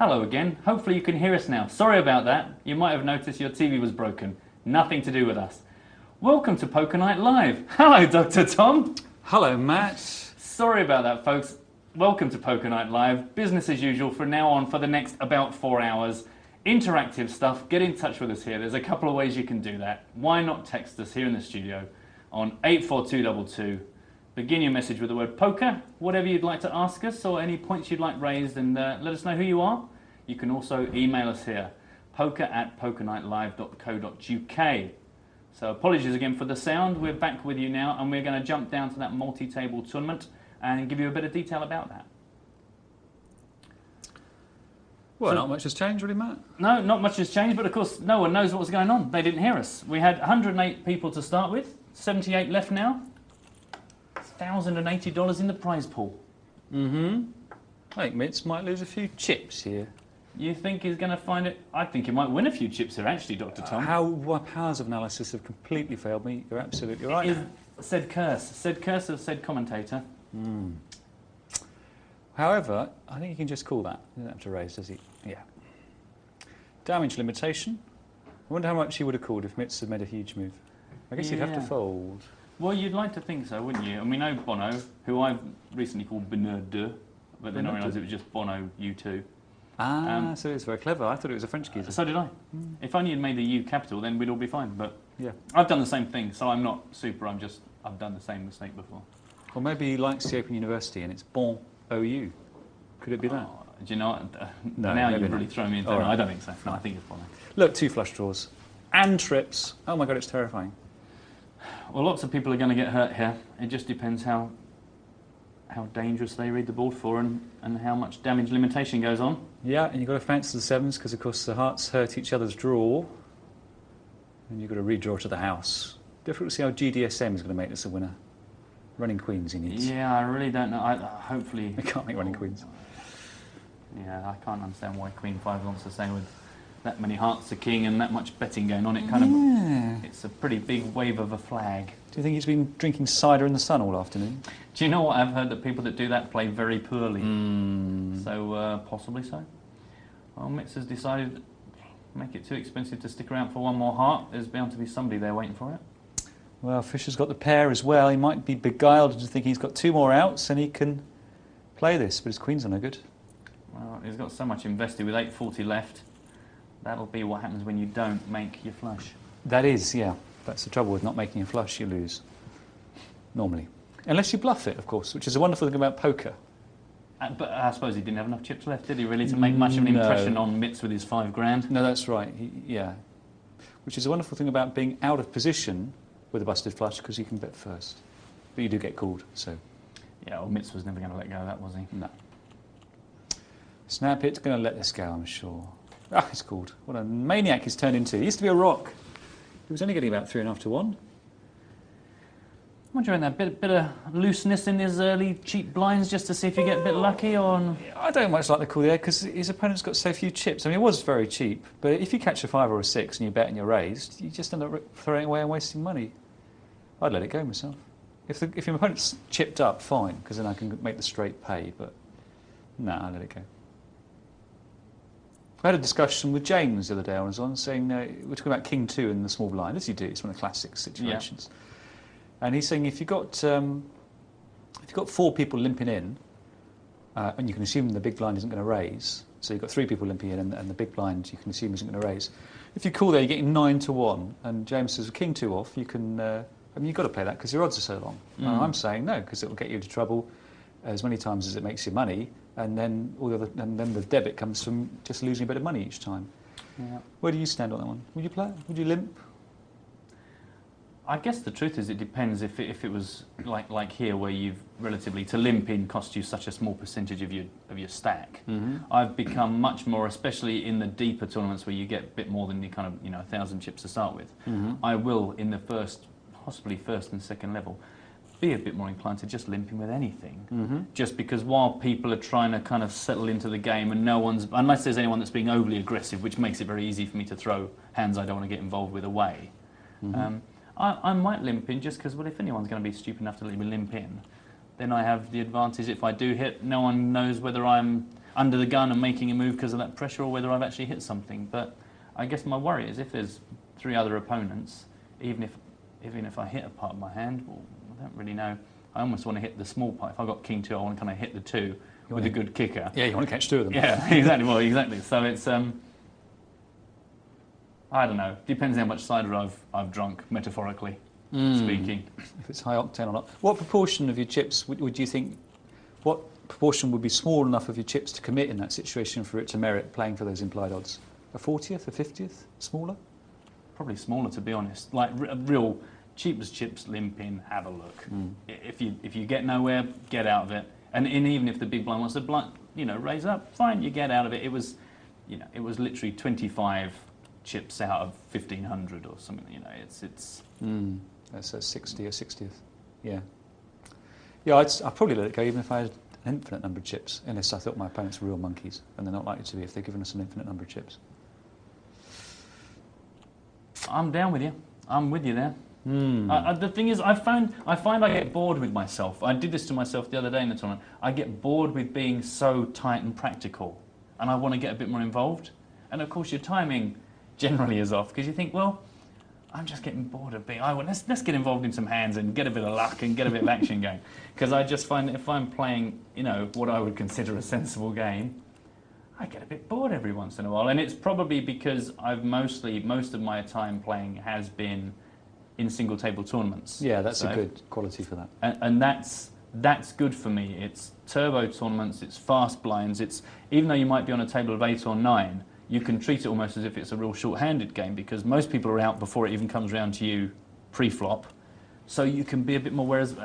Hello again. Hopefully you can hear us now. Sorry about that. You might have noticed your TV was broken. Nothing to do with us. Welcome to Poker Night Live. Hello, Dr. Tom. Hello, Matt. Sorry about that, folks. Welcome to Poker Night Live. Business as usual from now on for the next about 4 hours. Interactive stuff. Get in touch with us here. There's a couple of ways you can do that. Why not text us here in the studio on 84222. Begin your message with the word poker, whatever you'd like to ask us or any points you'd like raised, and let us know who you are. You can also email us here, poker@pokernightlive.co.uk. So apologies again for the sound. We're back with you now, and we're going to jump down to that multi-table tournament and give you a bit of detail about that. Well, not much has changed, really, Matt. No, not much has changed, but of course no one knows what was going on. They didn't hear us. We had 108 people to start with, 78 left now. $1,080 in the prize pool. I think Mitz might lose a few chips here. You think he's going to find it? I think he might win a few chips here, actually, Dr. Tom. My powers of analysis have completely failed me. You're absolutely right. Said curse. Said curse of said commentator. However, I think he can just call that. He doesn't have to raise, does he? Yeah. Damage limitation. I wonder how much he would have called if Mitz had made a huge move. I guess he'd have to fold. Well, you'd like to think so, wouldn't you? And we know Bono, who I've recently called Bonheur de, but then I realised it was just Bono U2. So it's very clever. I thought it was a French geezer. So did I. If only you'd made the U capital, then we'd all be fine. But yeah, I've done the same thing, so I'm not super. I've done the same mistake before. Or maybe he likes the Open University and it's Bon OU. Could it be that? Oh, do you know what? No, now you've really thrown me into right. I don't think so. No, I think it's Bono. Look, 2 flush draws. And trips. Oh my God, it's terrifying. Well, lots of people are going to get hurt here. It just depends how dangerous they read the board for and how much damage limitation goes on. Yeah, and you've got to fancy the 7s because, of course, the hearts hurt each other's draw. And you've got to redraw to the house. Difficult to see how GDSM is going to make this a winner. Running queens he needs. Yeah, I really don't know. Hopefully... He can't make running queens. Yeah, I can't understand why Queen 5 wants to say with that many hearts to king and that much betting going on. It kind of... It's a pretty big wave of a flag. Do you think he's been drinking cider in the sun all afternoon? Do you know what? I've heard that people that do that play very poorly. So, possibly so. Well, Mitz has decided to make it too expensive to stick around for one more heart. There's bound to be somebody there waiting for it. Well, Fisher's got the pair as well. He might be beguiled into thinking he's got 2 more outs and he can play this, but his queens are no good. Well, he's got so much invested with 840 left. That'll be what happens when you don't make your flush. That is, yeah. That's the trouble with not making a flush, you lose. Normally. Unless you bluff it, of course, which is a wonderful thing about poker. But I suppose he didn't have enough chips left, did he, really, to make much of an impression on Mitz with his $5 grand? No, that's right. Yeah. Which is a wonderful thing about being out of position with a busted flush, because you can bet first. But you do get called, so... Yeah, well, Mitz was never going to let go of that, was he? No. Snap Hit's going to let this go, I'm sure. Ah, he's called. What a maniac he's turned into. He used to be a rock. He was only getting about 3.5 to 1. I'm wondering that bit of looseness in his early cheap blinds just to see if you get a bit lucky or... I don't much like the call there because his opponent's got so few chips. I mean, it was very cheap, but if you catch a 5 or a 6 and you bet and you're raised, you just end up throwing it away and wasting money. I'd let it go myself. If your opponent's chipped up, fine, because then I can make the straight pay, but no, I'll let it go. I had a discussion with James the other day. I was on saying, we're talking about King 2 in the small blind, as you do, it's one of the classic situations. Yeah. And he's saying if you've got 4 people limping in, and you can assume the big blind isn't going to raise, so you've got 3 people limping in, and the big blind you can assume isn't going to raise. If you call there, you're getting 9 to 1, and James says, King 2 off, you can, I mean, you've got to play that because your odds are so long. I'm saying no, because it will get you into trouble as many times as it makes you money, and then then the debit comes from just losing a bit of money each time. Yeah. Where do you stand on that one? Would you play? Would you limp? I guess the truth is it depends if it was like here where you've relatively to limp in cost you such a small percentage of your stack. I've become much more, especially in the deeper tournaments where you get a bit more than the kind of 1,000 chips to start with. I will in the possibly first and second level be a bit more inclined to just limping with anything, just because while people are trying to kind of settle into the game and unless there's anyone that's being overly aggressive, which makes it very easy for me to throw hands I don't want to get involved with away. I might limp in just because, well, if anyone's going to be stupid enough to let me limp in, then I have the advantage. If I do hit, no one knows whether I'm under the gun and making a move because of that pressure or whether I've actually hit something. But I guess my worry is if there's 3 other opponents, even if I hit a part of my hand, well, I don't really know. I almost want to hit the small part. If I've got king 2, I want to kind of hit the 2 with a good kicker. Yeah, you want to catch 2 of them. Yeah, exactly. Well, exactly. So it's I don't know. Depends how much cider I've drunk, metaphorically speaking. If it's high octane or not. What proportion of your chips would you think? What proportion would be small enough of your chips to commit in that situation for it to merit playing for those implied odds? A 40th, a 50th, smaller? Probably smaller, to be honest. Like real cheapest chips, limp in, have a look. If you get nowhere, get out of it. And even if the big blind wants to raise up, fine, you get out of it. It was literally 25 chips out of 1,500 or something. It's. That's a 60 or 60th. Yeah. Yeah, I'd probably let it go even if I had an infinite number of chips, unless I thought my opponents were real monkeys, and they're not likely to be if they're given us an infinite number of chips. I'm down with you. I'm with you there. The thing is, I find I get bored with myself. I did this to myself the other day in the tournament. I get bored with being so tight and practical, and I want to get a bit more involved. And of course, your timing generally is off because you think, well, I'm just getting bored of being. Let's get involved in some hands and get a bit of luck and get a bit of action going. Because I just find that if I'm playing, what I would consider a sensible game, I get a bit bored every once in a while. And it's probably because most of my time playing has been in single table tournaments. Yeah, that's a good quality for that. And that's good for me. It's turbo tournaments, it's fast blinds, even though you might be on a table of 8 or 9, you can treat it almost as if it's a real short-handed game because most people are out before it even comes round to you pre-flop. So you can be a bit more, whereas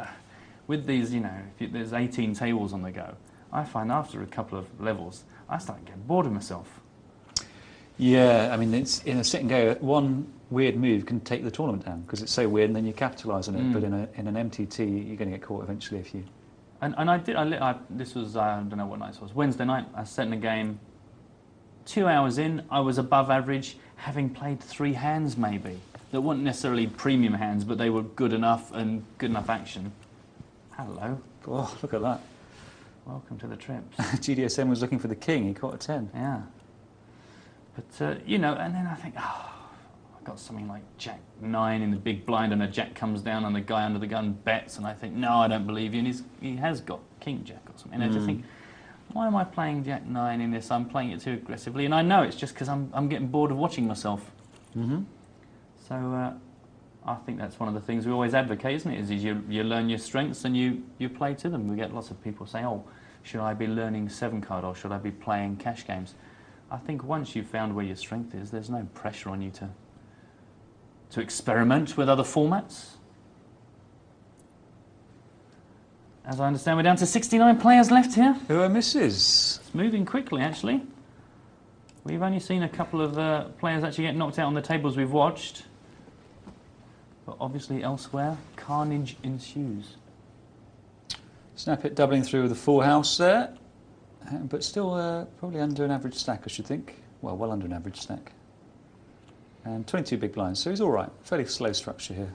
with these, if there's 18 tables on the go, I find after a couple of levels, I start getting bored of myself. Yeah, I mean, it's in a sit and go, one weird move can take the tournament down because it's so weird and then you capitalise on it. But in an MTT, you're going to get caught eventually if you... And this was, I don't know what night it was, Wednesday night, I sat in a game. 2 hours in, I was above average, having played 3 hands maybe. That weren't necessarily premium hands, but they were good enough and good enough action. Hello. Oh, look at that. Welcome to the trips. GDSM was looking for the king, he caught a 10. Yeah. But, and then I think, I've got something like Jack 9 in the big blind and a Jack comes down and the guy under the gun bets and I think, no, I don't believe you. And he has got King Jack or something. And I just think, why am I playing Jack 9 in this? I'm playing it too aggressively. And I know it's just because I'm getting bored of watching myself. So I think that's one of the things we always advocate, isn't it? Is you learn your strengths and you play to them. We get lots of people saying, oh, should I be learning 7-card or should I be playing cash games? I think once you've found where your strength is, there's no pressure on you to experiment with other formats. As I understand, we're down to 69 players left here. Who are misses? It's moving quickly, actually. We've only seen a couple of players actually get knocked out on the tables we've watched. But obviously elsewhere, carnage ensues. Snap it doubling through with a full house there. But still probably under an average stack, I should think. Well under an average stack. And 22 big blinds, so he's all right. Fairly slow structure here.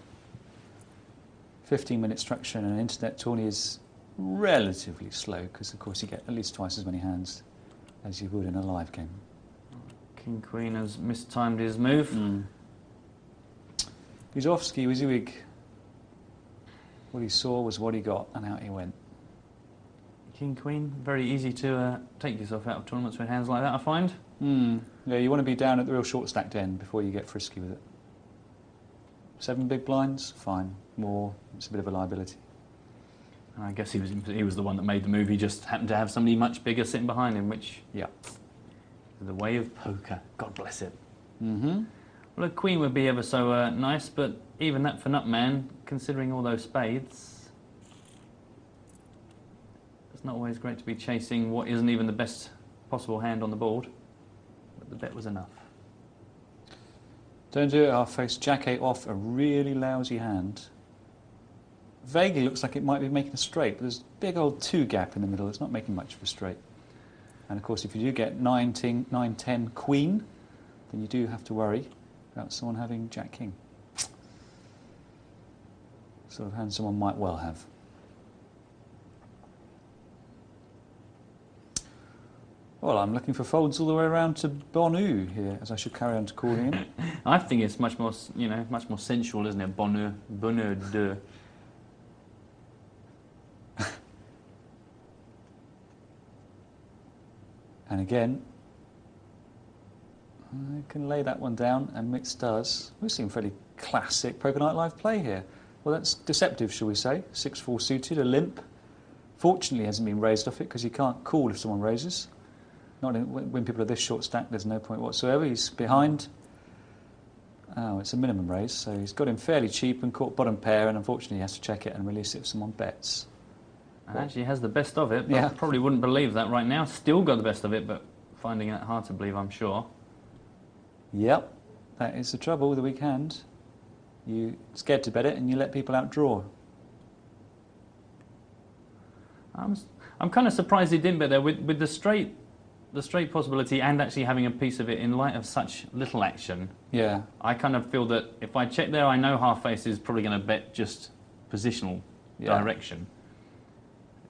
15-minute structure in an internet tourney is relatively slow because, of course, you get at least twice as many hands as you would in a live game. King Queen has mistimed his move. Guzovsky was Uig. What he saw was what he got, and out he went. King Queen, very easy to take yourself out of tournaments with hands like that, I find. Yeah, you want to be down at the real short stacked end before you get frisky with it. 7 big blinds, fine. More, it's a bit of a liability. And I guess he was the one that made the move. He just happened to have somebody much bigger sitting behind him, which, the way of poker. God bless it. Well, a queen would be ever so nice, but even that for Nutman, considering all those spades, it's not always great to be chasing what isn't even the best possible hand on the board. But the bet was enough. Don't do it, I'll face Jack 8 off, a really lousy hand. Vaguely looks like it might be making a straight, but there's a big old 2 gap in the middle. It's not making much of a straight. And of course, if you do get 9-10 queen, then you do have to worry about someone having Jack King. Sort of hand someone might well have. Well, I'm looking for folds all the way around to Bonu here, as I should carry on to calling him. I think it's much more, you know, much more sensual, isn't it? Bonheur, bonheur de. And again, I can lay that one down, and Mix does. We're seeing fairly classic Poker Night Live play here. Well, that's deceptive, shall we say. 6-4 suited, a limp. Fortunately, hasn't been raised off it because you can't call if someone raises. Not when people are this short stacked, there's no point whatsoever. He's behind. Oh, it's a minimum raise, so he's got him fairly cheap and caught bottom pair, and unfortunately he has to check it and release it if someone bets. And actually has the best of it, but Yeah. probably wouldn't believe that right now. Still got the best of it, but finding it hard to believe, I'm sure. Yep, that is the trouble with the weak hand. You're scared to bet it and you let people outdraw. I'm kind of surprised he didn't bet there with the straight possibility and actually having a piece of it in light of such little action. Yeah. I kind of feel that if I check there, I know half face is probably going to bet just positional direction.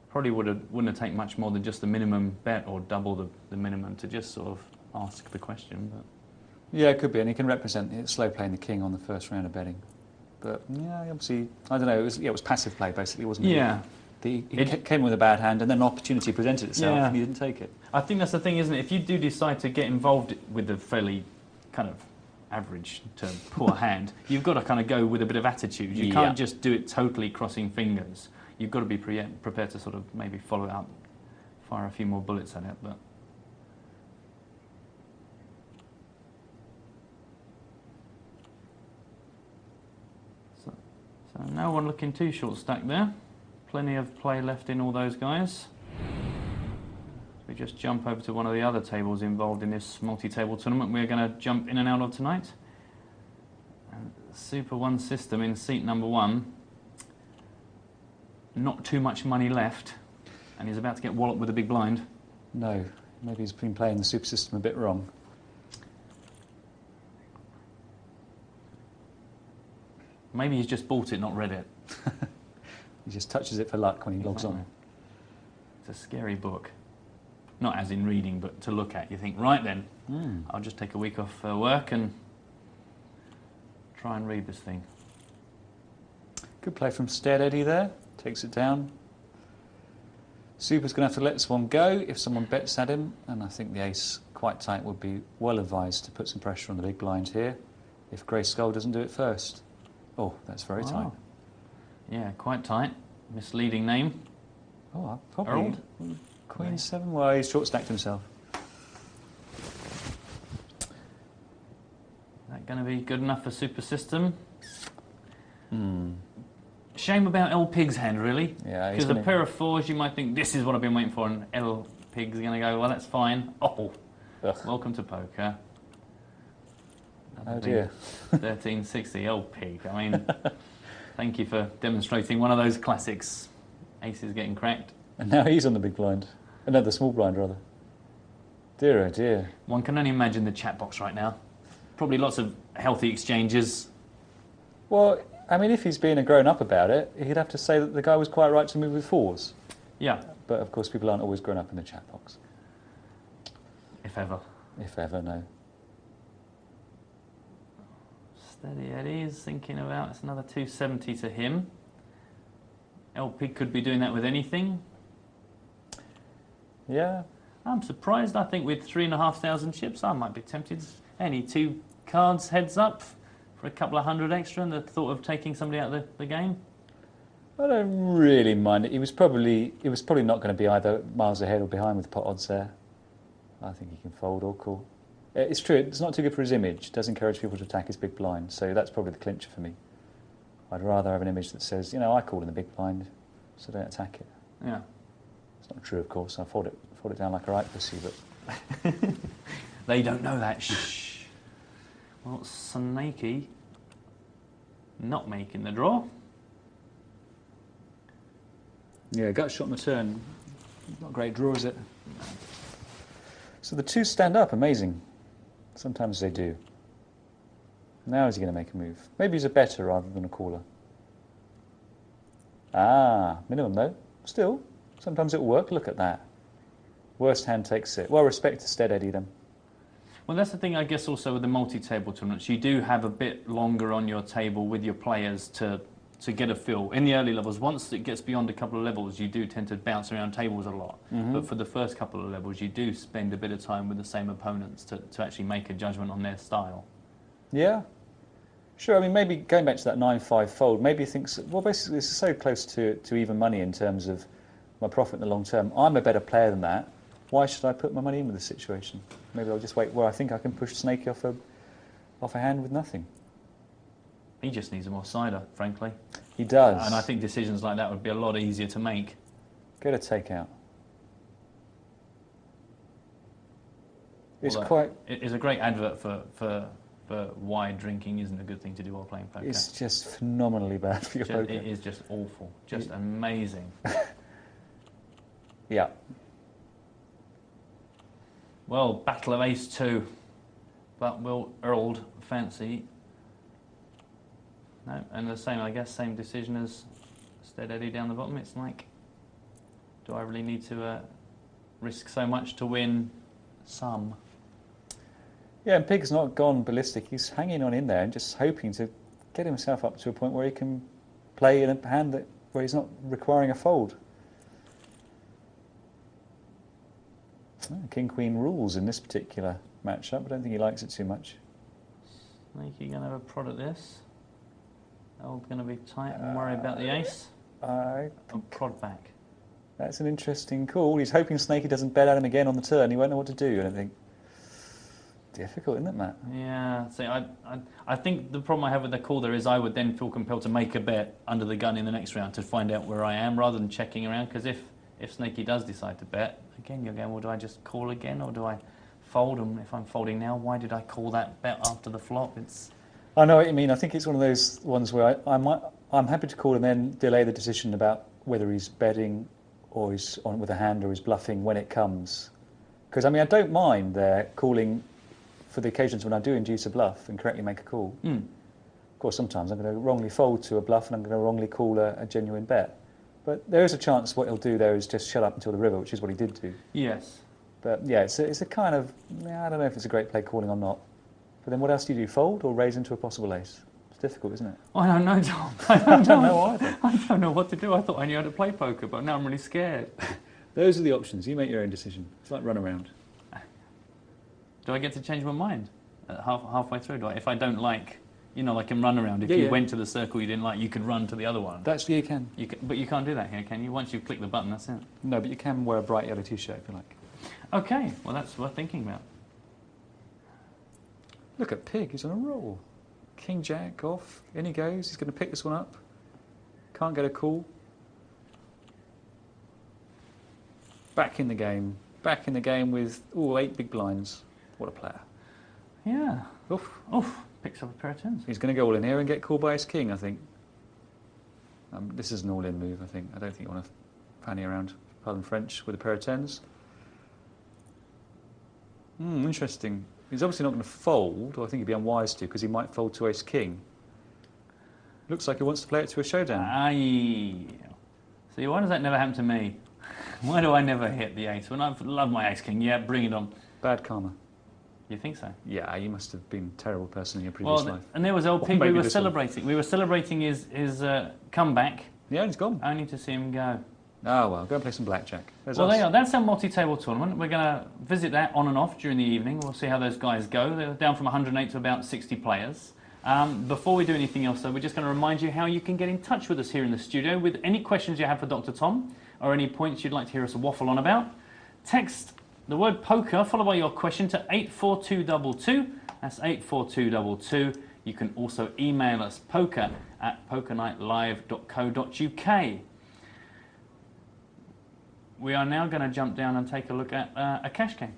Probably wouldn't have taken much more than just the minimum bet or double the minimum to just sort of ask the question. But Yeah, it could be, and he can represent it, slow playing the king on the first round of betting. But yeah, obviously, I don't know, it was passive play basically, wasn't it? yeah. He came with a bad hand, and then an opportunity presented itself, and he didn't take it. I think that's the thing, isn't it? If you do decide to get involved with a fairly kind of average to poor hand, you've got to kind of go with a bit of attitude. You can't just do it totally crossing fingers. You've got to be prepared to sort of maybe follow it up, fire a few more bullets at it. But so no one looking too short stacked there. Plenty of play left in all those guys. We just jump over to one of the other tables involved in this multi-table tournament we're going to jump in and out of tonight. Super 1 system in seat number 1. Not too much money left, and he's about to get walloped with a big blind. No, maybe he's been playing the super system a bit wrong. Maybe he's just bought it, not read it. He just touches it for luck when he logs on. It's a scary book. Not as in reading, but to look at. You think, right then, I'll just take a week off work and try and read this thing. Good play from Stead Eddie there. Takes it down. Super's going to have to let this one go if someone bets at him, and I think the ace quite tight would be well advised to put some pressure on the big blind here if Grey Skull doesn't do it first. Oh, that's very tight. Yeah, quite tight. Misleading name. Oh, probably. Earl? Queen 7. Well, he's short stacked himself. Is that going to be good enough for Super System? Shame about L Pig's hand, really. Yeah, because a pair of 4s, you might think this is what I've been waiting for, and L Pig's going to go, well, that's fine. Oh, welcome to poker. Oh dear. 1360 L Pig. I mean, thank you for demonstrating one of those classics. Aces getting cracked. And now he's on the big blind. Another small blind, rather. Dear, oh dear. One can only imagine the chat box right now. Probably lots of healthy exchanges. Well, I mean, if he's being a grown-up about it, he'd have to say that the guy was quite right to move with 4s. Yeah. But, of course, people aren't always grown up in the chat box. If ever. If ever, no. Steady Eddie is thinking about, it's another 270 to him. LP could be doing that with anything. Yeah. I'm surprised. I think with 3,500 chips, I might be tempted. Any 2 cards heads up for a couple of hundred extra, and the thought of taking somebody out of the game. I don't really mind it. It was probably not going to be either miles ahead or behind with pot odds there. I think he can fold or call. It's true. It's not too good for his image. It does encourage people to attack his big blind. So that's probably the clincher for me. I'd rather have an image that says, you know, I call in the big blind, so don't attack it. Yeah. It's not true, of course. I fold it down like a right pussy, but they don't know that. Shh. Well, Snakey not making the draw. Yeah, gut shot on the turn. Not a great draw, is it? So the 2s stand up. Amazing. Sometimes they do. Now is he going to make a move? Maybe he's a better rather than a caller. Ah, minimum though. Still, sometimes it'll work. Look at that. Worst hand takes it. Well, respect to Stead Eddie then. Well, that's the thing, I guess, also with the multi-table tournaments. You do have a bit longer on your table with your players to get a feel. In the early levels, once it gets beyond a couple of levels, you do tend to bounce around tables a lot. But for the first couple of levels, you do spend a bit of time with the same opponents to actually make a judgment on their style. Yeah. Sure, I mean, maybe going back to that 9-5 fold, maybe he thinks, well, basically this is so close to even money in terms of my profit in the long term. I'm a better player than that. Why should I put my money in with this situation? Maybe I'll just wait where I think I can push Snakey off a hand with nothing. He just needs a more cider, frankly. He does. And I think decisions like that would be a lot easier to make. Go to takeout. It's Although quite... It's a great advert for why drinking isn't a good thing to do while playing poker. It's just phenomenally bad for your poker. It is just awful. Just amazing. Yeah. Well, battle of ace-2. But will Earl fancy... No, and the same, I guess, same decision as Stead Eddie down the bottom. It's like, do I really need to risk so much to win some? Yeah, and Pig's not gone ballistic. He's hanging on in there and just hoping to get himself up to a point where he can play in a hand where he's not requiring a fold. King-Queen rules in this particular matchup. I don't think he likes it too much. Snakey going to have a prod at this. Earl's going to be tight and worry about the ace. Or prod back. That's an interesting call. He's hoping Snakey doesn't bet at him again on the turn. He won't know what to do, I don't think. Difficult, isn't it, Matt? Yeah. See, I think the problem I have with the call there is I would then feel compelled to make a bet under the gun in the next round to find out where I am rather than checking around. Because if Snakey does decide to bet, again, you're going, well, do I just call again or do I fold? And if I'm folding now, why did I call that bet after the flop? I know what you mean. I think it's one of those ones where I'm happy to call and then delay the decision about whether he's betting or he's on with a hand or he's bluffing when it comes. Because, I mean, I don't mind calling for the occasions when I do induce a bluff and correctly make a call. Of course, sometimes I'm going to wrongly fold to a bluff and I'm going to wrongly call a genuine bet. But there is a chance what he'll do there is just shut up until the river, which is what he did do. Yes. But, yeah, it's a kind of... I don't know if it's a great play calling or not. But then what else do you do? Fold or raise into a possible ace? It's difficult, isn't it? I don't know, Tom. I don't know either. I don't know what to do. I thought I knew how to play poker, but now I'm really scared. Those are the options. You make your own decision. It's like run around. Do I get to change my mind halfway through? If I don't like, like in run around, if you went to the circle you didn't like, you could run to the other one. You can. But you can't do that here, can you? Once you've clicked the button, that's it. No, but you can wear a bright yellow T-shirt if you like. Okay, well that's worth thinking about. Look at Pig, he's on a roll. King Jack off, in he goes, he's going to pick this one up. Can't get a call. Back in the game with, 8 big blinds. What a player. Yeah. Oof. Picks up a pair of tens. He's going to go all in here and get called by his king, I think. This is an all-in move, I think. I don't think you want to fanny around, pardon French, with a pair of tens. Interesting. He's obviously not going to fold, or I think he'd be unwise to, because he might fold to ace-king. Looks like he wants to play it to a showdown. Aye. See, why does that never happen to me? Why do I never hit the ace? When I love my ace-king, yeah, bring it on. Bad karma. You think so? Yeah, you must have been a terrible person in your previous life. And there was old Pig we were celebrating. We were celebrating his comeback. Yeah, he's gone. Only to see him go. Oh, well, go and play some blackjack. There you are. That's our multi-table tournament. We're going to visit that on and off during the evening. We'll see how those guys go. They're down from 108 to about 60 players. Before we do anything else, though, we're just going to remind you how you can get in touch with us here in the studio with any questions you have for Dr. Tom or any points you'd like to hear us waffle on about. Text the word poker followed by your question to 84222. That's 84222. You can also email us poker@pokernightlive.co.uk. We are now going to jump down and take a look at a cash game.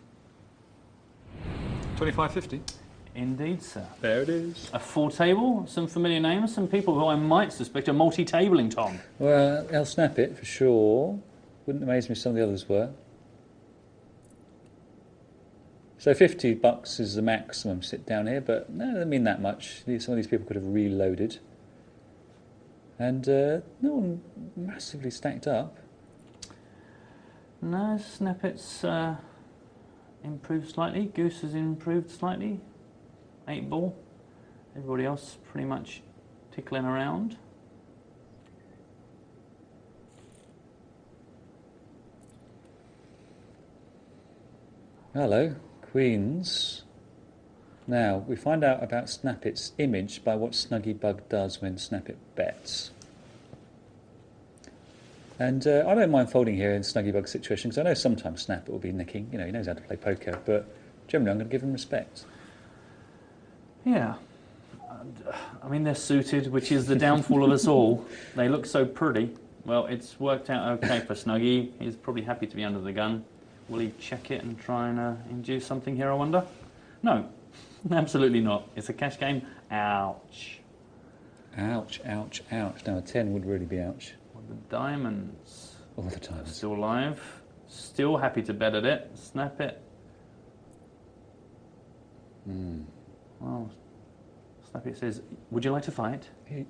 25.50. Indeed, sir. There it is. A full table, some familiar names, some people who I might suspect are multi-tabling, Tom. Well, they'll snap it for sure. Wouldn't amaze me if some of the others were. So $50 is the maximum sit down here, but no, it doesn't mean that much. Some of these people could have reloaded. And no one massively stacked up. No, Snappet's improved slightly. Goose has improved slightly. 8 ball. Everybody else pretty much tickling around. Hello, Queens. Now, we find out about Snappet's image by what Snuggybug does when Snappet bets. And I don't mind folding here in Snuggybug's situation, because I know sometimes Snappet will be nicking. You know, he knows how to play poker, but generally I'm going to give him respect. Yeah. I mean, they're suited, which is the downfall of us all. They look so pretty. Well, it's worked out okay for Snuggy. He's probably happy to be under the gun. Will he check it and try and induce something here, I wonder? No, absolutely not. It's a cash game. Ouch. Ouch, ouch, ouch. Now a 10 would really be ouch. Well, the diamonds. All the time. Still alive. Still happy to bet at it. Snap it. Well, Snappy says, would you like to fight?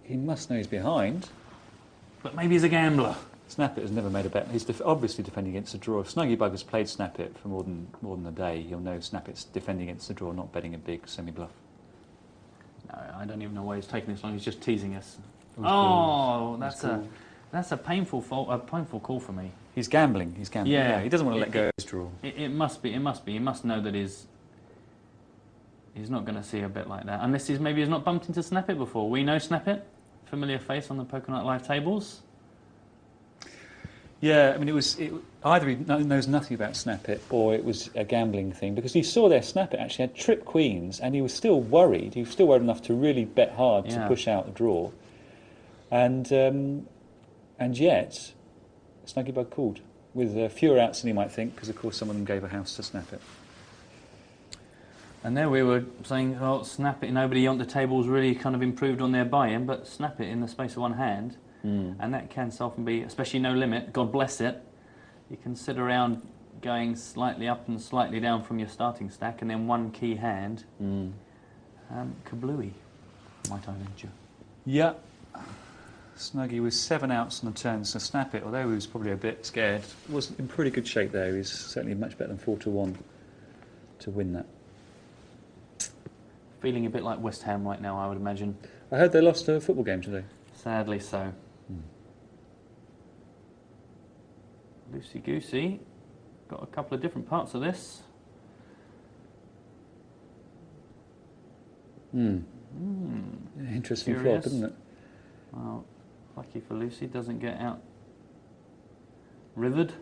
He must know he's behind. But maybe he's a gambler. Snappet has never made a bet. He's obviously defending against a draw. If Snuggybug has played Snappet for more than a day, he'll know Snappet's defending against the draw, not betting a big semi-bluff. No, I don't even know why he's taking this long. He's just teasing us. Oh, that's a painful call for me. He's gambling. He's gambling. Yeah, he doesn't want to let go of his draw. It must be. He must know that he's not going to see a bet like that unless he's not bumped into Snappet before. We know Snappet, familiar face on the Poker Night Live tables. Yeah, I mean, either he knows nothing about Snappet or it was a gambling thing, because you saw there Snappet actually had trip queens and he was still worried. He was still worried enough to really bet hard to push out the draw. And yet, Snuggybug called with fewer outs than he might think, because of course some of them gave a house to Snappet. And there we were saying, oh, Snappet, nobody on the tables really kind of improved on their buy-in, but Snappet in the space of one hand. And that can often be, especially no limit, God bless it. You can sit around going slightly up and slightly down from your starting stack, and then one key hand, kablooey, might I venture. Yeah. Snuggy with 7 outs on the turn, so Snappet, although he was probably a bit scared, was in pretty good shape there. He was certainly much better than 4-1 to win that. Feeling a bit like West Ham right now, I would imagine. I heard they lost a football game today. Sadly so. Loosey goosey. Got a couple of different parts of this. Interesting flop, isn't it? Well, lucky for Lucy, doesn't get out rivered.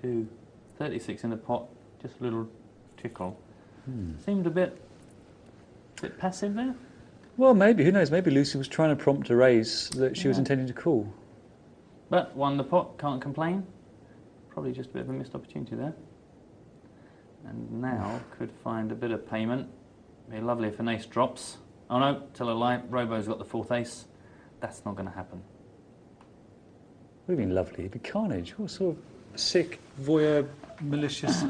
2. 36 in the pot, just a little tickle. Seemed a bit passive there. Well, maybe, who knows, maybe Lucy was trying to prompt a raise that she was intending to call. But won the pot, can't complain. Probably just a bit of a missed opportunity there. And now could find a bit of payment. Be lovely if an ace drops. Oh no, tell a lie, Robo's got the 4th ace. That's not going to happen. What do you mean lovely? It'd be carnage. What sort of sick, voyeur, malicious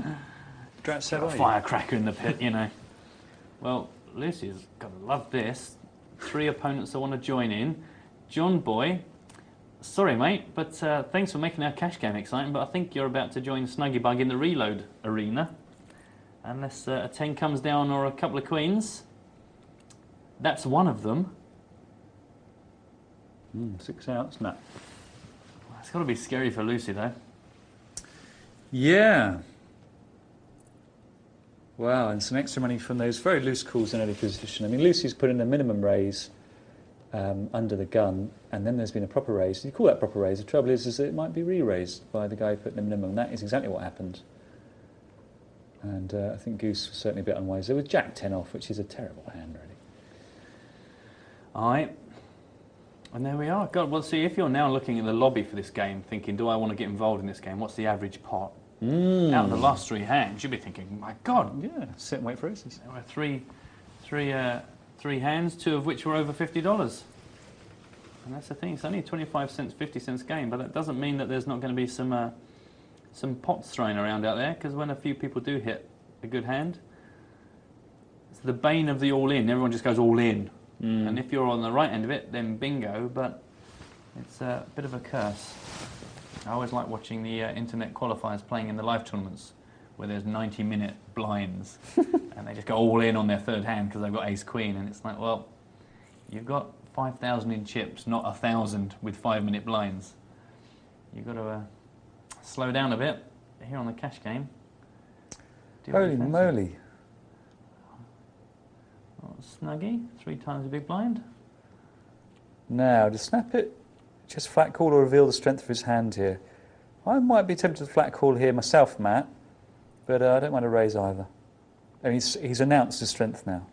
drat a firecracker in the pit, you know. Well, Lucy's got to love this. 3 opponents that want to join in. John Boy, sorry mate, but thanks for making our cash game exciting, but I think you're about to join Snuggybug in the reload arena. Unless a 10 comes down or a couple of queens. That's one of them. 6 outs, no. It's got to be scary for Lucy though. Yeah. Wow, and some extra money from those very loose calls in early position. I mean, Lucy's put in a minimum raise under the gun, and then there's been a proper raise. You call that proper raise. The trouble is that it might be re-raised by the guy who put in the minimum. That is exactly what happened. And I think Goose was certainly a bit unwise. There was Jack 10 off, which is a terrible hand, really. All right. And there we are. God, well, see, if you're now looking at the lobby for this game, thinking, do I want to get involved in this game? What's the average pot? Out of the last 3 hands, you'll be thinking, my God. Yeah, sit and wait for aces. There were three hands, 2 of which were over $50. And that's the thing, it's only a 25 cents, 50 cents game, but that doesn't mean that there's not going to be some pots thrown around out there, because when a few people do hit a good hand, it's the bane of the all-in. Everyone just goes all in. And if you're on the right end of it, then bingo, but It's a bit of a curse. I always like watching the internet qualifiers playing in the live tournaments where there's 90-minute blinds and they just go all in on their third hand because they've got ace-queen, and it's like, well, you've got 5,000 in chips, not 1,000 with 5-minute blinds. You've got to slow down a bit here on the cash game. Holy moly. Oh, Snuggie, 3 times the big blind. Now, to snap it, just flat call or reveal the strength of his hand here. I might be tempted to flat call here myself, Matt, but I don't want to raise either. And he's announced his strength now.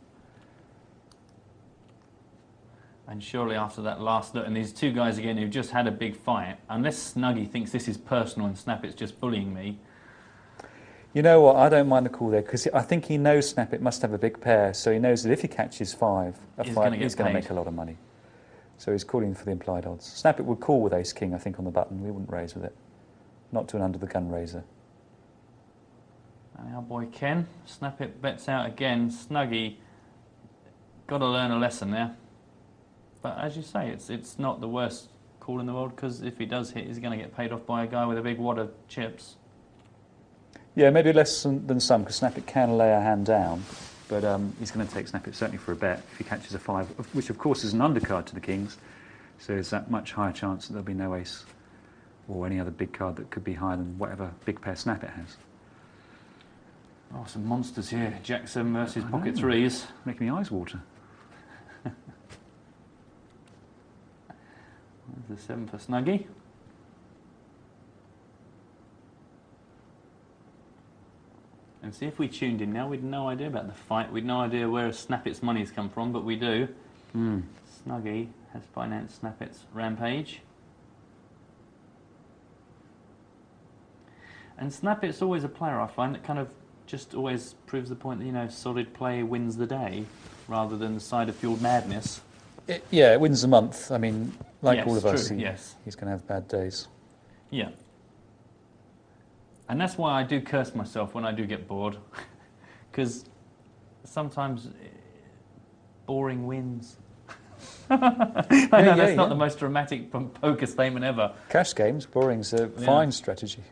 And surely after that last look, and these two guys again who've just had a big fight, unless Snuggie thinks this is personal and Snap-It's just bullying me. You know what, I don't mind the call there, because I think he knows Snap-It must have a big pair, so he knows that if he catches 5, he's going to make a lot of money. So he's calling for the implied odds. Snap-It would call with ace-king, I think, on the button. We wouldn't raise with it. Not to an under-the-gun raiser. And our boy Ken, Snap-It bets out again. Snuggie, got to learn a lesson there. But as you say, it's not the worst call in the world, because if he does hit, he's going to get paid off by a guy with a big wad of chips. Yeah, maybe less than some, because Snap-It can lay a hand down. But he's going to take Snap-It certainly for a bet if he catches a 5, which of course is an undercard to the kings. So there's that much higher chance that there'll be no ace or any other big card that could be higher than whatever big pair Snap-It has. Oh, some monsters here. Jack 7 versus pocket 3s. Making my eyes water. There's the 7 for Snuggie. And see, if we tuned in now, we'd no idea about the fight. We'd no idea where Snap-It's money's come from, but we do. Snuggie has financed Snap-It's rampage. And Snap-It's always a player, I find, that kind of just always proves the point that, you know, solid play wins the day, rather than the cider-fueled madness. It wins the month. I mean, like yes, all of us, he's going to have bad days. Yeah. And that's why I do curse myself when I do get bored, because sometimes boring wins. I know that's not the most dramatic poker statement ever. Cash games, boring's a fine strategy.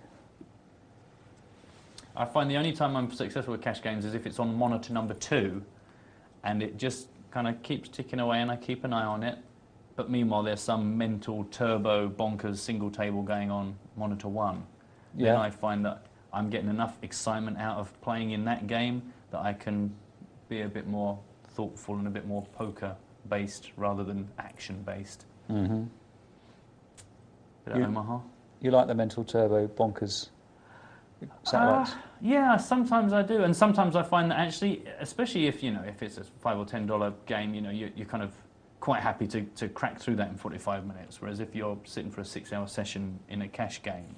I find the only time I'm successful with cash games is if it's on monitor number 2, and it just kind of keeps ticking away and I keep an eye on it. But meanwhile, there's some mental turbo bonkers single table going on monitor 1. Then I find that I'm getting enough excitement out of playing in that game that I can be a bit more thoughtful and a bit more poker-based rather than action-based. Mm-hmm. Bit of Omaha. You like the mental turbo bonkers? Is that right? Yeah, sometimes I do, and sometimes I find that actually, especially if if it's a $5 or $10 game, you're kind of quite happy to crack through that in 45 minutes. Whereas if you're sitting for a 6-hour session in a cash game,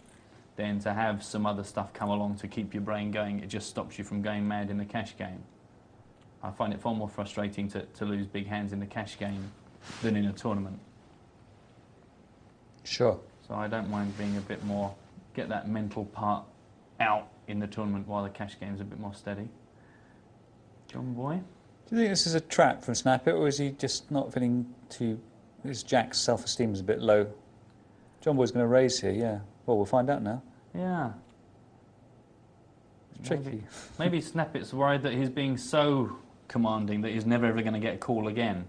then to have some other stuff come along to keep your brain going, it just stops you from going mad in the cash game. I find it far more frustrating to lose big hands in the cash game than in a tournament. Sure. So I don't mind being a bit more, get that mental part out in the tournament while the cash game's a bit more steady. John Boy? Do you think this is a trap from Snap-It, or is he just not feeling too... His Jack's self-esteem is a bit low. John Boy's going to raise here, yeah. Well, we'll find out now. Yeah. It's tricky. Maybe Snap-It's worried that he's being so commanding that he's never ever going to get a call again.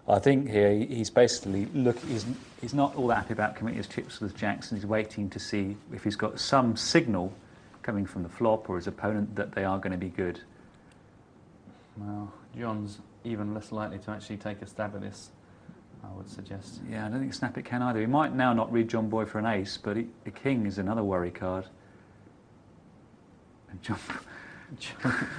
I think here he's basically he's not all that happy about committing his chips with Jacks, and he's waiting to see if he's got some signal coming from the flop or his opponent that they are going to be good. Well, John's even less likely to actually take a stab at this, I would suggest. Yeah, I don't think Snap-It can either. He might now not read John Boy for an ace, but a king is another worry card. And John,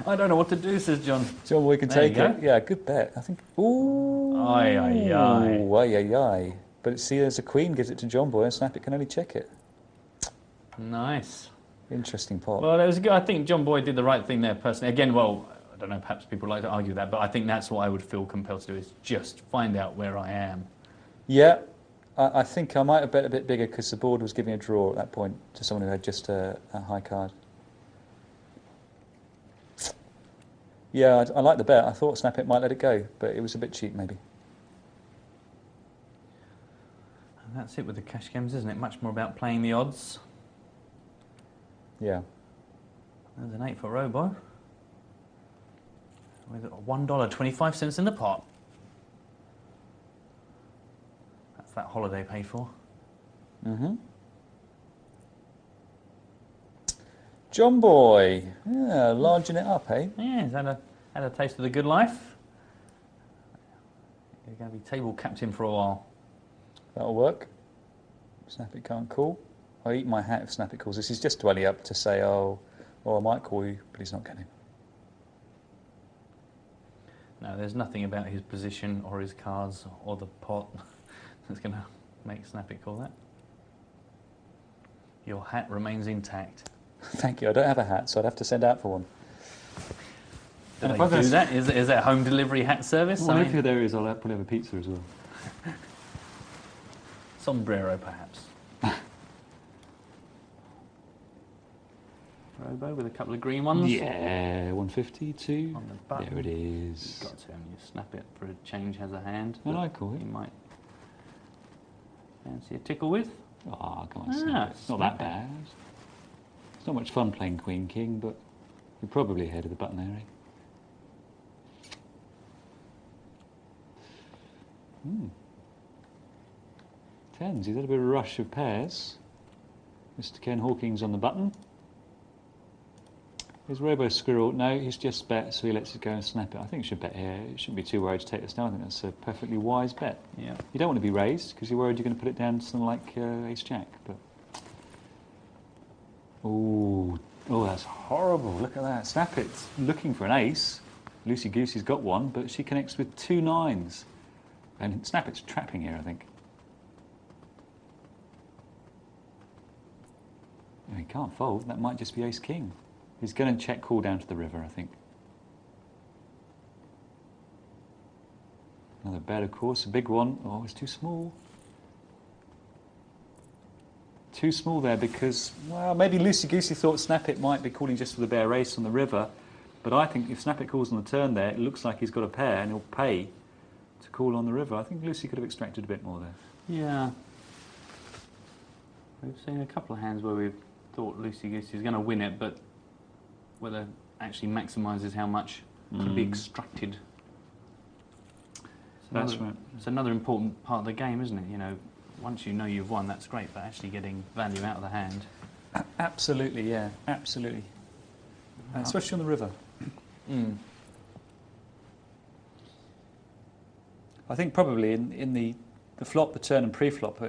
I don't know what to do, says John. John Boy can take it. Yeah, good bet. I think. Ooh. Aye, aye, aye. Aye, aye, aye. But see, there's a queen gives it to John Boy, and Snap-It can only check it. Nice. Interesting pot. Well, it was good. I think John Boy did the right thing there, personally. Again, well, I don't know, perhaps people like to argue that, but I think that's what I would feel compelled to do, is just find out where I am. Yeah, I think I might have bet a bit bigger because the board was giving a draw at that point to someone who had just a high card. Yeah, I like the bet. I thought Snap-It might let it go, but it was a bit cheap, maybe. And that's it with the cash games, isn't it? Much more about playing the odds. Yeah. There's an 8 for Robo. With $1.25 in the pot. That's that holiday paid for. Mm-hmm. John Boy. Yeah, larging it up, eh? Yeah, he's had a taste of the good life. He's going to be table captain for a while. That'll work. Snap it can't call. I'll eat my hat if Snap it calls. This is just dwelling up to say, oh, well, I might call you, but he's not getting. No, there's nothing about his position or his cards or the pot that's going to make Snap it call that. Your hat remains intact. Thank you. I don't have a hat, so I'd have to send out for one. Do they do that? Is that a home delivery hat service? Well, if you're there, I'll probably have a pizza as well. Sombrero, perhaps. Robo with a couple of green ones. Yeah, 152. On the button. There it is. You've got to, and you snap it for a change has a hand. And I call it. You might fancy a tickle with. Oh, come on, snap it. It's not that bad. It's not much fun playing Queen King, but you're probably ahead of the button there, eh? Tens. He's had a bit of a rush of pairs. Mr. Ken Hawking's on the button. Is Robo Squirrel? No, he's just bet, so he lets it go and snap it. I think he should bet here. He shouldn't be too worried to take this down. I think that's a perfectly wise bet. Yeah. You don't want to be raised because you're worried you're going to put it down to something like Ace Jack. But oh, that's horrible. Look at that. Snap it's looking for an ace. Lucy Goosey's got one, but she connects with 2 9s. And Snap it's trapping here, I think. Oh, he can't fold. That might just be Ace King. He's going to check call down to the river, I think. Another bet, of course. A big one. Oh, it's too small. Too small there because, well, maybe Lucy Goosey thought Snap It might be calling just for the bare ace on the river. But I think if Snap It calls on the turn there, it looks like he's got a pair and he'll pay to call on the river. I think Lucy could have extracted a bit more there. Yeah. We've seen a couple of hands where we've thought Lucy Goosey's going to win it, but whether actually maximises how much could be extracted. That's right. It's another important part of the game, isn't it? You know, once you know you've won, that's great, but actually getting value out of the hand. Absolutely, yeah, absolutely. Especially on the river. I think probably in the flop, the turn and pre-flop,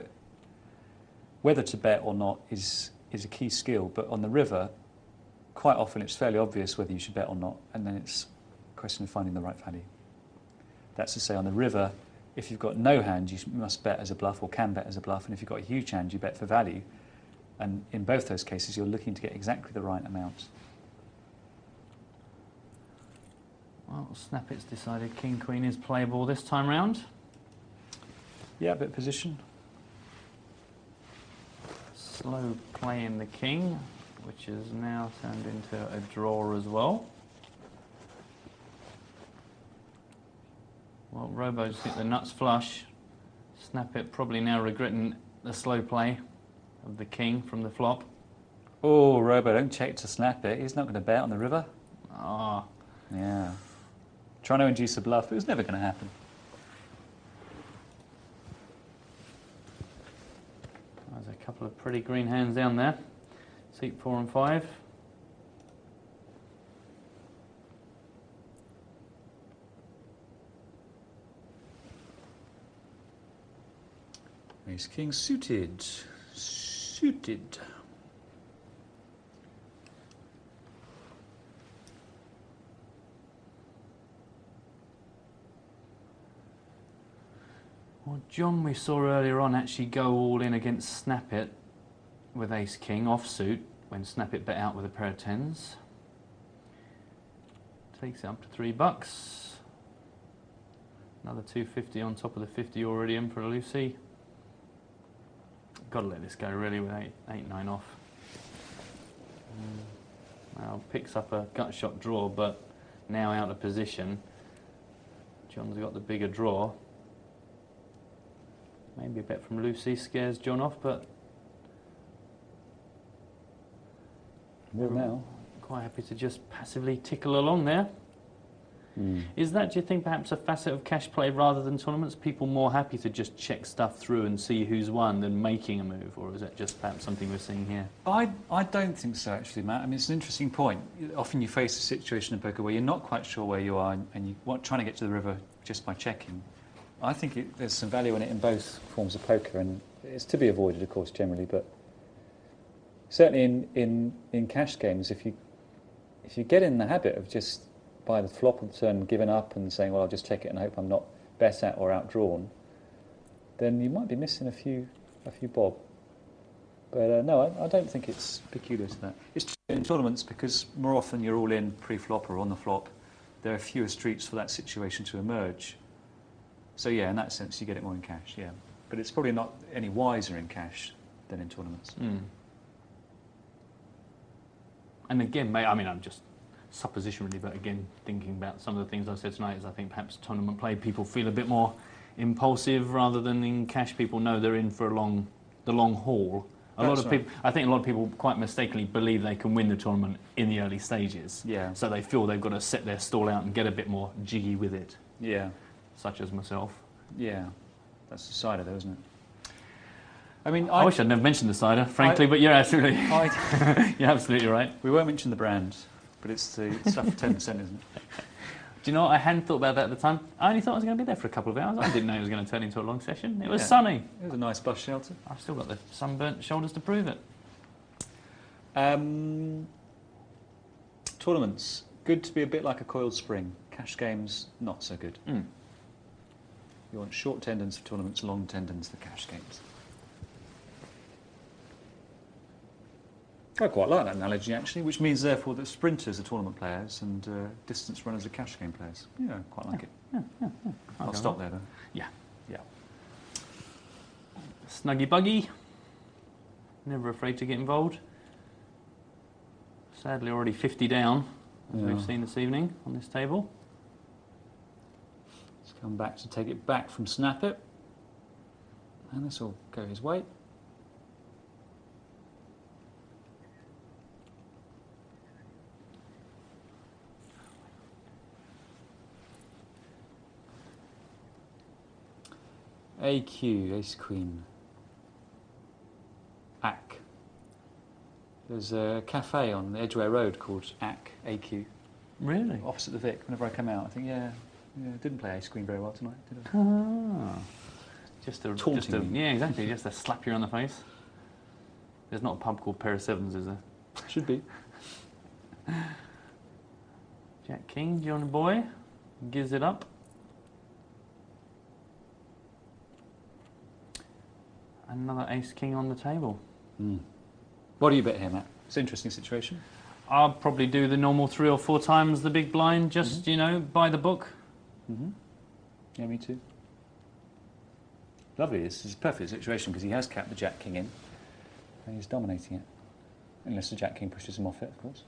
whether to bet or not is a key skill, but on the river, quite often it's fairly obvious whether you should bet or not, and then it's a question of finding the right value. That's to say, on the river, if you've got no hand, you must bet as a bluff or can bet as a bluff, and if you've got a huge hand, you bet for value. And in both those cases, you're looking to get exactly the right amount. Well, Snap It's decided King Queen is playable this time round. Yeah, a bit of position. Slow play in the King, which is now turned into a draw as well. Well, Robo's hit the nuts flush. Snap It probably now regretting the slow play of the King from the flop. Oh, Robo, don't check to Snap It. He's not going to bet on the river. Ah. Yeah. Trying to induce a bluff, it was never going to happen. There's a couple of pretty green hands down there. Seat 4 and 5. Ace King suited. Suited. Well, John, we saw earlier on actually go all in against Snap It with Ace King offsuit when Snap It bet out with a pair of tens. Takes it up to $3. Another 250 on top of the 50 already in for Lucy. Got to let this go really with 8-9 off. Well, picks up a gut shot draw, but now out of position. John's got the bigger draw. Maybe a bet from Lucy scares John off, but Will now. quite happy to just passively tickle along there. Is that, do you think, perhaps a facet of cash play rather than tournaments? People more happy to just check stuff through and see who's won than making a move, or is that just perhaps something we're seeing here? I don't think so, actually, Matt. I mean, it's an interesting point. Often you face a situation in poker where you're not quite sure where you are and you're trying to get to the river just by checking. I think there's some value in it in both forms of poker, and it's to be avoided, of course, generally, but certainly in cash games, if you get in the habit of just by the flop of the turn giving up and saying, well, I'll just check it and hope I'm not bet at or outdrawn, then you might be missing a few bob. But no, I don't think it's peculiar to that. It's true in tournaments because more often you're all in pre-flop or on the flop. There are fewer streets for that situation to emerge. So yeah, in that sense, you get it more in cash, yeah. But it's probably not any wiser in cash than in tournaments. And again, I mean, I'm just supposition really, but again, thinking about some of the things I said tonight is I think perhaps tournament play, people feel a bit more impulsive rather than in cash. People know they're in for the long haul. I think a lot of people quite mistakenly believe they can win the tournament in the early stages. Yeah. So they feel they've got to set their stall out and get a bit more jiggy with it. Yeah. Such as myself. Yeah. That's the cider though, isn't it? I mean, I wish I'd never mentioned the cider, frankly, but you're absolutely you're absolutely right. We won't mention the brand, but it's the stuff for 10%, isn't it? Do you know what? I hadn't thought about that at the time. I only thought I was going to be there for a couple of hours. I didn't know it was going to turn into a long session. It was sunny. It was a nice bus shelter. I've still got the sunburnt shoulders to prove it. Tournaments. Good to be a bit like a coiled spring. Cash games, not so good. You want short tendons for tournaments, long tendons for cash games. I quite like that analogy, actually, which means, therefore, that sprinters are tournament players and distance runners are cash game players. Yeah, quite like it. Yeah. I'll stop there, though. Yeah. Snuggy buggy. Never afraid to get involved. Sadly, already 50 down, as we've seen this evening on this table. Let's come back to take it back from Snap It. And this will go his way. AQ, Ace Queen. Ack. There's a cafe on Edgware Road called Ack, AQ. Really? Opposite the Vic. Whenever I come out, I think, didn't play Ace Queen very well tonight, did I? Just a Taunting me. yeah, exactly. Just a slap you on the face. There's not a pub called Pair of Sevens, is there? Should be. Jack King, John Boy, gives it up. Another Ace King on the table. What do you bet here, Matt? It's an interesting situation. I'll probably do the normal 3 or 4 times the big blind, just, you know, by the book. Yeah, me too. Lovely. This is a perfect situation because he has capped the Jack King in and he's dominating it. Unless the Jack King pushes him off it, of course.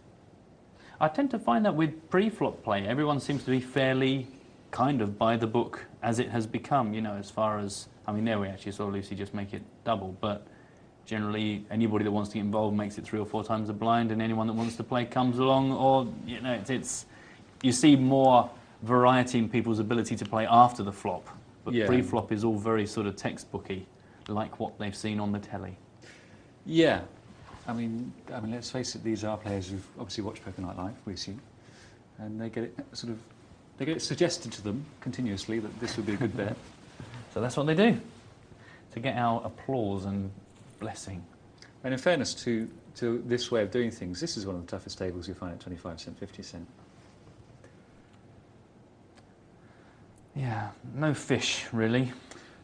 I tend to find that with pre-flop play, everyone seems to be fairly kind of by the book as it has become, you know, as far as... I mean, there we actually saw Lucy just make it double, but generally anybody that wants to get involved makes it 3 or 4 times the blind, and anyone that wants to play comes along, or, you know, it's you see more variety in people's ability to play after the flop, but pre-flop is all very sort of textbooky, like what they've seen on the telly. Yeah. I mean, let's face it, these are players who've obviously watched Poker Night Live, we assume, and they get it suggested to them continuously that this would be a good bet. So that's what they do, to get our applause and blessing. And in fairness to this way of doing things, this is one of the toughest tables you'll find at 25 cent, 50 cent. Yeah, no fish, really.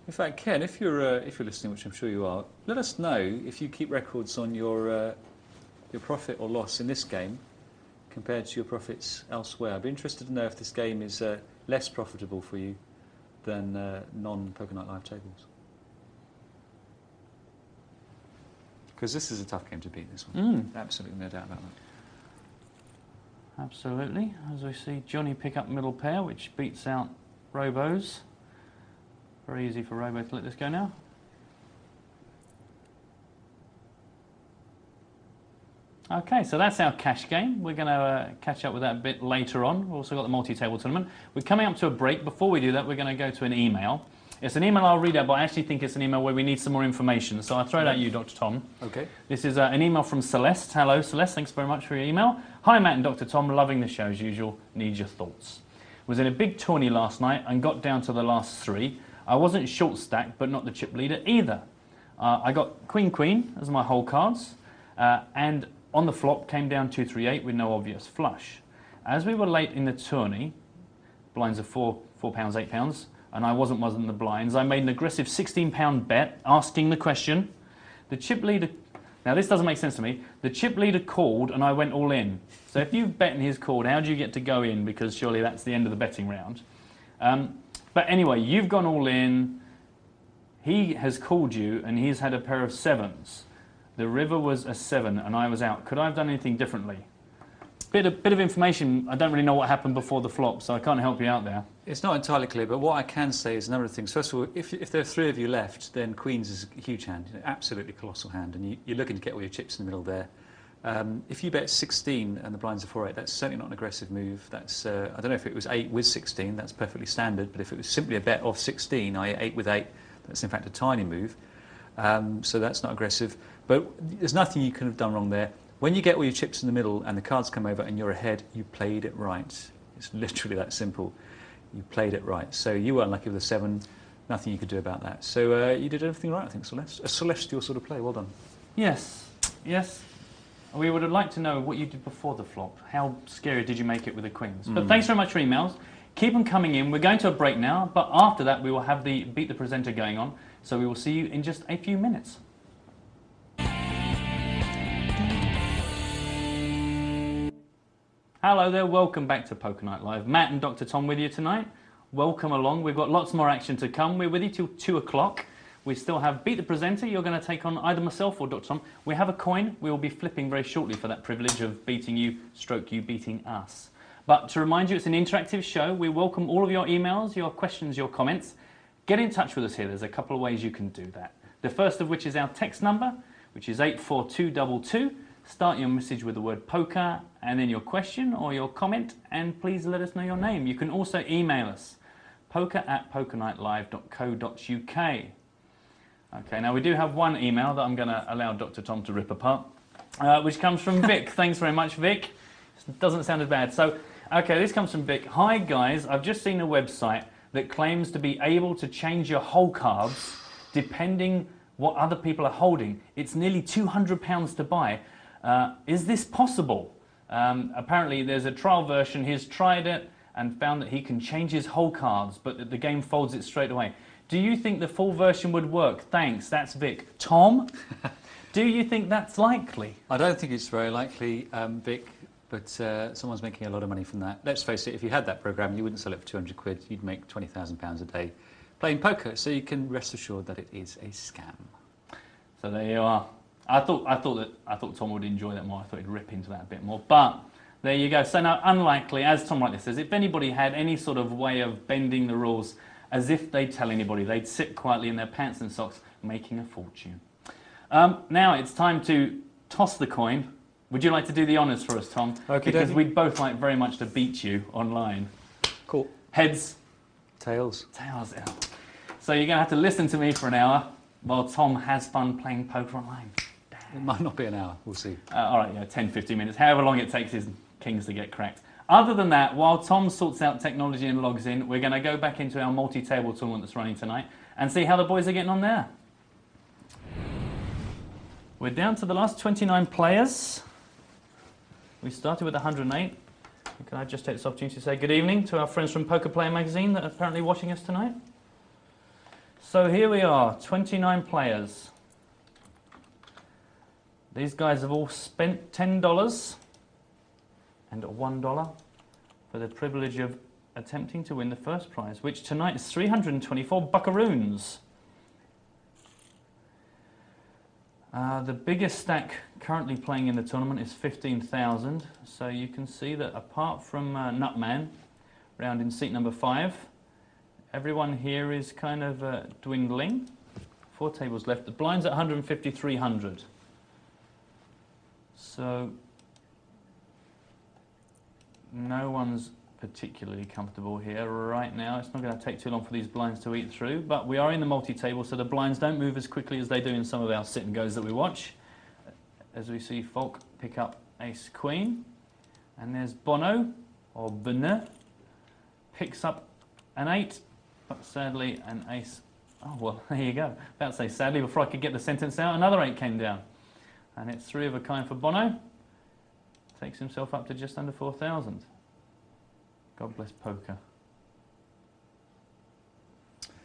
In fact, Ken, if you're listening, which I'm sure you are, let us know if you keep records on your profit or loss in this game compared to your profits elsewhere. I'd be interested to know if this game is less profitable for you than non-Poker Night Live tables. Because this is a tough game to beat, this one. Absolutely no doubt about that. Absolutely. As we see Johnny pick up middle pair, which beats out Robo's. Very easy for Robo to let this go now. Okay, so that's our cash game. We're going to catch up with that a bit later on. We've also got the multi-table tournament. We're coming up to a break. Before we do that, we're going to go to an email. It's an email I'll read out, but I actually think it's an email where we need some more information. So I'll throw it at you, Dr. Tom. Okay. This is an email from Celeste. Hello, Celeste. Thanks very much for your email. Hi, Matt and Dr. Tom. Loving the show as usual. Need your thoughts. Was in a big tourney last night and got down to the last 3. I wasn't short stacked, but not the chip leader either. I got Queen as my whole cards, and on the flop came down 2-3-8 with no obvious flush. As we were late in the tourney, blinds are £4, £8, and I wasn't in the blinds, I made an aggressive £16 bet, asking the question. The chip leader, now this doesn't make sense to me, the chip leader called and I went all in. So if you've bet and he's called, how do you get to go in? Because surely that's the end of the betting round. But anyway, you've gone all in, he has called you and he's had a pair of 7s. The river was a 7 and I was out. Could I have done anything differently? Bit of information. I don't really know what happened before the flop, so I can't help you out there. It's not entirely clear, but what I can say is a number of things. First of all, if there are 3 of you left, then Queens is a huge hand, absolutely colossal hand, and you're looking to get all your chips in the middle there. If you bet 16 and the blinds are 4-8, that's certainly not an aggressive move. That's I don't know if it was 8 with 16, that's perfectly standard, but if it was simply a bet of 16, i.e. 8 with 8, that's in fact a tiny move. So that's not aggressive. But there's nothing you could have done wrong there. When you get all your chips in the middle and the cards come over and you're ahead, you played it right. It's literally that simple. You played it right. So you were unlucky with a 7, nothing you could do about that. So you did everything right, I think, Celeste. A celestial sort of play, well done. Yes, yes. We would have liked to know what you did before the flop. How scary did you make it with the Queens? But thanks very much for emails. Keep them coming in. We're going to a break now, but after that we will have the Beat the Presenter going on. So we will see you in just a few minutes. Hello there, welcome back to Poker Night Live. Matt and Dr. Tom with you tonight. Welcome along. We've got lots more action to come. We're with you till 2 o'clock. We still have Beat the Presenter. You're going to take on either myself or Dr. Tom. We have a coin. We will be flipping very shortly for that privilege of beating you, stroke you beating us. But to remind you, it's an interactive show. We welcome all of your emails, your questions, your comments. Get in touch with us here. There's a couple of ways you can do that. The first of which is our text number, which is 84222. Start your message with the word poker and then your question or your comment, and please let us know your name. You can also email us, poker@pokernightlive.co.uk. Okay, now we do have one email that I'm going to allow Dr. Tom to rip apart, which comes from Vic. Thanks very much, Vic. Doesn't sound as bad. So, okay, this comes from Vic. Hi guys, I've just seen a website that claims to be able to change your whole cards depending what other people are holding. It's nearly £200 to buy. Is this possible? Apparently there's a trial version. He's tried it and found that he can change his whole cards, but the game folds it straight away. Do you think the full version would work? Thanks, that's Vic. Tom, do you think that's likely? I don't think it's very likely, Vic, but someone's making a lot of money from that. Let's face it, if you had that program, you wouldn't sell it for 200 quid. You'd make £20,000 a day playing poker, so you can rest assured that it is a scam. So there you are. I thought Tom would enjoy that more. I thought he'd rip into that a bit more. But there you go. So now, unlikely, as Tom rightly says, if anybody had any sort of way of bending the rules as if they'd tell anybody, they'd sit quietly in their pants and socks, making a fortune. Now it's time to toss the coin. Would you like to do the honours for us, Tom? Okay, because we'd both like very much to beat you online. Cool. Heads. Tails. Tails. Yeah. So you're going to have to listen to me for an hour while Tom has fun playing poker online. It might not be an hour, we'll see. All right, yeah, 10, 15 minutes, however long it takes his kings to get cracked. Other than that, while Tom sorts out technology and logs in, we're going to go back into our multi-table tournament that's running tonight and see how the boys are getting on there. We're down to the last 29 players. We started with 108. Can I just take this opportunity to say good evening to our friends from Poker Player magazine that are apparently watching us tonight? So here we are, 29 players. These guys have all spent $10 and $1 for the privilege of attempting to win the first prize, which tonight is 324 buckaroons. The biggest stack currently playing in the tournament is 15,000, so you can see that apart from Nutman, round in seat number 5, everyone here is kind of dwindling. 4 tables left. The blind's at 150, 300. So So no one's particularly comfortable here right now. It's not going to take too long for these blinds to eat through, but we are in the multi-table, so the blinds don't move as quickly as they do in some of our sit and goes that we watch. As we see Falk pick up ace queen, and there's Bono, or Bono, picks up an 8, but sadly an ace. Oh, well, there you go. About to say sadly, before I could get the sentence out, another 8 came down. And it's 3 of a kind for Bono. Takes himself up to just under 4,000. God bless poker.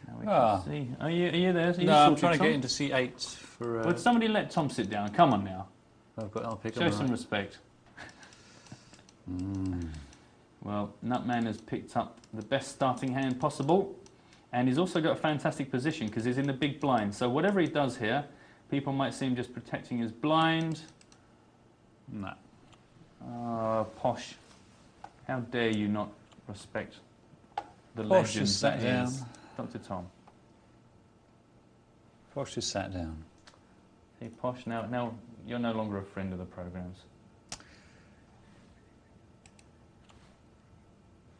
Now we can see. Are you there? No, I'm trying to get into C8 for... Would somebody let Tom sit down? Come on now. I'll pick Show some respect. Well, Nutman has picked up the best starting hand possible, and he's also got a fantastic position because he's in the big blind. So whatever he does here, people might see him just protecting his blind. No. Posh. How dare you not respect the Posh legend just sat that is down. Dr. Tom. Posh just sat down. Hey, Posh, now you're no longer a friend of the programmes.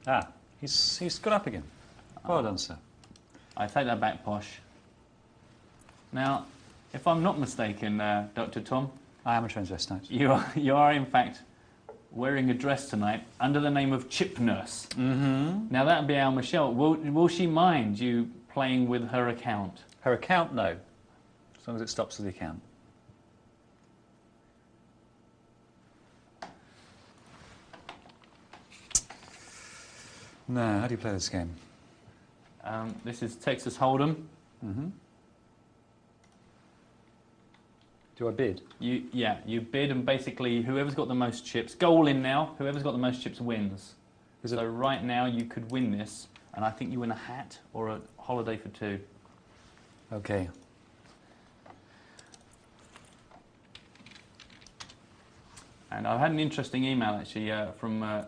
Ah, he's got up again. Well done, sir. I take that back, Posh. Now, if I'm not mistaken, Dr. Tom, I am a transvestite. you are in fact wearing a dress tonight under the name of Chip Nurse. Mm-hmm. Now that would be our Michelle. Will she mind you playing with her account? Her account, no. As long as it stops with the account. No, how do you play this game? This is Texas Hold'em. Mm-hmm. Do I bid? You bid, and basically whoever's got the most chips, go all in now, whoever's got the most chips wins. So right now you could win this, and I think you win a hat or a holiday for 2. Okay. And I've had an interesting email actually from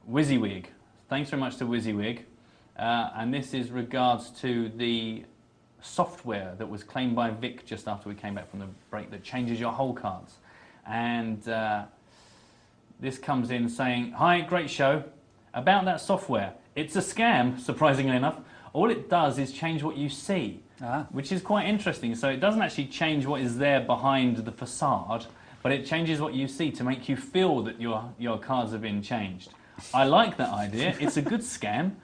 WYSIWYG. Thanks very much to WYSIWYG. And this is regards to the software that was claimed by Vic just after we came back from the break that changes your hole cards. And this comes in saying, "Hi, great show. About that software, it's a scam, surprisingly enough. All it does is change what you see, which is quite interesting. So it doesn't actually change what is there behind the facade, but it changes what you see to make you feel that your cards have been changed. I like that idea. It's a good scam.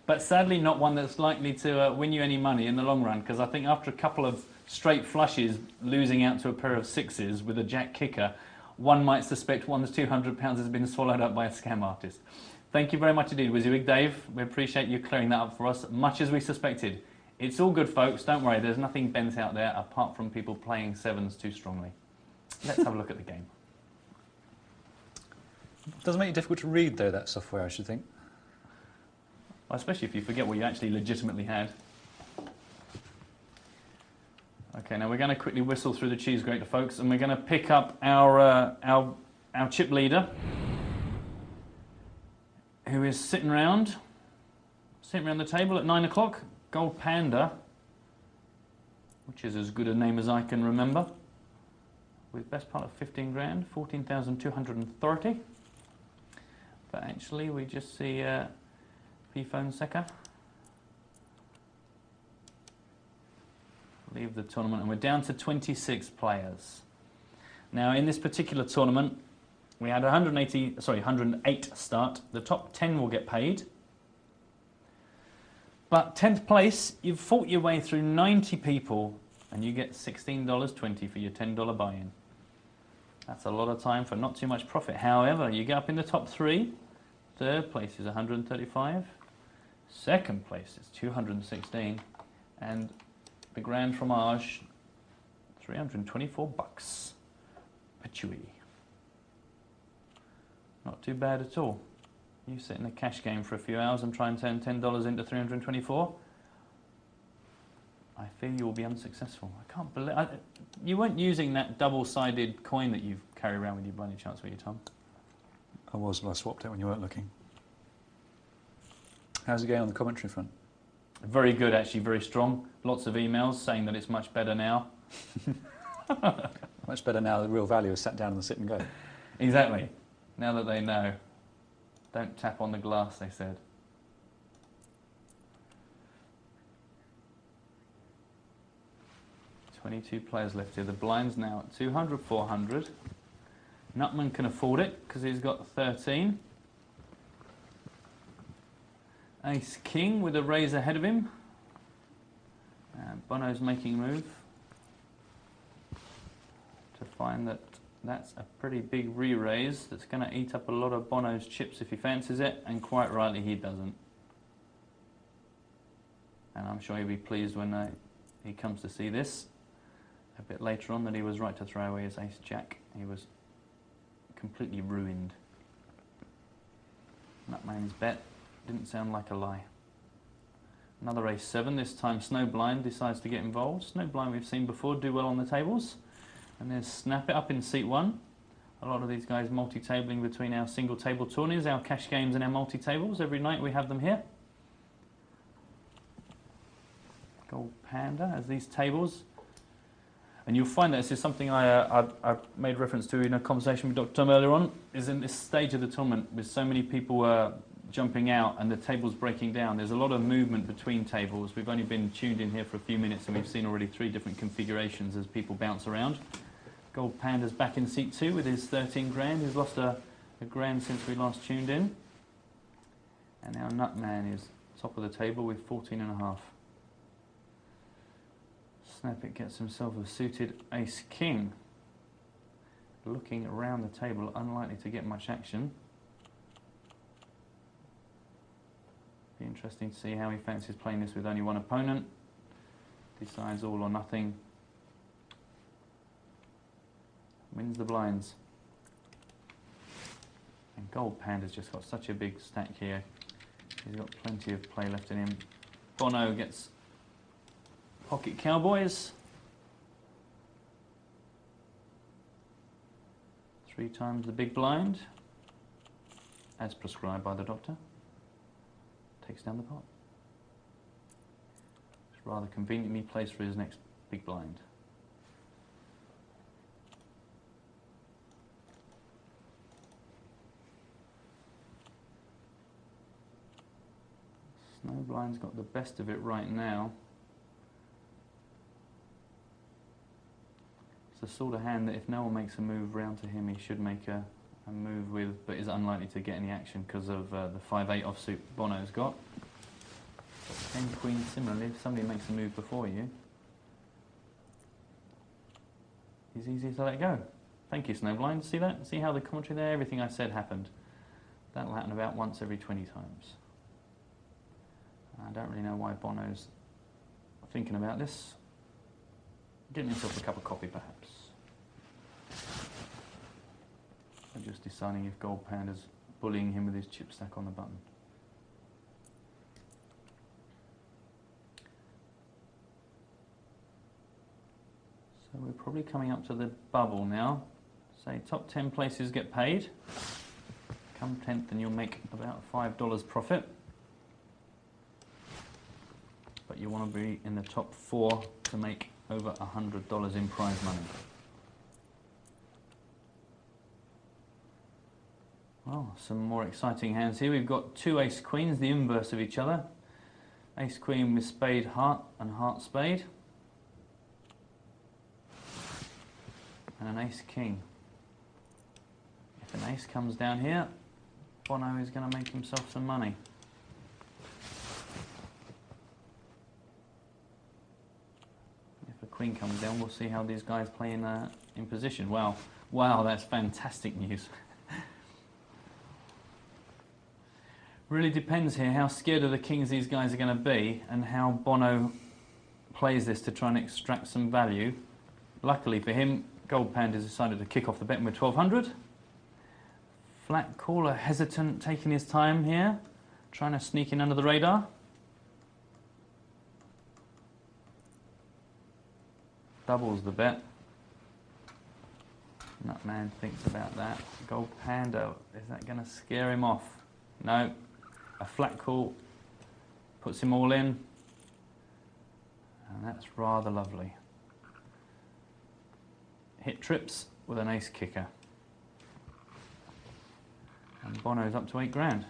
But sadly not one that's likely to win you any money in the long run, because I think after a couple of straight flushes losing out to a pair of 6s with a jack kicker, one might suspect one's £200 has been swallowed up by a scam artist." Thank you very much indeed, WYSIWYG Dave. We appreciate you clearing that up for us, much as we suspected. It's all good, folks. Don't worry, there's nothing bent out there apart from people playing 7s too strongly. Let's have a look at the game. It doesn't make it difficult to read, though, that software, I should think. Well, especially if you forget what you actually legitimately had. Okay, now we're going to quickly whistle through the cheese grater, folks, and we're going to pick up our chip leader, who is sitting around the table at 9 o'clock. Gold Panda, which is as good a name as I can remember, with best part of 15 grand, 14,230. But actually, we just see P-Phone Seca leave the tournament, and we're down to 26 players. Now, in this particular tournament, we had 108 start. The top 10 will get paid. But 10th place, you've fought your way through 90 people, and you get $16.20 for your $10 buy-in. That's a lot of time for not too much profit. However, you get up in the top 3. Third place is 135. Second place is 216. And the grand fromage, 324 bucks. Patchouli. Not too bad at all. You sit in a cash game for a few hours and try and turn $10 into 324. I fear you will be unsuccessful. I can't believe... you weren't using that double-sided coin that you carry around with you by any chance, were you, Tom? I was, but I swapped it when you weren't looking. How's it going on the commentary front? Very good, actually, very strong. Lots of emails saying that it's much better now. Much better now the real value is sat down and sit and go. Exactly. Now that they know. Don't tap on the glass, they said. "22 players left here. The blind's now at 200, 400. Nutman can afford it because he's got 13. Ace King with a raise ahead of him. And Bono's making a move to find that that's a pretty big re-raise that's going to eat up a lot of Bono's chips if he fancies it, and quite rightly he doesn't. And I'm sure he'll be pleased when he comes to see this a bit later on that he was right to throw away his ace-jack. He was completely ruined. Nutman's bet didn't sound like a lie. Another ace-7, this time Snowblind decides to get involved. Snowblind we've seen before do well on the tables. And there's Snap It up in seat 1. A lot of these guys multi-tabling between our single table tourneys, our cash games and our multi-tables. Every night we have them here. Gold Panda as these tables. And you'll find that this is something I made reference to in a conversation with Dr. Tom earlier on, is in this stage of the tournament with so many people jumping out and the tables breaking down. There's a lot of movement between tables. We've only been tuned in here for a few minutes and we've seen already 3 different configurations as people bounce around. Gold Panda's back in seat 2 with his 13 grand. He's lost a grand since we last tuned in. And now Nutman is top of the table with 14.5. Snap It gets himself a suited Ace King. Looking around the table, unlikely to get much action. Be interesting to see how he fancies playing this with only one opponent. Decides all or nothing. Wins the blinds. And Gold Panda's just got such a big stack here. He's got plenty of play left in him. Bono gets Pocket Cowboys. 3 times the big blind, as prescribed by the doctor. Takes down the pot. It's rather conveniently placed for his next big blind. Snowblind's got the best of it right now. It's the sort of hand that if no one makes a move round to him, he should make a move with, but is unlikely to get any action because of the 5-8 offsuit Bono's got. 10 Queen similarly, if somebody makes a move before you, he's easy to let go. Thank you, Snowblind. See that? See how the commentary there, everything I said happened. That'll happen about once every 20 times. I don't really know why Bono's thinking about this. Getting himself a cup of coffee, perhaps. Or just deciding if Gold Panda's bullying him with his chip stack on the button. So we're probably coming up to the bubble now. Say top 10 places get paid. Come 10th and you'll make about $5 profit. But you want to be in the top 4 to make over $100 in prize money. Well, some more exciting hands here. We've got 2 Ace Queens, the inverse of each other. Ace Queen with Spade Heart and Heart Spade. And an Ace King. If an ace comes down here, Bono is going to make himself some money. If a queen comes down, we'll see how these guys play in position. Wow, wow, that's fantastic news. Really depends here how scared of the kings these guys are going to be and how Bono plays this to try and extract some value. Luckily for him, Gold Panda decided to kick off the bet with 1200. Flat caller hesitant, taking his time here, trying to sneak in under the radar. Doubles the bet. Nutman thinks about that. Gold Panda, is that going to scare him off? No. A flat call puts him all in. And that's rather lovely. hit trips with an ace kicker. And Bono's up to 8 grand.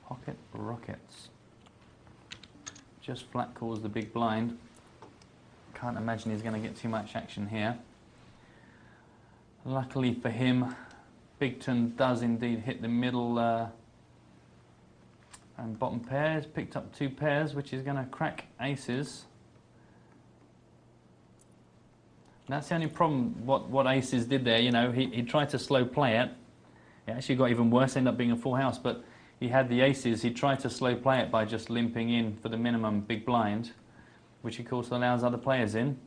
Pocket rockets. Just flat calls the big blind. Can't imagine he's going to get too much action here. Luckily for him, Broughton does indeed hit the middle and bottom pair. He's picked up 2 pairs, which is going to crack aces. That's the only problem, what aces did there. You know, he tried to slow play it. It actually got even worse, ended up being a full house, but he had the aces. He tried to slow play it by just limping in for the minimum big blind, which of course allows other players in.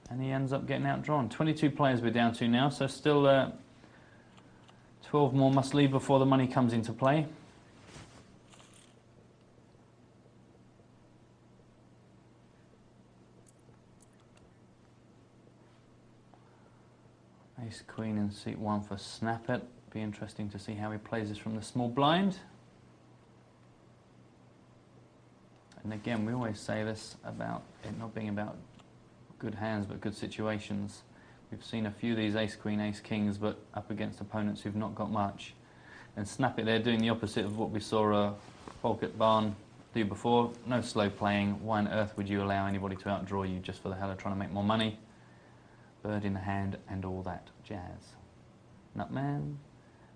And he ends up getting outdrawn. 22 players we're down to now, so still 12 more must leave before the money comes into play. Ace Queen in seat 1 for Snap It. Be interesting to see how he plays this from the small blind. And again, we always say this about it not being about good hands but good situations. We've seen a few of these Ace Queen, Ace Kings, but up against opponents who've not got much. And Snap It, they're doing the opposite of what we saw Falkett Barn do before. No slow playing. Why on earth would you allow anybody to outdraw you just for the hell of trying to make more money? Bird in hand and all that jazz. Nutman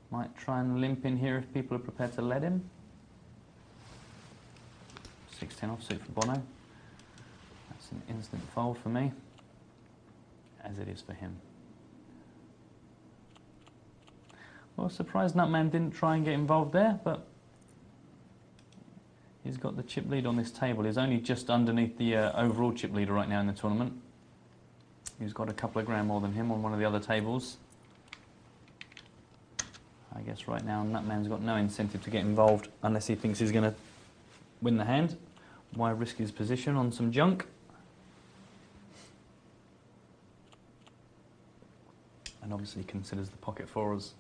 might try and limp in here if people are prepared to let him. 6-10 offsuit for Bono. That's an instant fold for me, as it is for him. Well, surprised Nutman didn't try and get involved there, but he's got the chip lead on this table. He's only just underneath the overall chip leader right now in the tournament. He's got a couple of grand more than him on one of the other tables. I guess right now Nutman's got no incentive to get involved unless he thinks he's going to win the hand. Why risk his position on some junk? And obviously considers the pocket fours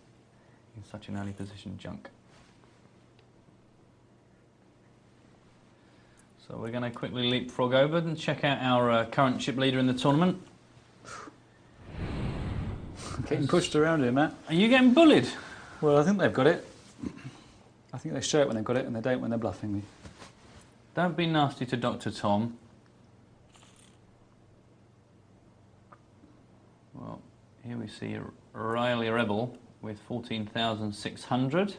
in such an early position junk. So we're going to quickly leapfrog over and check out our current chip leader in the tournament. Getting pushed around here, Matt. Are you getting bullied? Well, I think they've got it. I think they show it when they've got it and they don't when they're bluffing me. Don't be nasty to Dr. Tom. Well, here we see Riley Rebel with 14,600.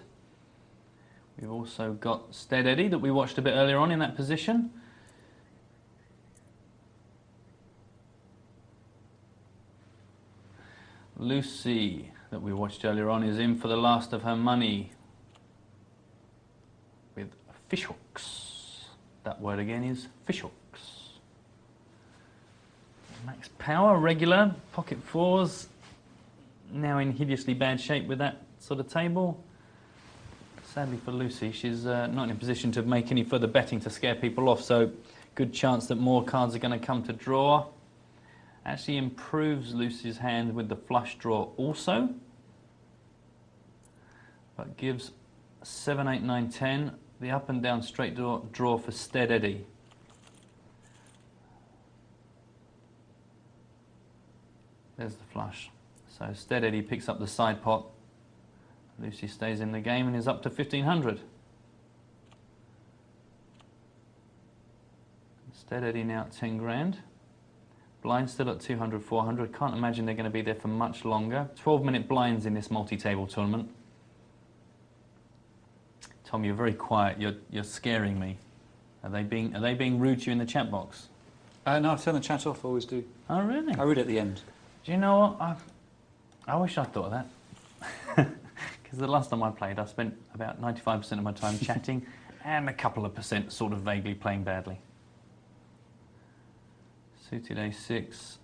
We've also got Stead Eddie that we watched a bit earlier on in that position. Lucy that we watched earlier on is in for the last of her money with fishhooks. That word again is fishhooks. Max Power, regular, pocket fours, now in hideously bad shape with that sort of table. Sadly for Lucy, she's not in a position to make any further betting to scare people off, so good chance that more cards are going to come to draw. Actually improves Lucy's hand with the flush draw also, but gives 7, 8, 9, 10, the up and down straight draw for Stead Eddie. There's the flush. So Stead Eddie picks up the side pot. Lucy stays in the game and is up to 1,500. Stead Eddie now at 10 grand. Blind still at 200, 400. Can't imagine they're going to be there for much longer. 12-minute blinds in this multi-table tournament. Tom, you're very quiet. You're scaring me. Are they being rude to you in the chat box? No, I turn the chat off. I always do. Oh, really? I read at the end. Do you know what? I wish I'd thought of that. Because the last time I played, I spent about 95% of my time chatting and a couple of percent sort of vaguely playing badly. Suited A6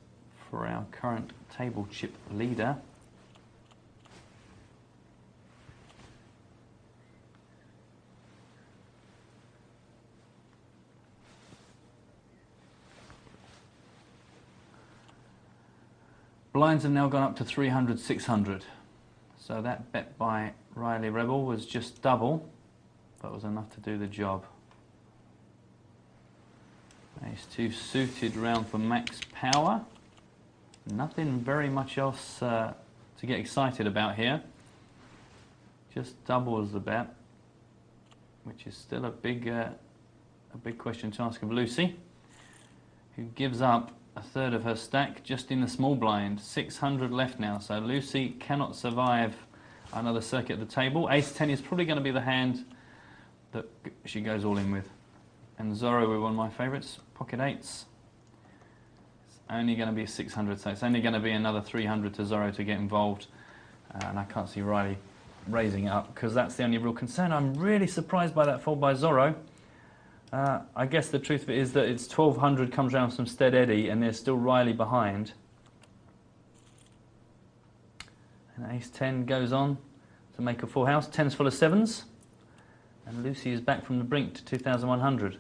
for our current table chip leader. Blinds have now gone up to 300, 600. So that bet by Riley Rebel was just double, but was enough to do the job. Ace-2 suited round for max power. Nothing very much else to get excited about here. Just doubles the bet, which is still a big question to ask of Lucy, who gives up a third of her stack just in the small blind. 600 left now, so Lucy cannot survive another circuit at the table. Ace-10 is probably going to be the hand that she goes all in with. And Zorro with one of my favourites, pocket eights. It's only going to be 600, so it's only going to be another 300 to Zorro to get involved. And I can't see Riley raising it up, because that's the only real concern. I'm really surprised by that fold by Zorro. I guess the truth of it is that it's 1200 comes round from Stead Eddie, and there's still Riley behind. And Ace-10 goes on to make a full house. 10's full of 7s. And Lucy is back from the brink to 2,100.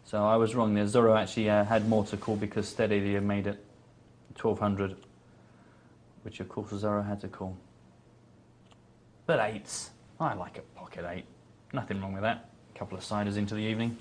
So I was wrong there. Zorro actually had more to call because Stead Eddie had made it 1,200, which of course Zorro had to call. But 8s. I like a pocket 8. Nothing wrong with that. A couple of siders into the evening.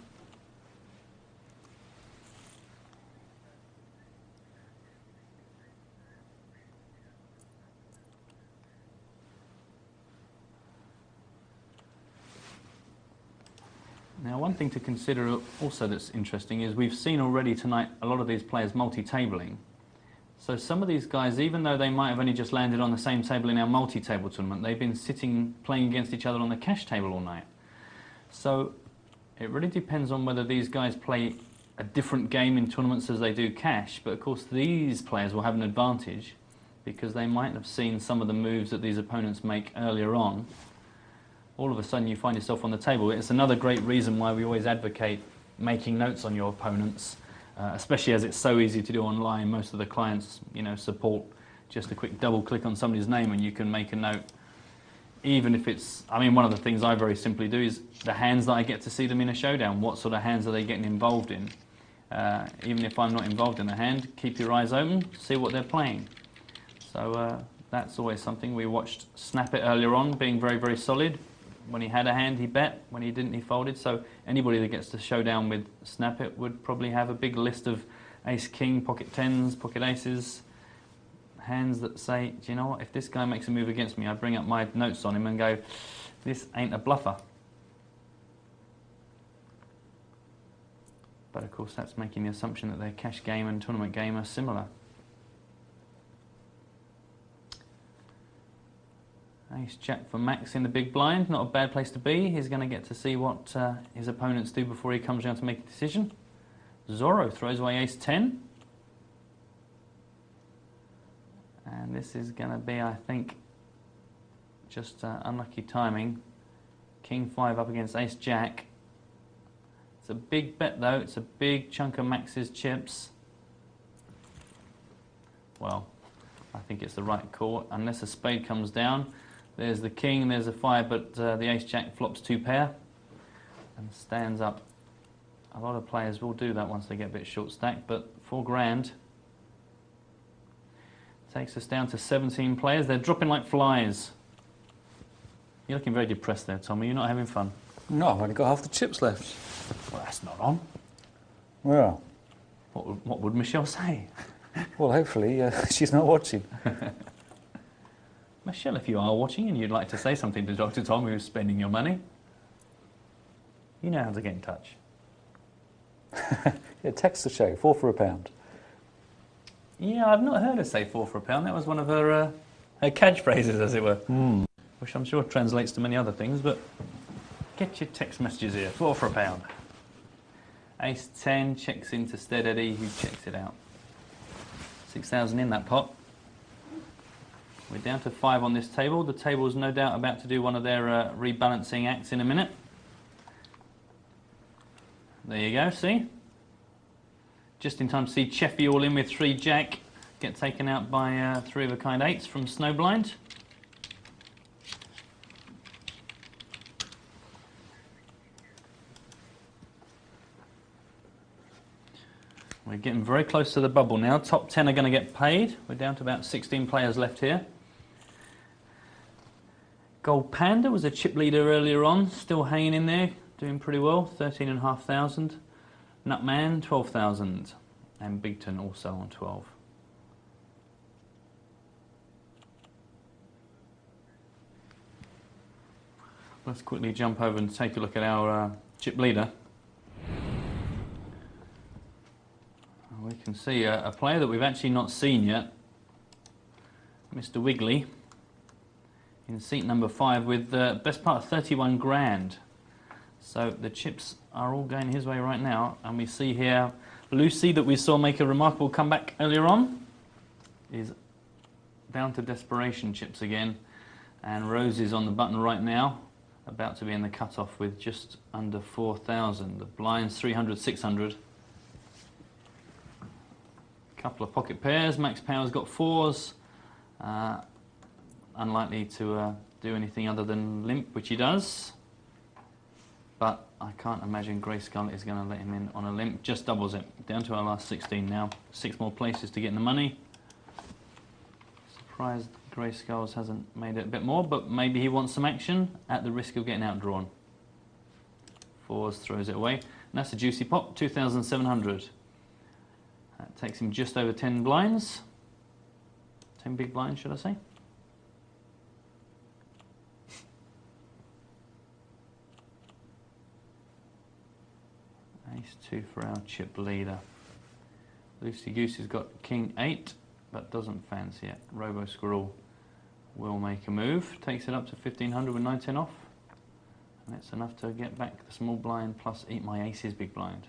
Now, one thing to consider also that's interesting is we've seen already tonight a lot of these players multi-tabling. So some of these guys, even though they might have only just landed on the same table in our multi-table tournament, they've been sitting playing against each other on the cash table all night. So it really depends on whether these guys play a different game in tournaments as they do cash. But of course these players will have an advantage because they might have seen some of the moves that these opponents make earlier on. All of a sudden you find yourself on the table. It's another great reason why we always advocate making notes on your opponents, especially as it's so easy to do online. Most of the clients, you know, support just a quick double click on somebody's name and you can make a note. Even if it's, I mean, one of the things I very simply do is the hands that I get to see them in a showdown. What sort of hands are they getting involved in? Even if I'm not involved in the hand, keep your eyes open, see what they're playing. So that's always something. We watched Snap It earlier on, being very, very solid. When he had a hand, he bet. When he didn't, he folded. So anybody that gets to showdown with Snap It would probably have a big list of ace-king, pocket 10s, pocket aces, hands that say, do you know what, if this guy makes a move against me, I bring up my notes on him and go, this ain't a bluffer. But of course that's making the assumption that their cash game and tournament game are similar. Ace-jack for Max in the big blind, not a bad place to be. He's going to get to see what his opponents do before he comes around to make a decision. Zorro throws away ace-10. And this is going to be, I think, just unlucky timing. King-5 up against ace-jack. It's a big bet though, it's a big chunk of Max's chips. Well, I think it's the right call, unless a spade comes down. There's the king and there's a 5, but the ace-jack flops 2 pair and stands up. A lot of players will do that once they get a bit short stacked, but 4 grand takes us down to 17 players. They're dropping like flies. You're looking very depressed there, Tommy. You're not having fun. No, I've only got half the chips left. Well, that's not on. Well, What would Michelle say? well, hopefully she's not watching. Michelle, if you are watching and you'd like to say something to Dr. Tom who's spending your money, you know how to get in touch. Yeah, text the show, 4 for £1. Yeah, I've not heard her say 4 for £1. That was one of her catchphrases, as it were. Which I'm sure translates to many other things, but get your text messages here, 4 for £1. Ace-10 checks into Stead Eddie, who checks it out. 6,000 in that pot. We're down to 5 on this table. The table is no doubt about to do one of their rebalancing acts in a minute. There you go, see? Just in time to see Cheffy all in with 3 jack get taken out by 3 of a kind 8s from Snowblind. We're getting very close to the bubble now. Top 10 are going to get paid. We're down to about 16 players left here. Gold Panda was a chip leader earlier on, still hanging in there, doing pretty well, 13,500. Nutman, 12,000. And Bigton also on 12. Let's quickly jump over and take a look at our chip leader. We can see a player that we've actually not seen yet, Mr. Wiggly, in seat number 5 with the best part of 31 grand. So the chips are all going his way right now, and we see here Lucy, that we saw make a remarkable comeback earlier on, is down to desperation chips again, and Rosie's on the button right now, about to be in the cut-off with just under 4,000. The blinds 300, 600. Couple of pocket pairs. Max Power's got 4s. Unlikely to do anything other than limp, which he does. But I can't imagine Grayskull is going to let him in on a limp. Just doubles it. Down to our last 16 now. 6 more places to get in the money. Surprised Grayskulls hasn't made it a bit more, but maybe he wants some action at the risk of getting outdrawn. 4s, throws it away. And that's a juicy pop, 2,700. That takes him just over 10 blinds. 10 big blinds, should I say. Ace 2 for our chip leader. Loosey Goosey's got King 8, but doesn't fancy it. Robo Squirrel will make a move. Takes it up to 1,500 with 9-10 off. And it's enough to get back the small blind plus eat my aces big blind.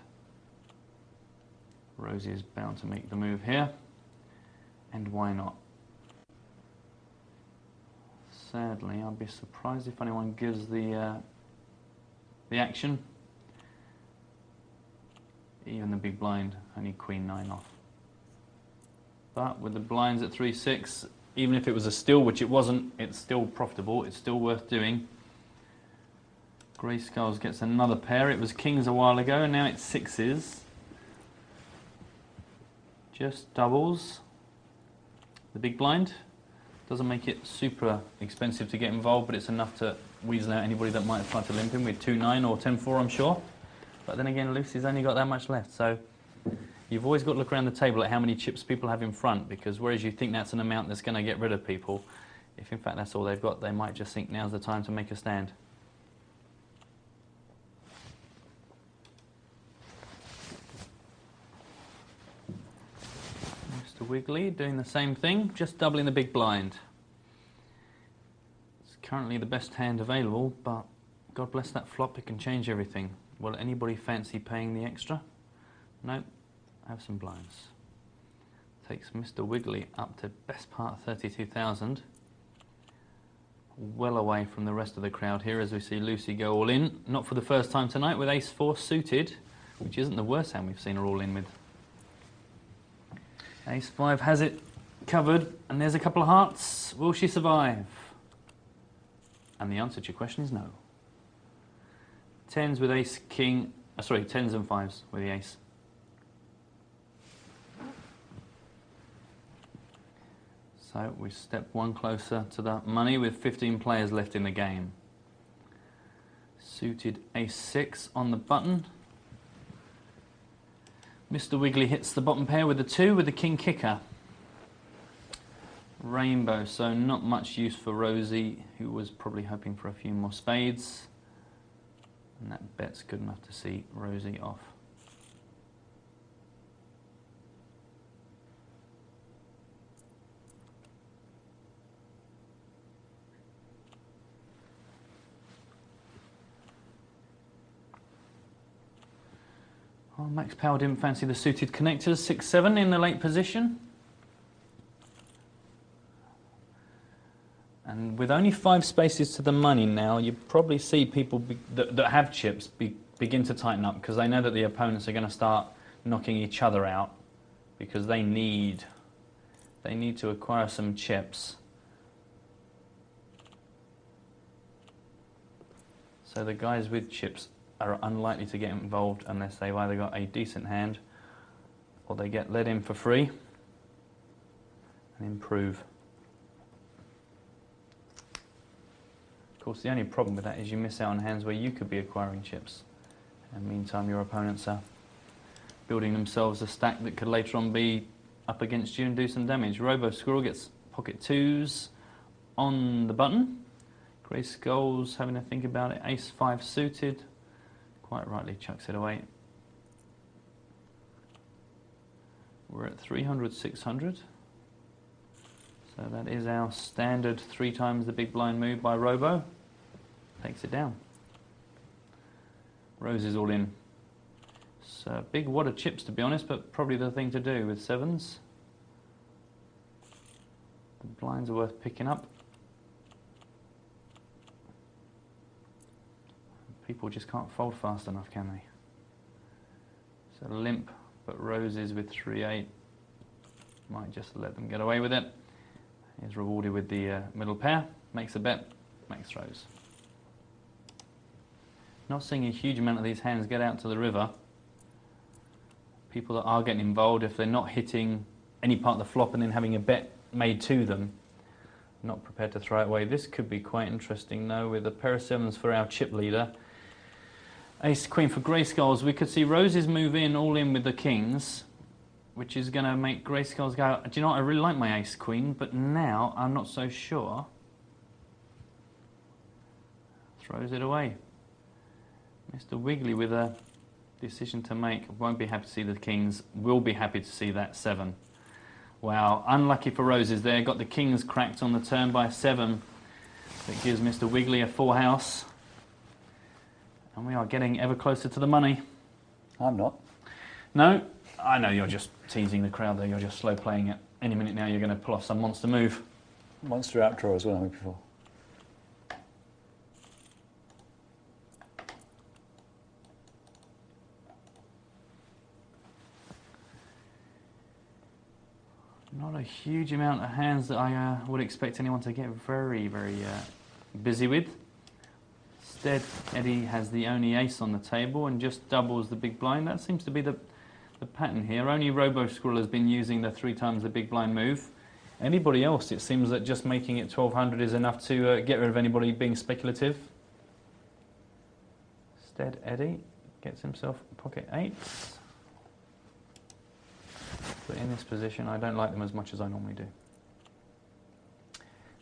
Rosie is bound to make the move here. And why not? Sadly, I'd be surprised if anyone gives the action. Even the big blind, only Queen 9 off. But with the blinds at 3-6, even if it was a steal, which it wasn't, it's still profitable, it's still worth doing. Grayskulls gets another pair. It was kings a while ago, and now it's 6s. Just doubles. The big blind doesn't make it super expensive to get involved, but it's enough to weasel out anybody that might have tried to limp him with 2-9 or 10-4, I'm sure. But then again, Lucy's only got that much left, so you've always got to look around the table at how many chips people have in front, because whereas you think that's an amount that's going to get rid of people, if in fact that's all they've got, they might just think now's the time to make a stand. Mr. Wiggly doing the same thing, just doubling the big blind. It's currently the best hand available, but God bless that flop, it can change everything. Will anybody fancy paying the extra? No, have some blinds. Takes Mr. Wiggly up to best part of 32,000. Well away from the rest of the crowd here as we see Lucy go all in. Not for the first time tonight with Ace 4 suited, which isn't the worst hand we've seen her all in with. Ace 5 has it covered, and there's a couple of hearts. Will she survive? And the answer to your question is no. 10s with ace, king, sorry, 10s and 5s with the ace. So we step one closer to the money with 15 players left in the game. Suited ace 6 on the button. Mr. Wiggly hits the bottom pair with the 2 with the king kicker. Rainbow, so not much use for Rosie, who was probably hoping for a few more spades. And that bet's good enough to see Rosie off. Oh, Max Power didn't fancy the suited connectors. 6-7 in the late position. And with only 5 spaces to the money now, you probably see people that have chips begin to tighten up, because they know that the opponents are going to start knocking each other out, because they need to acquire some chips. So the guys with chips are unlikely to get involved unless they've either got a decent hand or they get let in for free and improve. course, the only problem with that is you miss out on hands where you could be acquiring chips. And meantime, your opponents are building themselves a stack that could later on be up against you and do some damage. Robo Squirrel gets pocket 2s on the button. Grey Skull's having to think about it. Ace 5 suited. Quite rightly chucks it away. We're at 300, 600. So that is our standard 3 times the big blind move by Robo. Takes it down. Rose is all in. It's a big wad of chips, to be honest, but probably the thing to do with 7s. The blinds are worth picking up. People just can't fold fast enough, can they? So limp, but roses with 3-8. Might just let them get away with it. He's rewarded with the middle pair. Makes a bet. Makes throws. Not seeing a huge amount of these hands get out to the river. People that are getting involved, if they're not hitting any part of the flop and then having a bet made to them, not prepared to throw it away. This could be quite interesting though, with a pair of 7s for our chip leader. Ace Queen for Grey Skulls. We could see roses move in, all in with the kings, which is going to make Grey Skulls go, do you know what, I really like my Ace Queen, but now I'm not so sure. Throws it away. Mr. Wiggly with a decision to make. Won't be happy to see the kings. Will be happy to see that 7. Wow, unlucky for roses there. Got the kings cracked on the turn by a 7. That gives Mr. Wiggly a 4 house. And we are getting ever closer to the money. I'm not. No, I know you're just teasing the crowd there. You're just slow playing it. Any minute now you're going to pull off some monster move. Monster outdraw as well, I mean, before. Not a huge amount of hands that I would expect anyone to get very, very busy with. Instead, Eddie has the only ace on the table and just doubles the big blind. That seems to be the pattern here. Only Robo Squirrel has been using the 3 times the big blind move. Anybody else, it seems that just making it 1200 is enough to get rid of anybody being speculative. Instead, Eddie gets himself pocket 8s. But in this position, I don't like them as much as I normally do.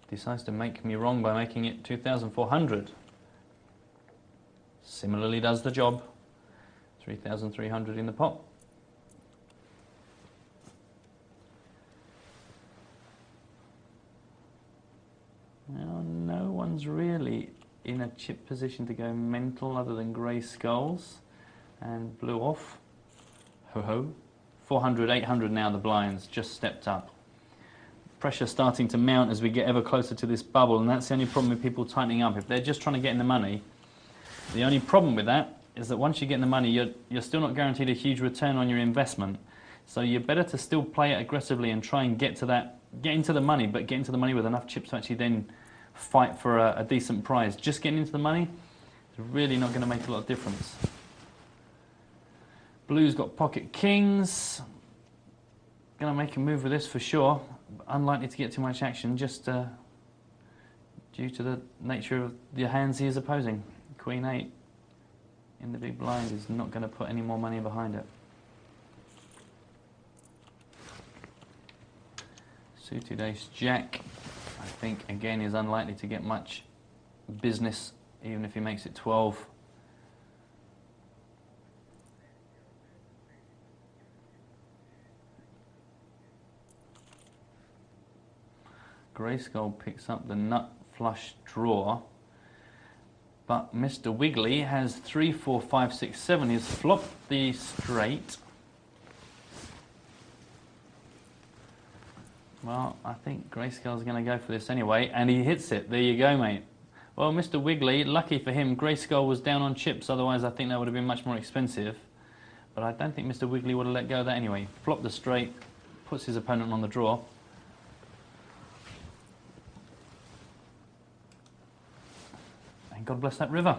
Decides to make me wrong by making it 2,400. Similarly does the job. 3,300 in the pot. Now, no one's really in a chip position to go mental other than Grey Skulls. And blew off. Ho-ho. 400, 800 now, the blinds just stepped up. Pressure starting to mount as we get ever closer to this bubble, and that's the only problem with people tightening up. If they're just trying to get in the money, the only problem with that is that once you get in the money, you're still not guaranteed a huge return on your investment. So you're better to still play it aggressively and try and get into the money, but get into the money with enough chips to actually then fight for a decent prize. Just getting into the money is really not going to make a lot of difference. Blue's got pocket kings. Going to make a move with this for sure. Unlikely to get too much action, just due to the nature of the hands he is opposing. Queen 8 in the big blind is not going to put any more money behind it. Suited Ace Jack, I think, again, is unlikely to get much business, even if he makes it 12. Grey Skull picks up the nut flush draw, but Mr. Wiggly has 3, 4, 5, 6, 7. He's flopped the straight. Well, I think Grey Skull's going to go for this anyway, and he hits it. There you go, mate. Well, Mr. Wiggly, lucky for him, Grey Skull was down on chips, otherwise I think that would have been much more expensive. But I don't think Mr. Wiggly would have let go of that anyway. Flopped the straight, puts his opponent on the draw. God bless that river.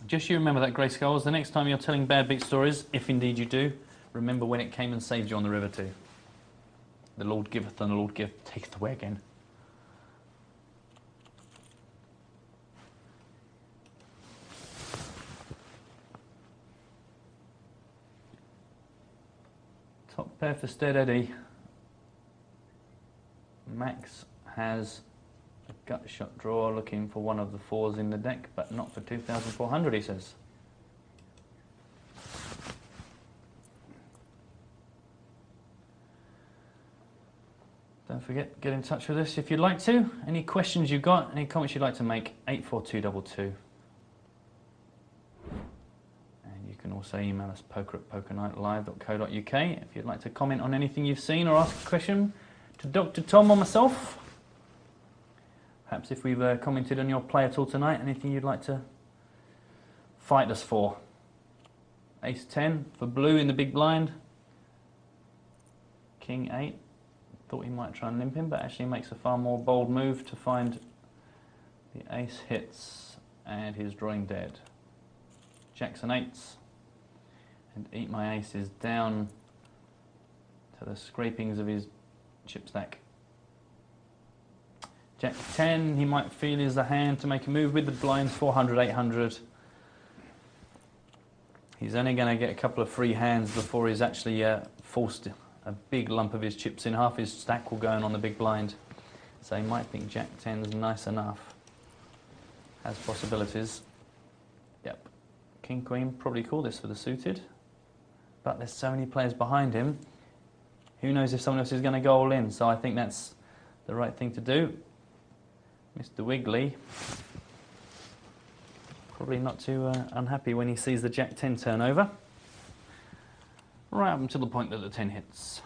Just you remember that, Grey Skulls. The next time you're telling bad beat stories, if indeed you do, remember when it came and saved you on the river too. The Lord giveth and the Lord taketh away again. pair for Stead Eddie. Max has a gut shot draw looking for one of the 4s in the deck, but not for 2,400, he says. Don't forget, get in touch with us if you'd like to. Any questions you've got, any comments you'd like to make, 84222. And you can also email us poker@pokernightlive.co.uk if you'd like to comment on anything you've seen or ask a question to Dr. Tom or myself. Perhaps if we've commented on your play at all tonight, anything you'd like to fight us for. Ace-10 for blue in the big blind. King-8. Thought he might try and limp him, but actually makes a far more bold move to find the ace hits and he's drawing dead. Jacks and 8s. And Eat My Ace is down to the scrapings of his chip stack. Jack 10, he might feel is the hand to make a move with the blinds 400, 800. He's only going to get a couple of free hands before he's actually forced a big lump of his chips in. Half his stack will go in on the big blind. So he might think Jack 10 is nice enough. Has possibilities. Yep. King Queen, probably call this for the suited. But there's so many players behind him. Who knows if someone else is going to go all in. So I think that's the right thing to do. Mr. Wiggly, probably not too unhappy when he sees the Jack 10 turn over. Right up until the point that the 10 hits.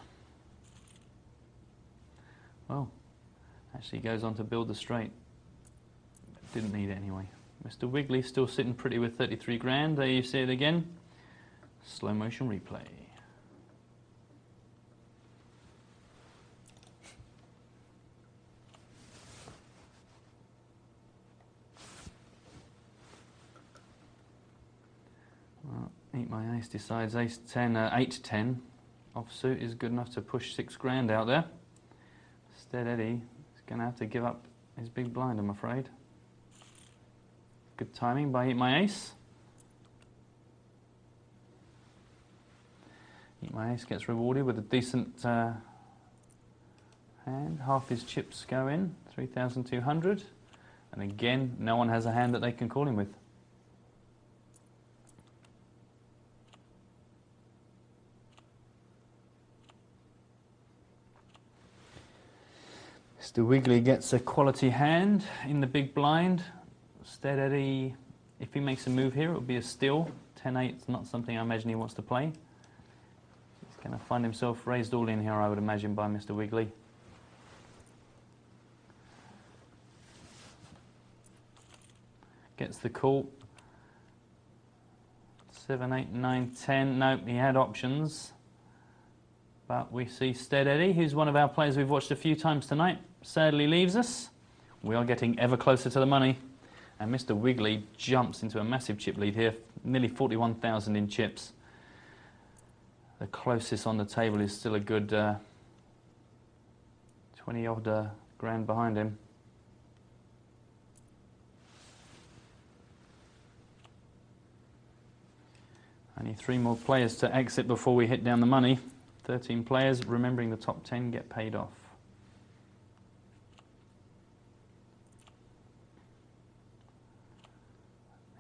Well, actually goes on to build the straight. Didn't need it anyway. Mr. Wiggly still sitting pretty with 33 grand. There you see it again. Slow motion replay. Eat My Ace decides Ace-10, 8-10 offsuit is good enough to push 6 grand out there. Stead Eddie is going to have to give up his big blind, I'm afraid. Good timing by Eat My Ace. Eat My Ace gets rewarded with a decent hand. Half his chips go in, 3,200. And again, no one has a hand that they can call him with. Mr. Wiggly gets a quality hand in the big blind. Stead Eddie, if he makes a move here, it will be a steal. 10-8 is not something I imagine he wants to play. He's going to find himself raised all in here, I would imagine, by Mr. Wiggly. Gets the call. 7, 8, 9, 10. Nope, he had options. But we see Stead Eddie, who's one of our players we've watched a few times tonight, sadly leaves us. We are getting ever closer to the money. And Mr. Wiggly jumps into a massive chip lead here, nearly 41,000 in chips. The closest on the table is still a good 20-odd grand behind him. Only 3 more players to exit before we hit down the money. 13 players, remembering the top 10 get paid off.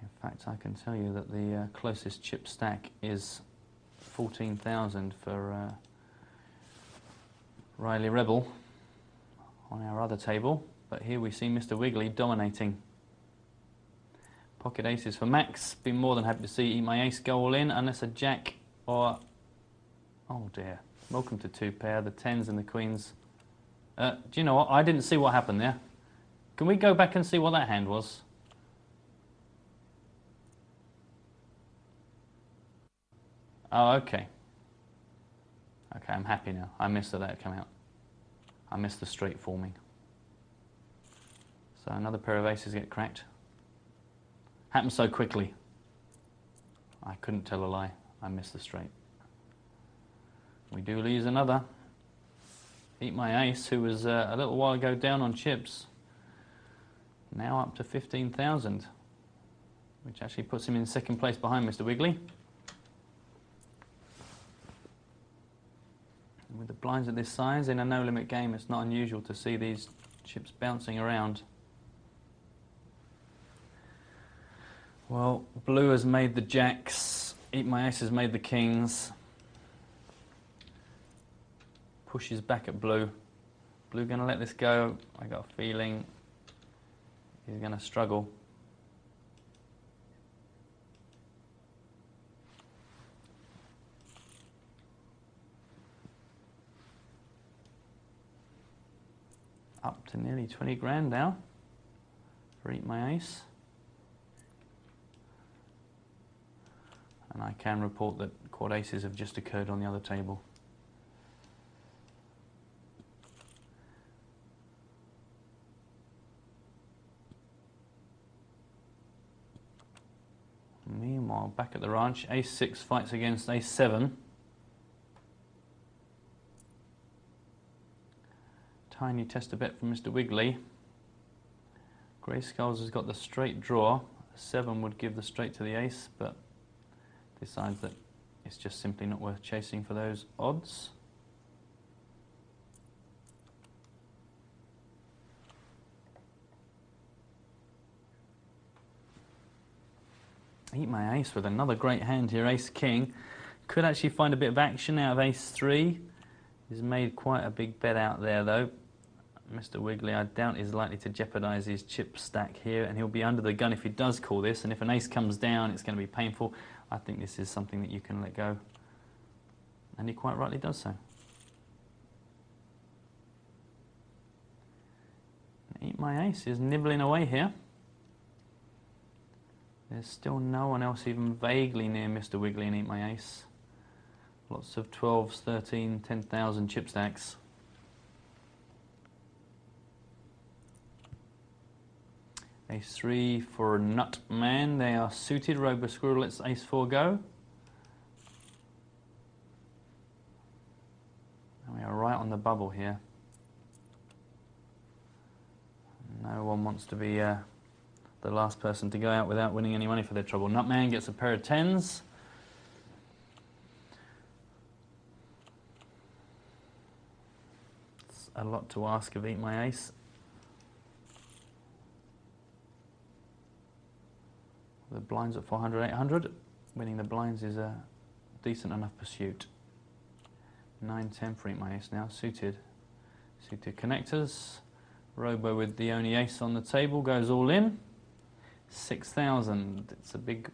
In fact, I can tell you that the closest chip stack is 14,000 for Riley Rebel on our other table. But here we see Mr. Wiggly dominating. Pocket aces for Max. Be more than happy to see Eat My Ace go all in, unless a jack or... Oh dear. Welcome to 2 pair, the 10s and the queens. Do you know what? I didn't see what happened there. Can we go back and see what that hand was? Oh, okay. Okay, I'm happy now. I missed that had come out. I missed the straight forming. So another pair of aces get cracked. Happened so quickly. I couldn't tell a lie. I missed the straight. We do lose another. Eat My Ace, who was a little while ago down on chips. Now up to 15,000. Which actually puts him in second place behind Mr. Wiggly. And with the blinds at this size, in a no-limit game, it's not unusual to see these chips bouncing around. Well, blue has made the jacks, Eat My Ace has made the kings. Pushes back at blue. Blue going to let this go. I got a feeling he's going to struggle. Up to nearly 20 grand now for Eat My Ace. And I can report that quad aces have just occurred on the other table. Meanwhile, back at the ranch, ace-6 fights against ace-7. Tiny test a bet from Mr. Wiggly. Grey Skulls has got the straight draw. 7 would give the straight to the ace, but decides that it's just simply not worth chasing for those odds. Eat My Ace with another great hand here, ace-king. Could actually find a bit of action out of ace-3. He's made quite a big bet out there though. Mr. Wiggly, I doubt is likely to jeopardise his chip stack here, and he'll be under the gun if he does call this, and if an ace comes down it's going to be painful. I think this is something that you can let go, and he quite rightly does so. Eat My Ace is nibbling away here. There's still no one else even vaguely near Mr. Wiggly and Eat My Ace. Lots of 12s, 13, 10,000 chip stacks. Ace-3 for Nutman. They are suited. Robo Squirrel lets ace-4 go. And we are right on the bubble here. No one wants to be the last person to go out without winning any money for their trouble. Nutman gets a pair of 10s. It's a lot to ask of Eat My Ace. The blinds at 400, 800. Winning the blinds is a decent enough pursuit. 9-10 for Eat My Ace now. Suited. Suited connectors. Robo with the only ace on the table goes all in. 6,000. It's a big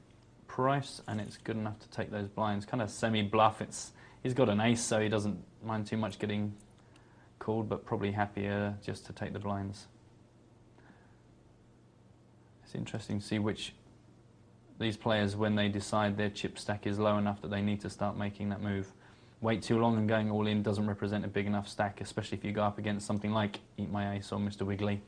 price and it's good enough to take those blinds. Kind of semi-bluff. He's got an ace, so he doesn't mind too much getting called, but probably happier just to take the blinds. It's interesting to see which these players, when they decide their chip stack is low enough that they need to start making that move. Wait too long and going all in doesn't represent a big enough stack, especially if you go up against something like Eat My Ace or Mr. Wiggly.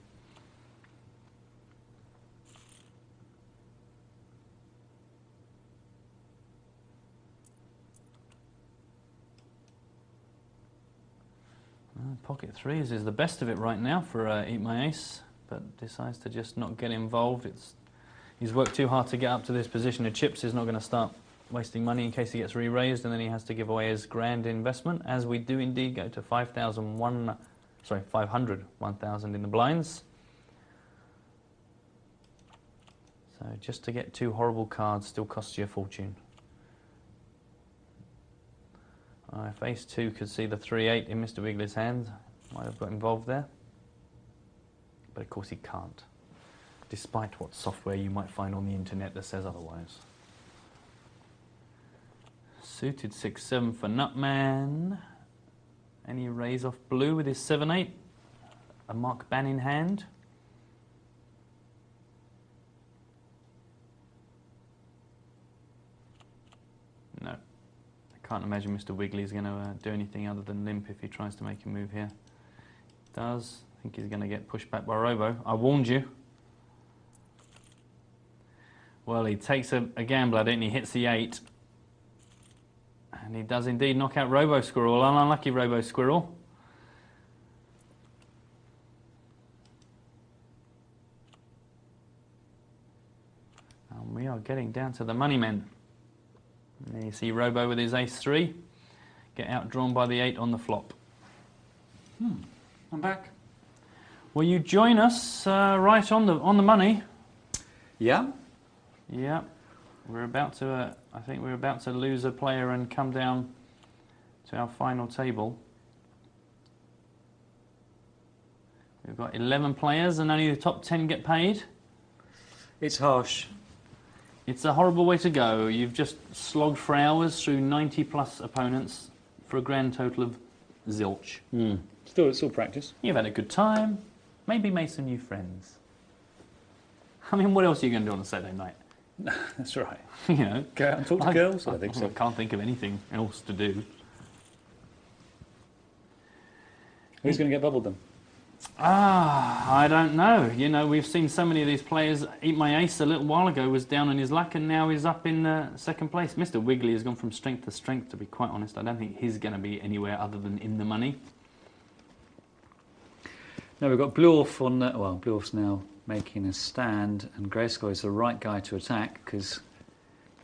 Pocket threes is the best of it right now for Eat My Ace, but decides to just not get involved. He's worked too hard to get up to this position of chips. He's not going to start wasting money in case he gets re-raised, and then he has to give away his grand investment, as we do indeed go to 500, 1,000 in the blinds. So just to get 2 horrible cards still costs you a fortune. If ace-2 could see the 3-8 in Mr. Wiggly's hand, might have got involved there. But of course he can't, despite what software you might find on the internet that says otherwise. Suited 6-7 for Nutman. Any raise off blue with his 7-8? A Mark Bannon hand. No. I can't imagine Mr. Wiggly is going to do anything other than limp if he tries to make a move here. Does. I think he's going to get pushed back by Robo. I warned you. Well, he takes a gamble at it and he hits the 8. And he does indeed knock out Robo Squirrel. An unlucky Robo Squirrel. And we are getting down to the money men. And there you see Robo with his ace-3. get outdrawn by the 8 on the flop. I'm back. Will you join us right on the money? Yeah. Yeah. We're about to, I think we're about to lose a player and come down to our final table. We've got 11 players and only the top 10 get paid. It's harsh. It's a horrible way to go. You've just slogged for hours through 90 plus opponents for a grand total of zilch. Still, it's all practice. You've had a good time. Maybe made some new friends. I mean, what else are you going to do on a Saturday night? That's right. You know, Go out and talk to girls? I think so. I can't think of anything else to do. Who's going to get bubbled then? I don't know. You know, we've seen so many of these players. Eat My Ace a little while ago was down on his luck and now he's up in second place. Mr. Wiggly has gone from strength to strength, to be quite honest. I don't think he's going to be anywhere other than in the money. No, we've got Bluoff on... well, Bluoff's now making a stand and Grayskull is the right guy to attack because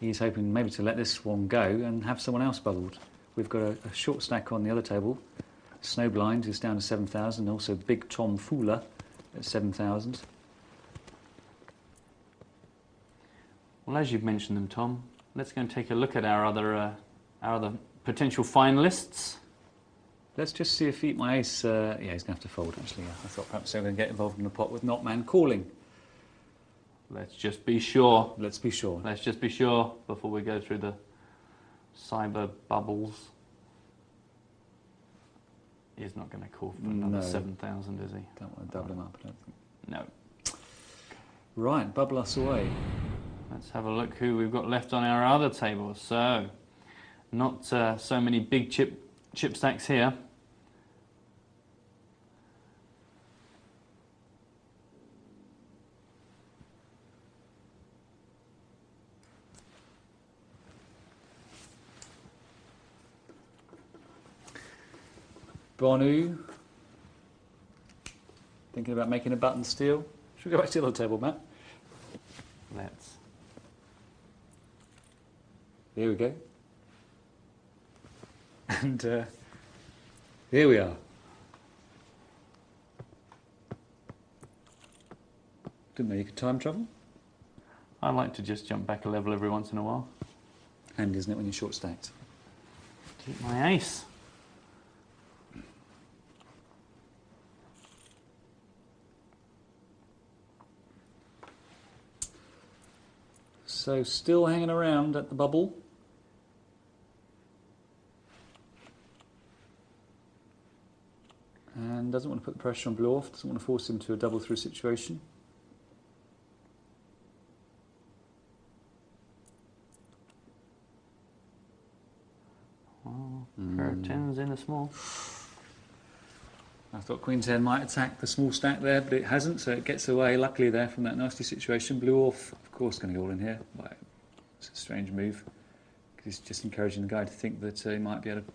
he's hoping maybe to let this one go and have someone else bubbled. We've got a short stack on the other table. Snowblind is down to 7,000, also Big Tom Fooler at 7,000. Well, as you've mentioned them, Tom, let's go and take a look at our other potential finalists. Let's just see if Eat My Ace... yeah, he's going to have to fold, actually. Yeah. I thought perhaps they were going to get involved in the pot with Knotman calling. Let's just be sure. Let's be sure. Let's just be sure before we go through the cyber bubbles. He's not going to call for another 7,000, is he? Don't want to double him up, I don't think. No. Right, bubble us away. Let's have a look who we've got left on our other table. So, not so many big chip stacks here. Bonu. Thinking about making a button steel. Should we go back to the other table, Matt? Let's. Here we go. And here we are. Didn't know you could time travel. I like to just jump back a level every once in a while. Handy, isn't it, when you're short stacked? Keep my ace. So still hanging around at the bubble. And doesn't want to put the pressure on Bluoff, doesn't want to force him to a double through situation. Oh, pair of tens in the small. I thought Queen 10 might attack the small stack there, but it hasn't, so it gets away luckily there from that nasty situation. Bluoff, of course, going to go all in here. Well, it's a strange move, because he's just encouraging the guy to think that he might be able to...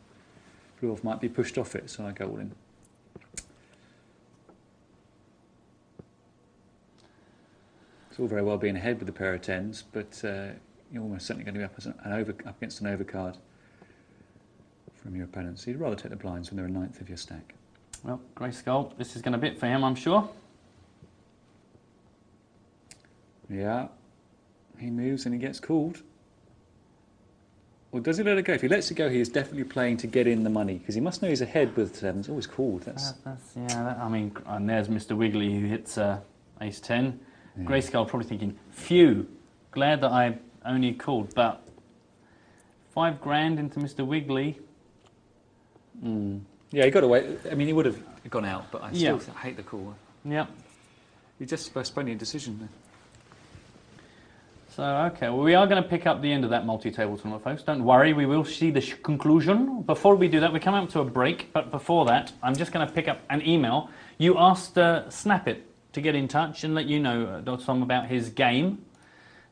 Bluoff might be pushed off it, so I go all in. It's all very well being ahead with a pair of tens, but you're almost certainly going to be up against an overcard from your opponent. So you'd rather take the blinds when they're a ninth of your stack. Well, Grayskull, this is going to bit for him, I'm sure. Yeah, he moves and he gets called. Or does he let it go? If he lets it go, he is definitely playing to get in the money, because he must know he's ahead with sevens. Always called. I mean, and there's Mr. Wiggly who hits ace 10. Yeah. Grayskull probably thinking, phew, glad that I only called, but 5 grand into Mr. Wiggly. Yeah, he got away. I mean, he would have gone out, but I still hate the call. Yep. You're just postponing a decision then. So, okay, well, we are going to pick up the end of that multi-table tournament, folks. Don't worry, we will see the conclusion. Before we do that, we come up to a break, but before that, I'm just going to pick up an email. You asked Snap It to get in touch and let you know, Tom, about his game.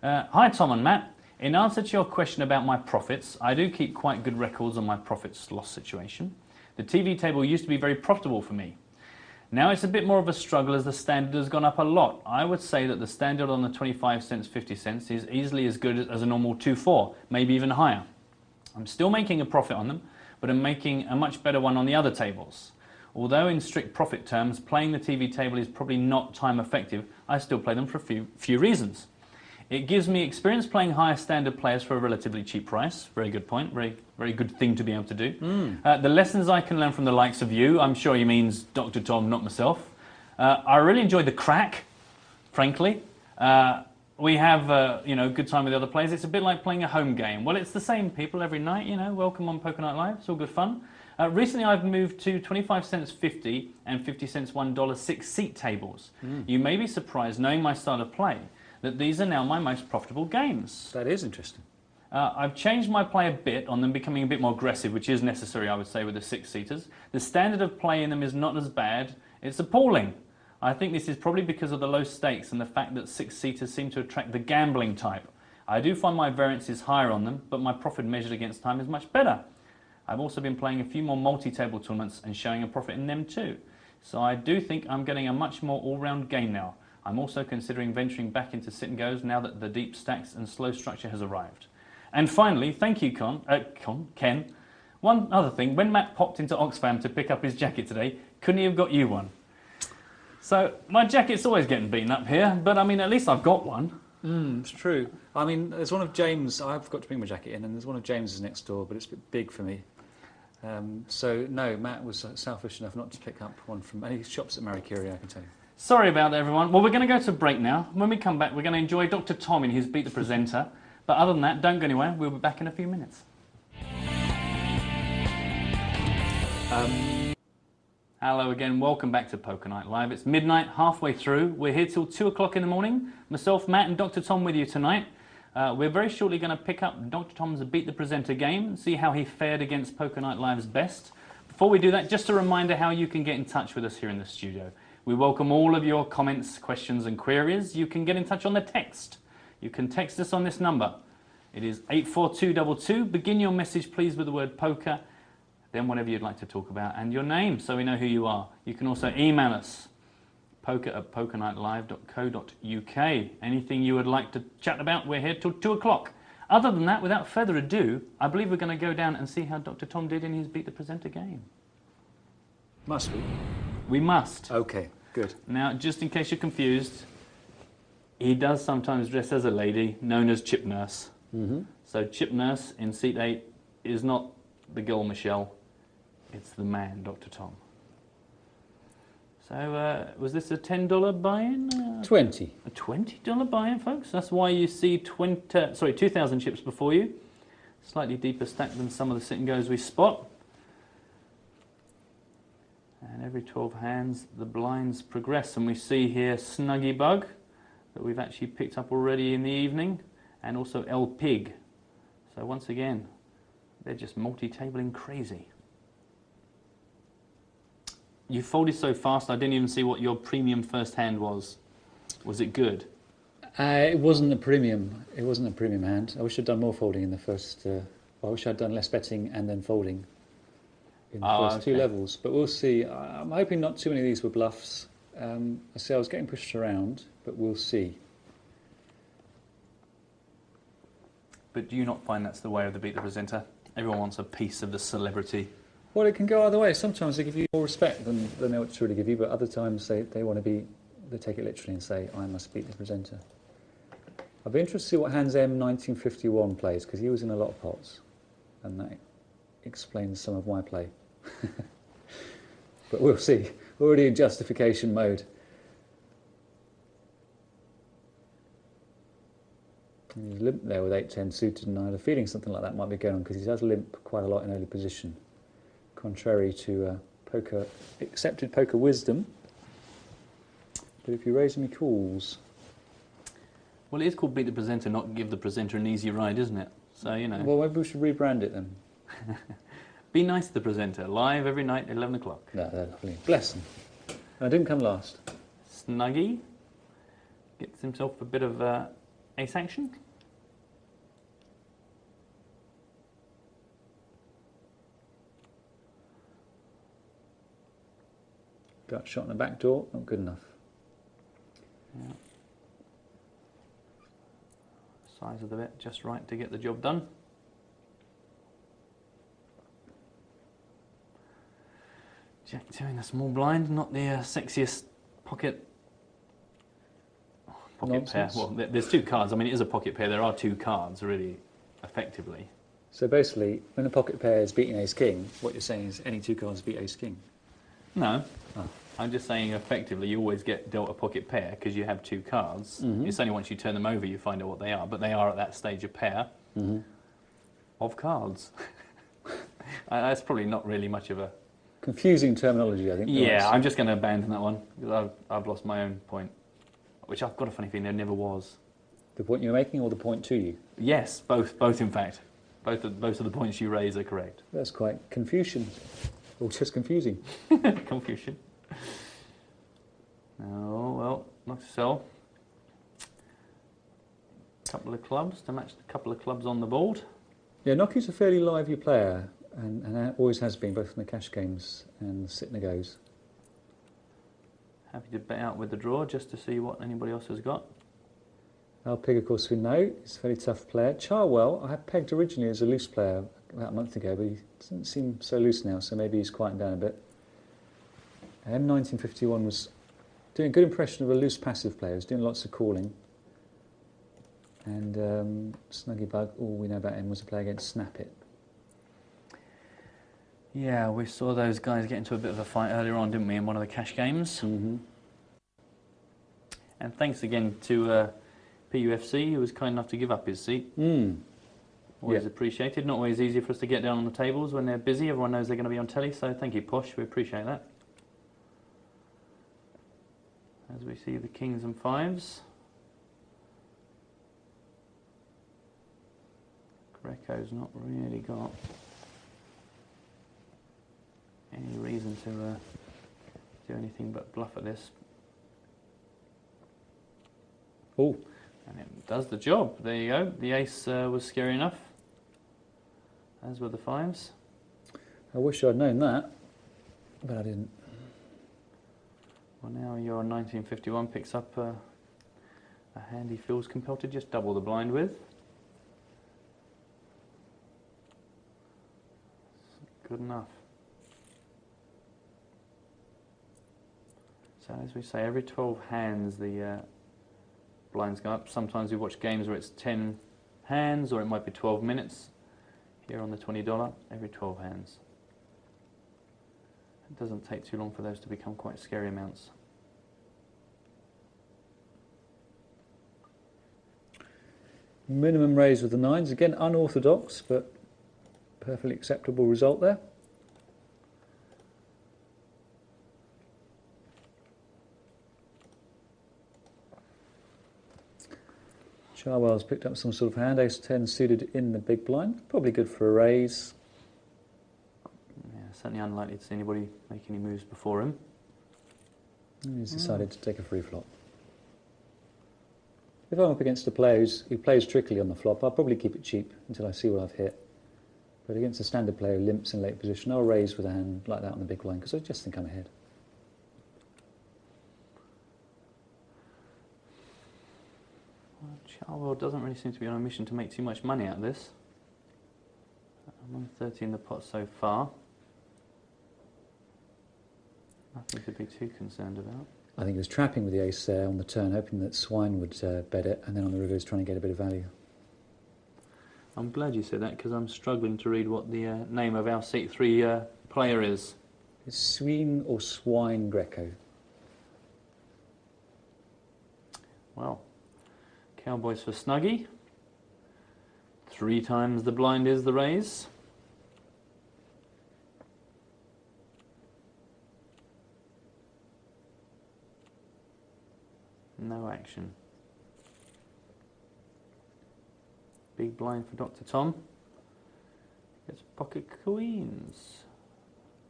Hi, Tom and Matt. In answer to your question about my profits, I do keep quite good records on my profits-loss situation. The TV table used to be very profitable for me. Now it's a bit more of a struggle as the standard has gone up a lot. I would say that the standard on the 25 cents, 50 cents is easily as good as a normal 2-4, maybe even higher. I'm still making a profit on them, but but am making a much better one on the other tables. Although in strict profit terms, playing the TV table is probably not time effective, I still play them for a few reasons. It gives me experience playing higher standard players for a relatively cheap price. Very good point. Very good thing to be able to do. The lessons I can learn from the likes of you, I'm sure he means Dr. Tom, not myself. I really enjoy the crack, frankly. We have, good time with the other players. It's a bit like playing a home game. Well, it's the same people every night, welcome on Poker Night Live. It's all good fun. Recently, I've moved to 25 cents 50 and 50 cents $1 6-seat tables. You may be surprised, knowing my style of play, that these are now my most profitable games. That is interesting. I've changed my play a bit on them, becoming a bit more aggressive, which is necessary, I would say, with the 6-seaters. The standard of play in them is not as bad. It's appalling. I think this is probably because of the low stakes and the fact that 6-seaters seem to attract the gambling type. I do find my variance is higher on them, but my profit measured against time is much better. I've also been playing a few more multi-table tournaments and showing a profit in them too. So I do think I'm getting a much more all-round game now. I'm also considering venturing back into sit-and-goes now that the deep stacks and slow structure has arrived. And finally, thank you, Ken. One other thing, when Matt popped into Oxfam to pick up his jacket today, couldn't he have got you one? So my jacket's always getting beaten up here, but I mean, at least I've got one. It's true. I mean, there's one of James. I've got to bring my jacket in, and there's one of James's next door, but it's a bit big for me. So no, Matt was selfish enough not to pick up one from any shops at Marie Curie, I can tell you. Sorry about that, everyone. Well, we're going to go to break now. When we come back, we're going to enjoy Dr. Tom in his Beat the Presenter. But other than that, don't go anywhere. We'll be back in a few minutes. Hello again. Welcome back to Poker Night Live. It's midnight, halfway through. We're here till 2 o'clock in the morning. Myself, Matt, and Dr. Tom with you tonight. We're very shortly going to pick up Dr. Tom's Beat the Presenter game, see how he fared against Poker Night Live's best. Before we do that, just a reminder how you can get in touch with us here in the studio. We welcome all of your comments, questions and queries. You can get in touch on the text. You can text us on this number. It is 84222. Begin your message, please, with the word poker, then whatever you'd like to talk about, and your name, so we know who you are. You can also email us, poker@pokernightlive.co.uk. Anything you would like to chat about, we're here till 2 o'clock. Other than that, without further ado, I believe we're going to go down and see how Dr. Tom did in his Beat the Presenter game. Must we? We must. Okay, good. Now, just in case you're confused, he does sometimes dress as a lady, known as Chip Nurse. So Chip Nurse in seat 8 is not the girl Michelle, it's the man, Dr. Tom. So, was this a $10 buy-in? 20. A $20 buy-in, folks? That's why you see 2,000 chips before you. Slightly deeper stack than some of the sit-and-goes we spot. And every 12 hands, the blinds progress. And we see here Snuggy Bug, that we've actually picked up already in the evening, and also El Pig. So once again, they're just multi-tabling crazy. You folded so fast, I didn't even see what your premium first hand was. Was it good? It wasn't a premium. It wasn't a premium hand. I wish I'd done more folding in the first. I wish I'd done less betting and then folding in the first two levels. But we'll see. I'm hoping not too many of these were bluffs. I see I was getting pushed around, but we'll see. But do you not find that's the way of the Beat the Presenter? Everyone wants a piece of the celebrity. Well, it can go either way. Sometimes they give you more respect than they ought to really give you, but other times they want to be, they take it literally and say, I must beat the presenter. I'd be interested to see what Hans M 1951 plays, because he was in a lot of pots, and that explains some of my play. But we'll see. We're already in justification mode. He's limp there with 8-10 suited, and I had a feeling something like that might be going on, because he does limp quite a lot in early position. Contrary to accepted poker wisdom. But if you raise him, he calls. Well, it is called Beat the Presenter, not give the presenter an easy ride, isn't it? So, you know. Well, maybe we should rebrand it then. Be nice to the presenter, live every night at 11 o'clock. No, they're lovely. Bless them. I didn't come last. Snuggy gets himself a bit of ace action. Got shot in the back door, not good enough. Yeah. Size of the bet just right to get the job done. Jack 2 in the small blind, not the sexiest pocket pair. Well, there's two cards. I mean, it is a pocket pair. There are two cards, really, effectively. So basically, when a pocket pair is beating ace-king, what you're saying is any two cards beat ace-king? No. Oh. I'm just saying, effectively, you always get dealt a pocket pair because you have two cards. It's only once you turn them over you find out what they are, but they are at that stage a pair of cards. That's probably not really much of a... confusing terminology, I think. Yeah, I'm just going to abandon that one because I've lost my own point, which I've got a funny feeling there never was. The point you're making or the point to you? Yes, both in fact. Both of the points you raise are correct. That's quite Confucian, or just confusing. Confucian. Oh, well, not to sell. Couple of clubs to match the couple of clubs on the board. Yeah, Noki's a fairly lively player, and always has been, both in the cash games and the sit-and-goes. Happy to bet out with the draw just to see what anybody else has got. Al Pig, of course, we know. He's a very tough player. Charwell, I had pegged originally as a loose player about a month ago, but he doesn't seem so loose now, so maybe he's quieting down a bit. M1951 was doing a good impression of a loose passive player. He was doing lots of calling. And Snuggybug, all we know about him was a player against Snap It. Yeah, we saw those guys get into a bit of a fight earlier on, didn't we, in one of the cash games? And thanks again to PUFC, who was kind enough to give up his seat. Always appreciated. Not always easy for us to get down on the tables when they're busy. Everyone knows they're going to be on telly, so thank you, Posh. We appreciate that. As we see the kings and fives. Greco's not really got any reason to do anything but bluff at this. Oh. And it does the job. There you go. The ace was scary enough, as were the fives. I wish I'd known that, but I didn't. Well, now your 1951 picks up a hand he feels compelled to just double the blind with. Good enough. So as we say, every 12 hands the blinds go up. Sometimes we watch games where it's 10 hands, or it might be 12 minutes. Here on the $20, every 12 hands. It doesn't take too long for those to become quite scary amounts. Minimum raise with the nines. Again, unorthodox, but perfectly acceptable result there. Charwell's picked up some sort of hand, ace-10 suited in the big blind. Probably good for a raise. Yeah, certainly unlikely to see anybody make any moves before him. And he's decided to take a free flop. If I'm up against a player who plays trickily on the flop, I'll probably keep it cheap until I see what I've hit. But against a standard player who limps in late position, I'll raise with a hand like that on the big blind because I just think I'm ahead. Well, Charwell doesn't really seem to be on a mission to make too much money out of this. I'm on 30 in the pot so far. Nothing to be too concerned about. I think he was trapping with the ace there on the turn, hoping that Swine would bet it, and then on the river he was trying to get a bit of value. I'm glad you said that because I'm struggling to read what the name of our seat 3 player is. It's Swine or Swine Greco. Well, Cowboys for Snuggy. 3 times the blind is the raise. No action. Big blind for Dr. Tom. Gets pocket queens.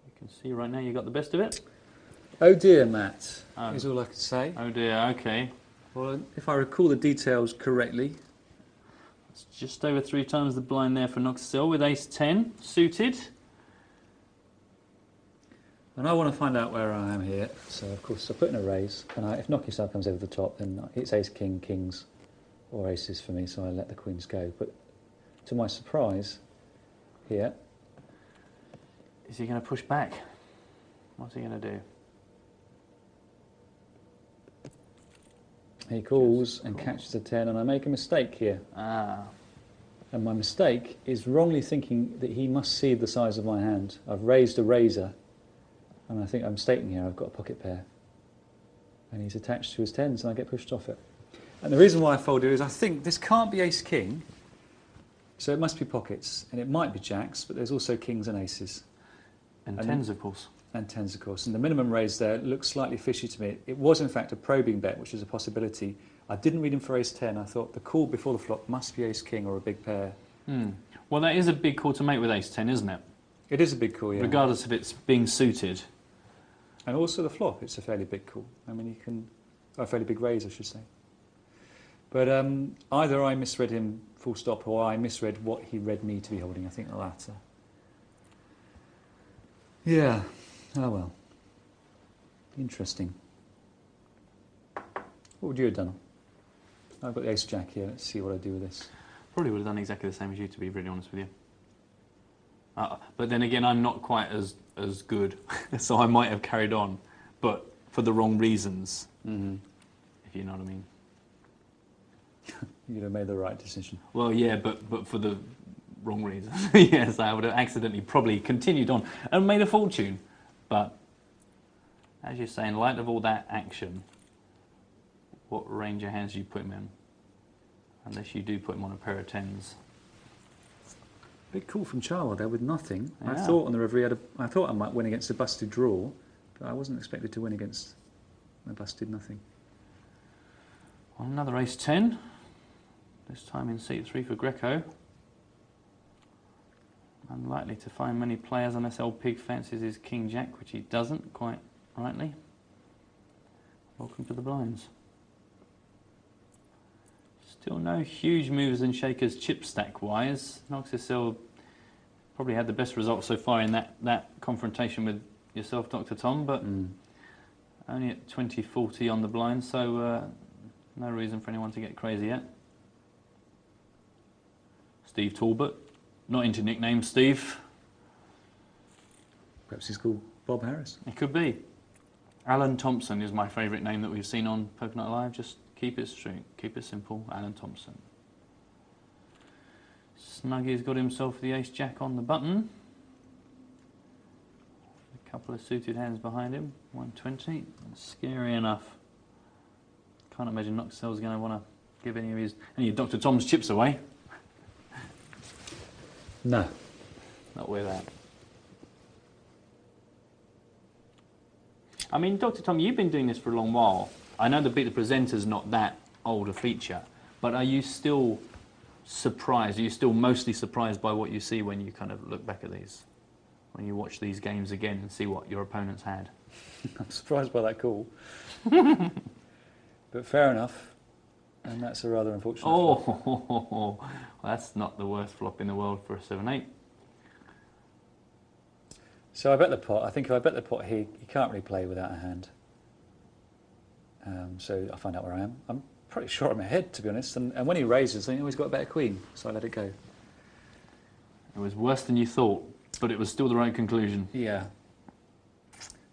You can see right now you got the best of it. Oh dear, Matt, Oh. is all I could say. Oh dear, okay. Well, if I recall the details correctly, It's just over 3 times the blind there for Knoxville with ace-10 suited. and I want to find out where I am here, so of course I put in a raise, and if Nocky Star comes over the top, then it's ace-king, kings, or aces for me, so I let the queens go. But to my surprise, here, Is he going to push back? What's he going to do? He calls and catches a 10, and I make a mistake here. Ah. And my mistake is wrongly thinking that he must see the size of my hand. I've raised a razor, and I think I'm mistaken here. I've got a pocket pair. And he's attached to his 10s, and I get pushed off it. And the reason why I fold it is I think this can't be ace-king, so it must be pockets. And it might be jacks, but there's also kings and aces. And tens, of course. And tens, of course. And the minimum raise there looks slightly fishy to me. It was, in fact, a probing bet, which is a possibility. I didn't read him for ace-10. I thought the call before the flop must be ace-king or a big pair. Well, that is a big call to make with ace-10, isn't it? It is a big call, yeah. Regardless of it's being suited. And also the flop, it's a fairly big call. I mean, you can... a fairly big raise, I should say. But either I misread him full stop, or I misread what he read me to be holding. I think the latter. Yeah. Oh, well. Interesting. What would you have done? I've got the ace-jack here. Let's see what I do with this. Probably would have done exactly the same as you, to be really honest with you. But then again, I'm not quite as good, so I might have carried on, but for the wrong reasons, if you know what I mean. You'd have made the right decision. Well, yeah, but for the wrong reasons. Yes, I would have accidentally probably continued on and made a fortune. But, as you say, in light of all that action, what range of hands do you put him in? Unless you do put him on a pair of tens. Big call from Charles there with nothing. Yeah. I thought on the river I thought I might win against a busted draw, but I wasn't expected to win against a busted nothing. On another ace-10, this time in seat 3 for Greco. Unlikely to find many players unless old Pig fancies his king-jack, which he doesn't, quite rightly. Welcome to the blinds. Still no huge movers and shakers chip stack-wise. Noxicil probably had the best result so far in that confrontation with yourself, Dr. Tom, but only at 20-40 on the blind, so no reason for anyone to get crazy yet. Steve Talbot. Not into nicknames, Steve. Perhaps he's called Bob Harris. It could be. Alan Thompson is my favourite name that we've seen on Poker Night Live. Just keep it straight, keep it simple. Alan Thompson. Snuggy's got himself the ace-jack on the button. A couple of suited hands behind him. 120. Scary enough. Can't imagine Noxell's going to want to give any of Dr. Tom's chips away. No. Not with that. I mean, Dr. Tom, you've been doing this for a long while. I know the Beat the Presenter's not that old a feature, but are you still surprised? Are you still mostly surprised by what you see when you kind of look back at these? When you watch these games again and see what your opponents had? I'm surprised by that call. But fair enough. And that's a rather unfortunate flop. Well, that's not the worst flop in the world for a 7-8. So I bet the pot. I think if I bet the pot, he can't really play without a hand. So I find out where I am. I'm pretty sure I'm ahead, to be honest. And when he raises, I know he's got a better queen, so I let it go. It was worse than you thought, but it was still the right conclusion. Yeah.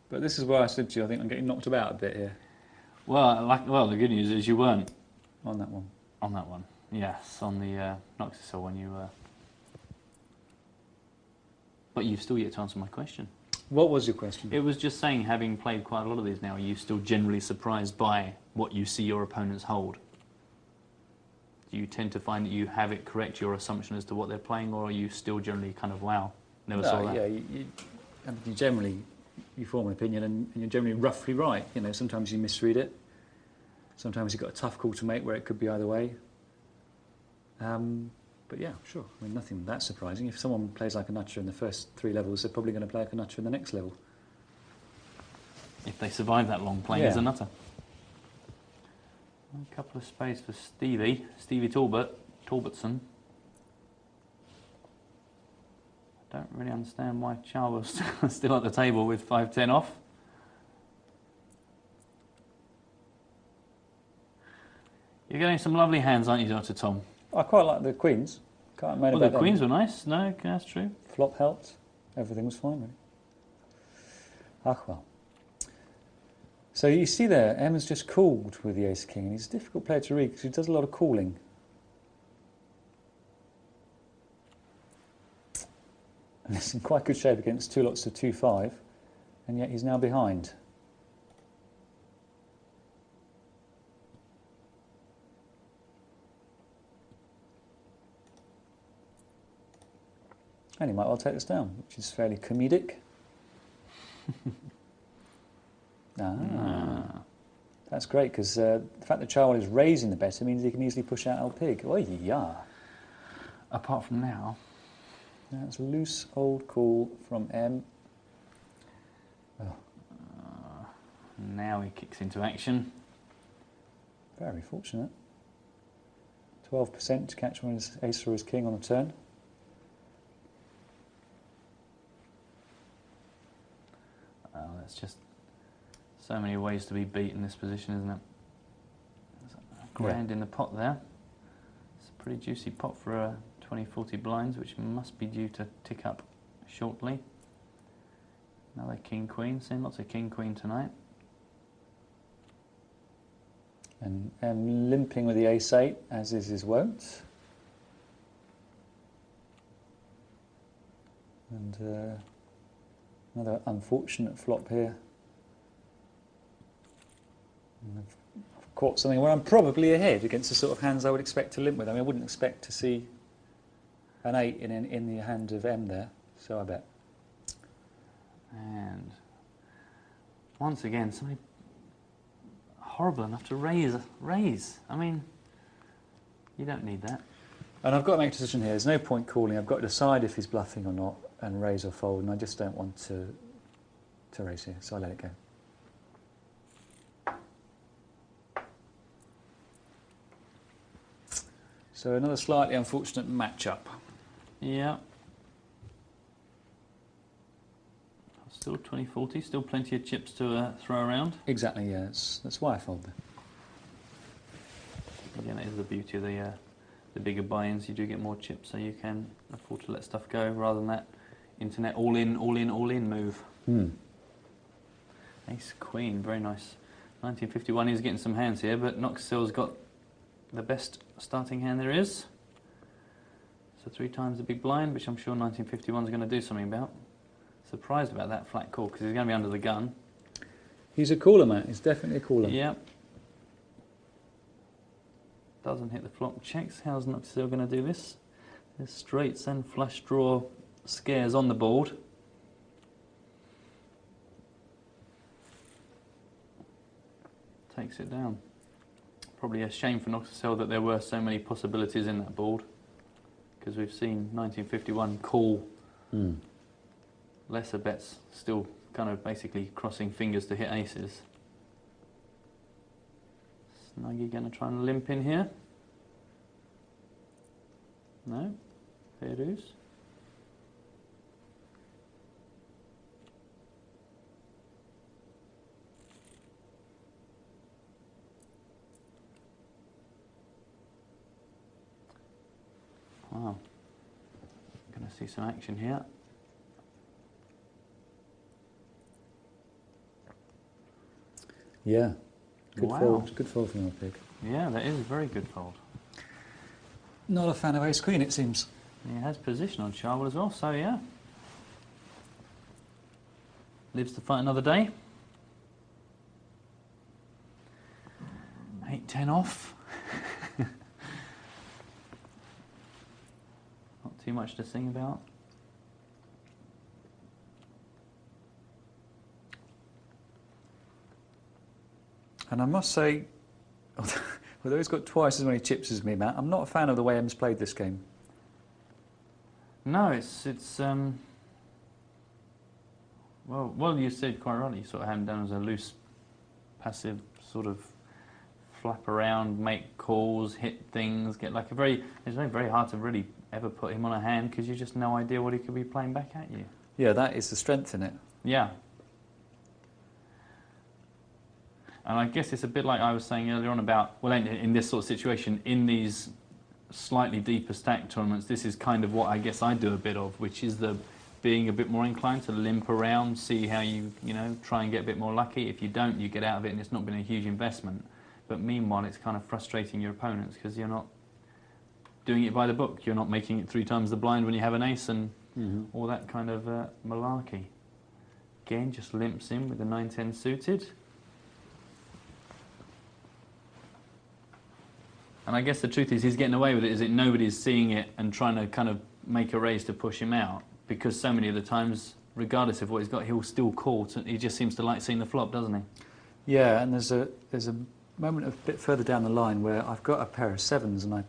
But this is why I said to you, I think I'm getting knocked about a bit here. Well, the good news is you weren't. On that one. On that one, yes. On the Noxicil when you... But you've still yet to answer my question. What was your question? It was just saying, having played quite a lot of these now, are you still generally surprised by what you see your opponents hold? Do you tend to find that you have it correct, your assumption as to what they're playing, or are you still generally kind of, wow, never saw that? Yeah, you generally you form an opinion and you're generally roughly right. You know, sometimes you misread it. Sometimes you've got a tough call to make where it could be either way. But yeah, sure. I mean, nothing that surprising. If someone plays like a nutter in the first 3 levels, they're probably going to play like a nutter in the next level. If they survive that long playing as a nutter. A couple of spades for Stevie Talbotson. I don't really understand why Charles was still at the table with 5-10 off. You're getting some lovely hands, aren't you, Dr. Tom? I quite like the queens. Can't moan about the queens were nice. No, that's true. Flop helped. Everything was fine, really. Ah, well. So you see there, M has just called with the ace-king, and he's a difficult player to read because he does a lot of calling. And it's in quite good shape against two lots of 2-5, and yet he's now behind. And he might well take this down, which is fairly comedic. That's great, because the fact that Charwell is raising the better means he can easily push out El-Pig. Oh, yeah. Apart from now. That's a loose old call from M. Oh. Now he kicks into action. Very fortunate. 12% to catch when his ace or his king on the turn. Oh, that's just so many ways to be beat in this position, isn't it? There's a grand in the pot there. It's a pretty juicy pot for 20-40 blinds, which must be due to tick up shortly. Another king-queen, seeing lots of king-queen tonight. And limping with the ace-8, as is his wont. And another unfortunate flop here. And I've caught something where I'm probably ahead against the sort of hands I would expect to limp with. I mean, I wouldn't expect to see an 8 in the hand of M there, so I bet. And once again, somebody horrible enough to raise. I mean, you don't need that. And I've got to make a decision here. There's no point calling. I've got to decide if he's bluffing or not, and raise or fold, and I just don't want to raise here, so I let it go. So another slightly unfortunate matchup. Yeah. Still 20-40, still plenty of chips to throw around. Exactly, yeah. That's why I fold there. Again, that is the beauty of the bigger buy-ins. You do get more chips, so you can afford to let stuff go rather than that internet all-in move. Ace Queen, very nice. 1951, he's getting some hands here, but Knoxill's got the best starting hand there is. So 3 times the big blind, which I'm sure 1951's going to do something about. Surprised about that flat call, because he's going to be under the gun. He's a caller, Matt. He's definitely a caller. Yeah. Doesn't hit the flop. Checks. How's Knoxill going to do this? There's straights and flush draw scares on the board. Takes it down. Probably a shame for Knoxill that there were so many possibilities in that board, because we've seen 1951 call lesser bets, still kind of basically crossing fingers to hit aces. Snuggy going to try and limp in here? No? Fair dues. Wow. Going to see some action here. Yeah. Good Wow. fold. Good fold from El-Pig. Yeah, that is a very good fold. Not a fan of ace queen, it seems. He has position on Charwell as well, so yeah. Lives to fight another day. 8-10 off. Not too much to sing about. And I must say, although he's got twice as many chips as me, Matt, I'm not a fan of the way M's played this game. No, it's well, you said quite rightly. You sort of had him down as a loose, passive sort of flap around, make calls, hit things, get like a very. It's very hard to really ever put him on a hand because you just no idea what he could be playing back at you. Yeah, that is the strength in it. Yeah. And I guess it's a bit like I was saying earlier on about, well, in this sort of situation, in these slightly deeper stack tournaments, this is kind of what I guess I do a bit of, which is the being a bit more inclined to limp around, see how you know, try and get a bit more lucky. If you don't, you get out of it and it's not been a huge investment. But meanwhile, it's kind of frustrating your opponents because you're not doing it by the book. You're not making it 3 times the blind when you have an ace and all that kind of malarkey. Again, just limps in with the 9-10 suited. And I guess the truth is he's getting away with it, is that nobody's seeing it and trying to kind of make a raise to push him out, because so many of the times, regardless of what he's got, he'll still call. He just seems to like seeing the flop, doesn't he? Yeah, and there's a moment a bit further down the line where I've got a pair of 7s and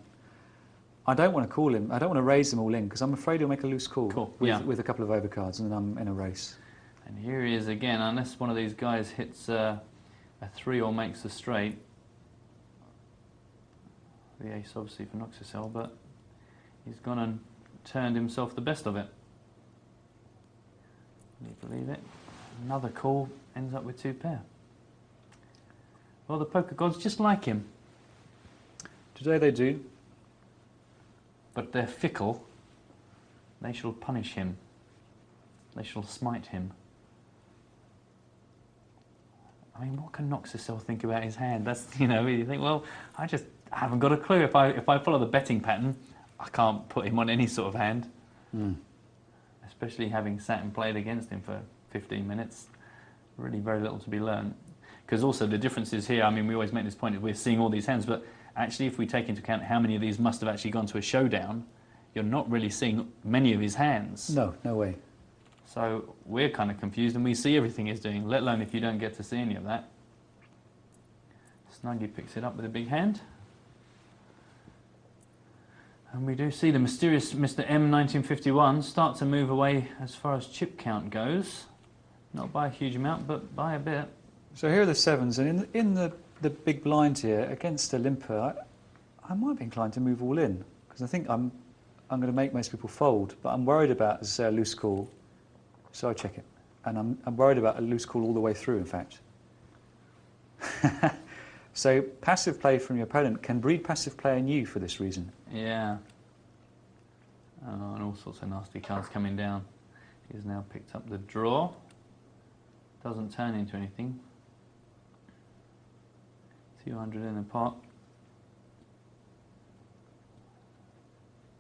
I don't want to call him. I don't want to raise them all in because I'm afraid he'll make a loose call with a couple of overcards and then I'm in a race. And here he is again, unless one of these guys hits a 3 or makes a straight. The ace obviously for Noxicel, but he's gone and turned himself the best of it. Can you believe it? Another call, ends up with 2 pair. Well, the poker gods just like him. Today they do. But they're fickle. They shall punish him. They shall smite him. I mean, what can Noxicel think about his hand? That's, you know, you think, well, I haven't got a clue. If I follow the betting pattern, I can't put him on any sort of hand. Especially having sat and played against him for 15 minutes. Really very little to be learned. Because also the difference is here, I mean, we always make this point that we're seeing all these hands, but actually if we take into account how many of these must have actually gone to a showdown, you're not really seeing many of his hands. No, no way. So we're kind of confused and we see everything he's doing, let alone if you don't get to see any of that. Snuggy picks it up with a big hand. And we do see the mysterious Mr. M 1951 start to move away as far as chip count goes. Not by a huge amount, but by a bit. So here are the 7s, and in the big blind here, against a limper, I might be inclined to move all in, because I think I'm going to make most people fold, but I'm worried about this loose call, so I check it. And I'm worried about a loose call all the way through, in fact. So passive play from your opponent can breed passive play in you for this reason. Yeah. Oh, and all sorts of nasty cards coming down. He's now picked up the draw. Doesn't turn into anything. 200 in the pot.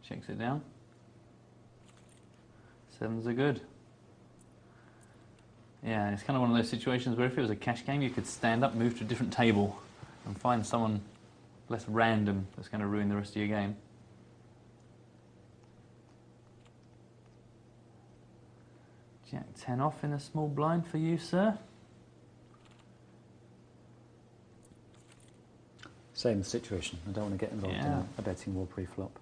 Checks it down. 7s are good. Yeah, it's kind of one of those situations where if it was a cash game, you could stand up, move to a different table, and find someone less random that's going to ruin the rest of your game. Jack 10 off in a small blind for you, sir. Same situation. I don't want to get involved in a betting war pre-flop.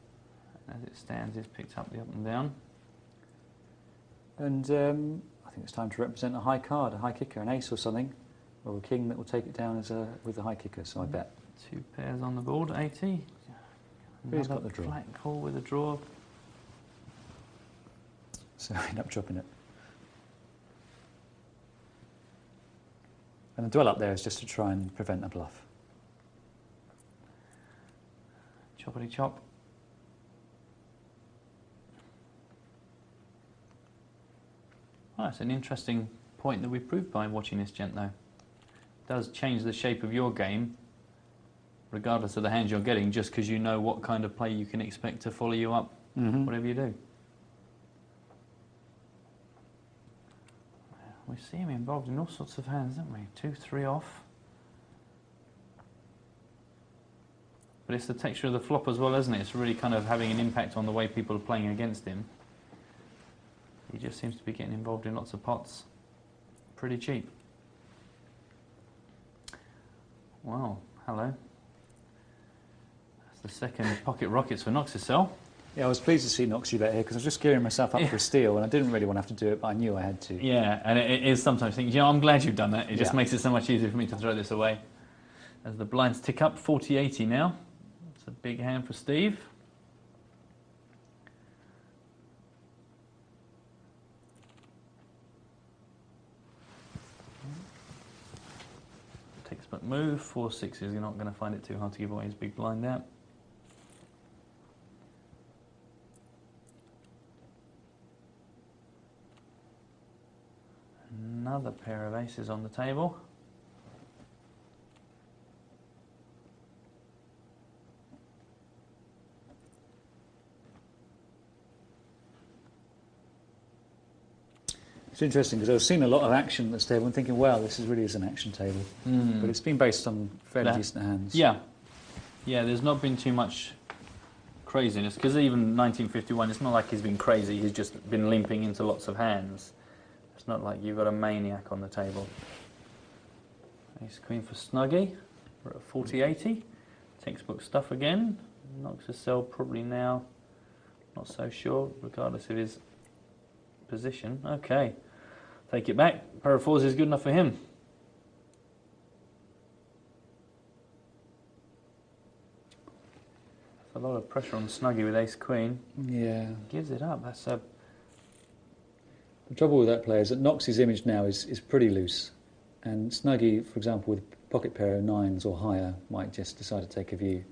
As it stands, he's picked up the up and down. And I think it's time to represent a high card, a high kicker, an ace or something, or a king that will take it down as with the high kicker, so I bet. 2 pairs on the board, 80. Who's got the draw? Flat call with a draw. So I end up dropping it. And the dwell up there is just to try and prevent a bluff. Choppity chop. Oh, that's an interesting point that we proved by watching this gent, though. It does change the shape of your game, regardless of the hands you're getting, just because you know what kind of play you can expect to follow you up, whatever you do. We see him involved in all sorts of hands, don't we? 2, 3 off. But it's the texture of the flop as well, isn't it? It's really kind of having an impact on the way people are playing against him. He just seems to be getting involved in lots of pots. Pretty cheap. Wow, hello. That's the second pocket rockets for Noxicel. Yeah, I was pleased to see Noxie bet here because I was just gearing myself up for a steal and I didn't really want to have to do it, but I knew I had to. Yeah, and it is sometimes thinking, you know, I'm glad you've done that. It just makes it so much easier for me to throw this away. As the blinds tick up, 40-80 now. It's a big hand for Steve. Takes but move, 4 6s. You're not going to find it too hard to give away his big blind out. Another pair of aces on the table. It's interesting because I've seen a lot of action at this table and thinking, wow, this really is an action table. But it's been based on fairly decent hands. Yeah. Yeah, there's not been too much craziness, because even 1951, it's not like he's been crazy, he's just been limping into lots of hands. It's not like you've got a maniac on the table. Ace Queen for Snuggy. We're at 40-80. Textbook stuff again. Knocks a cell probably now. Not so sure, regardless of his position. Okay. Take it back. Pair of fours is good enough for him. A lot of pressure on Snuggy with Ace Queen. Yeah. Gives it up. That's a... The trouble with that player is that Knox's image now is pretty loose. And Snuggy, for example, with a pocket pair of nines or higher, might just decide to take a view.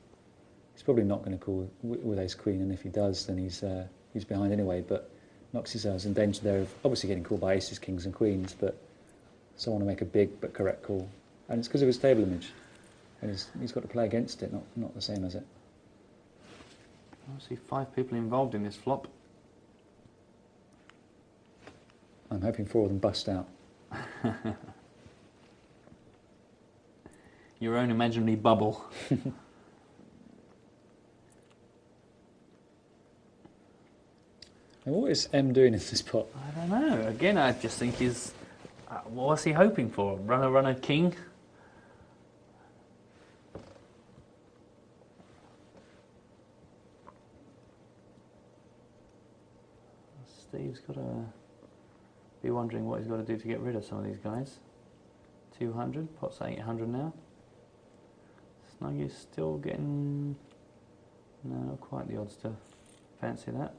He's probably not going to call with Ace Queen, and if he does, then he's behind anyway. But Knox is in danger there of obviously getting called by aces, kings and queens, but someone to make a big but correct call. And it's because of his table image. And he's got to play against it, not the same as it. I see 5 people involved in this flop. I'm hoping 4 of them bust out. Your own imaginary bubble. And what is M doing in this pot? I don't know. Again, I just think he's... what's he hoping for? Runner, king? Steve's got to be wondering what he's got to do to get rid of some of these guys. 200, pot's 800 now. Snuggy's still getting... No, not quite the odds to fancy that.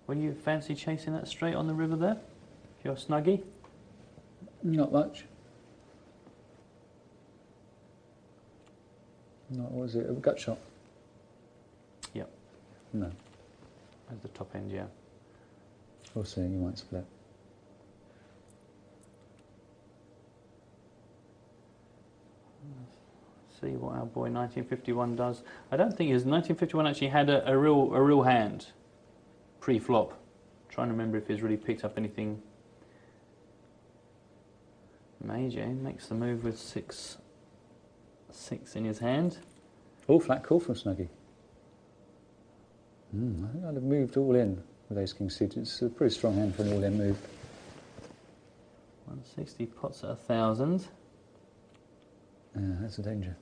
Will you fancy chasing that straight on the river there? If you're Snuggy? Not much. No, what was it? A gut shot? Yep. No. At the top end, yeah. We'll see, you might split. See what our boy 1951 does. I don't think his 1951 actually had a real hand pre-flop. Trying to remember if he's really picked up anything major. He makes the move with 6 in his hand. Oh, flat call from Snuggy. I think I'd have moved all in with ace king suited. It's a pretty strong hand for an all in move. 160 pots at 1,000. Yeah, that's a danger.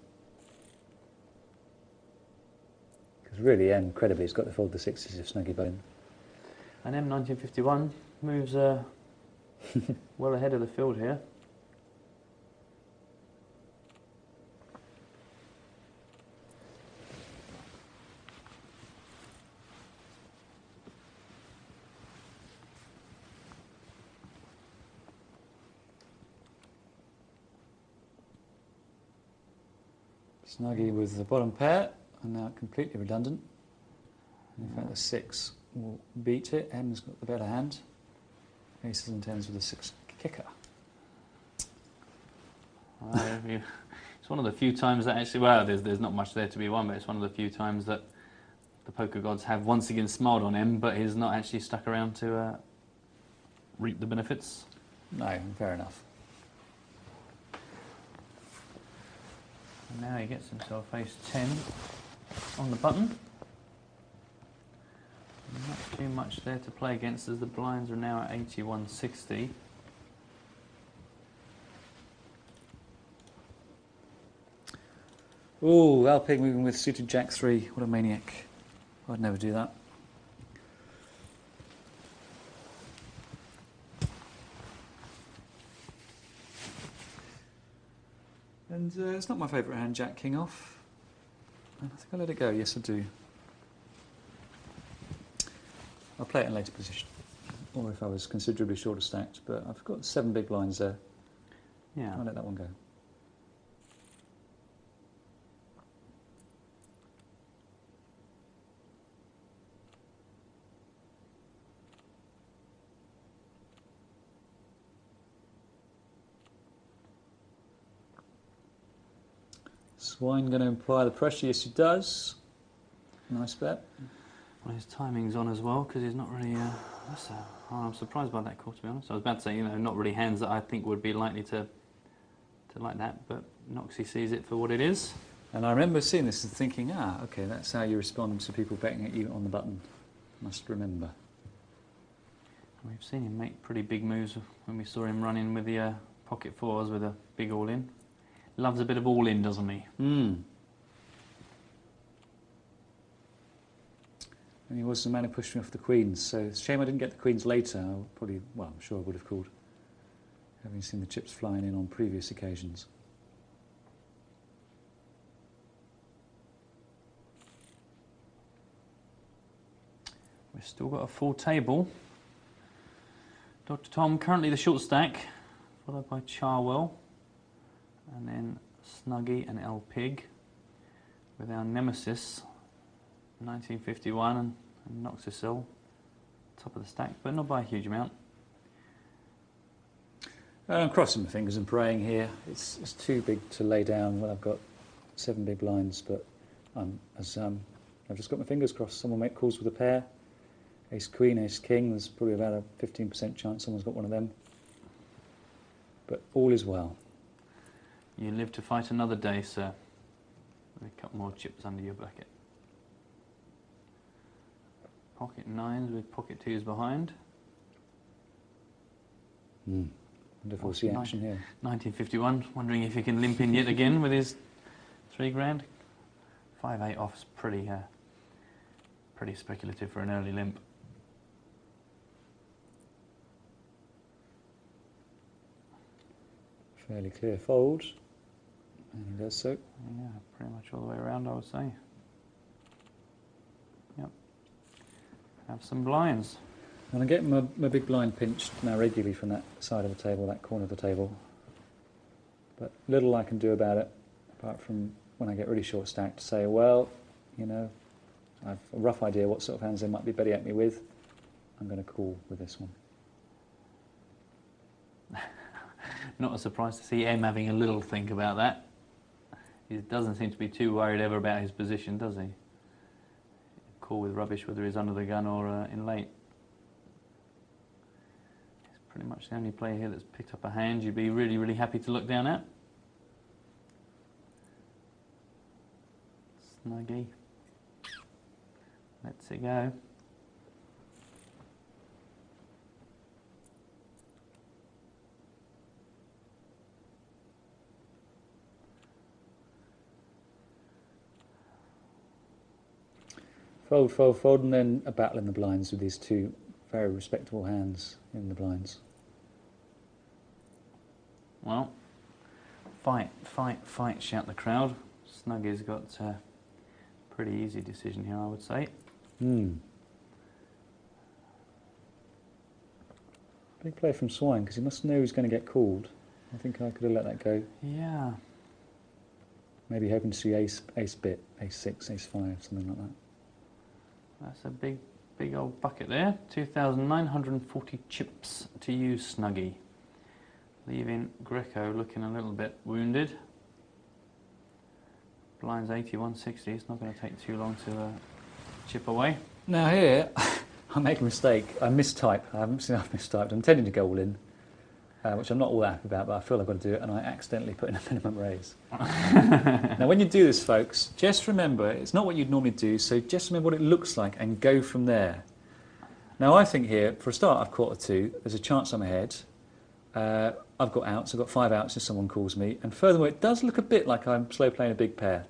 Because really, M, credibly, has got to fold the 6s if Snuggy bone. And M1951 moves well ahead of the field here. Snuggy with the bottom pair, and now completely redundant. In fact, the 6 will beat it. M's got the better hand. Aces and 10s with a 6 kicker. It's one of the few times that actually, well, there's not much there to be won, but it's one of the few times that the poker gods have once again smiled on him, but he's not actually stuck around to reap the benefits. No, fair enough. And now he gets himself ace 10 on the button. Not too much there to play against as the blinds are now at 81.60. Ooh, Al Pig moving with suited jack 3. What a maniac. I'd never do that. And it's not my favourite hand, jack king off. And I think I let it go. Yes, I do. I'll play it in a later position. Or if I was considerably shorter stacked. But I've got 7 big blinds there. Yeah. I'll let that one go. Swine going to apply the pressure? Yes, he does. Nice bet. Well, his timing's on as well, because he's not really... I'm surprised by that call, to be honest. I was about to say, not really hands that I think would be likely to like that, but Noxie sees it for what it is. And I remember seeing this and thinking, okay, that's how you respond to people betting at you on the button. Must remember. We've seen him make pretty big moves when we saw him running with the pocket fours with a big all-in. Loves a bit of all-in, doesn't he? And he was the man who pushed me off the queens, so it's a shame I didn't get the queens later. I'm sure I would have called, having seen the chips flying in on previous occasions. We've still got a full table. Dr. Tom currently the short stack, followed by Charwell, and then Snuggy and El Pig, with our nemesis 1951 and Noxicil, top of the stack, but not by a huge amount. I'm crossing my fingers and praying here. It's too big to lay down when I've got 7 big blinds, but I've just got my fingers crossed. Someone make calls with a pair. Ace Queen, Ace King, there's probably about a 15% chance someone's got one of them. But all is well. You live to fight another day, sir. With a couple more chips under your bucket. Pocket 9s with pocket 2s behind. Wonder if we'll see action here. 1951, wondering if he can limp in yet again with his £3 grand. 5-8 off's pretty speculative for an early limp. Fairly clear fold, and he does so. Yeah, pretty much all the way around, I would say. Yep. Have some blinds. And I'm getting my big blind pinched now regularly from that side of the table, that corner of the table. But little I can do about it, apart from when I get really short stacked, to say, well, I've a rough idea what sort of hands they might be betting at me with. I'm going to call with this one. Not a surprise to see M having a little think about that. He doesn't seem to be too worried ever about his position, does he? Call with rubbish whether he's under the gun or in late. He's pretty much the only player here that's picked up a hand you'd be really, really happy to look down at. Snuggy. Let's it go. Fold, fold, fold, and then a battle in the blinds with these two very respectable hands in the blinds. Well, fight, fight, fight, shout the crowd. Snuggy's got a pretty easy decision here, I would say. Big play from Swine, because he must know he's going to get called. I think I could have let that go. Yeah. Maybe hoping to see ace bit, ace 6, ace 5, something like that. That's a big old bucket there. 2,940 chips to use, Snuggy. Leaving Greco looking a little bit wounded. Blinds 80, 160. It's not going to take too long to chip away. Now here, I make a mistake. I mistype. I haven't seen I've mistyped. I'm intending to go all in, which I'm not all that happy about, but I feel I've got to do it, and I accidentally put in a minimum raise. Now when you do this, folks, just remember, it's not what you'd normally do, so just remember what it looks like and go from there. Now I think here, for a start, I've caught a 2. There's a chance I'm ahead. I've got outs. I've got 5 outs if someone calls me. And furthermore, it does look a bit like I'm slow playing a big pair.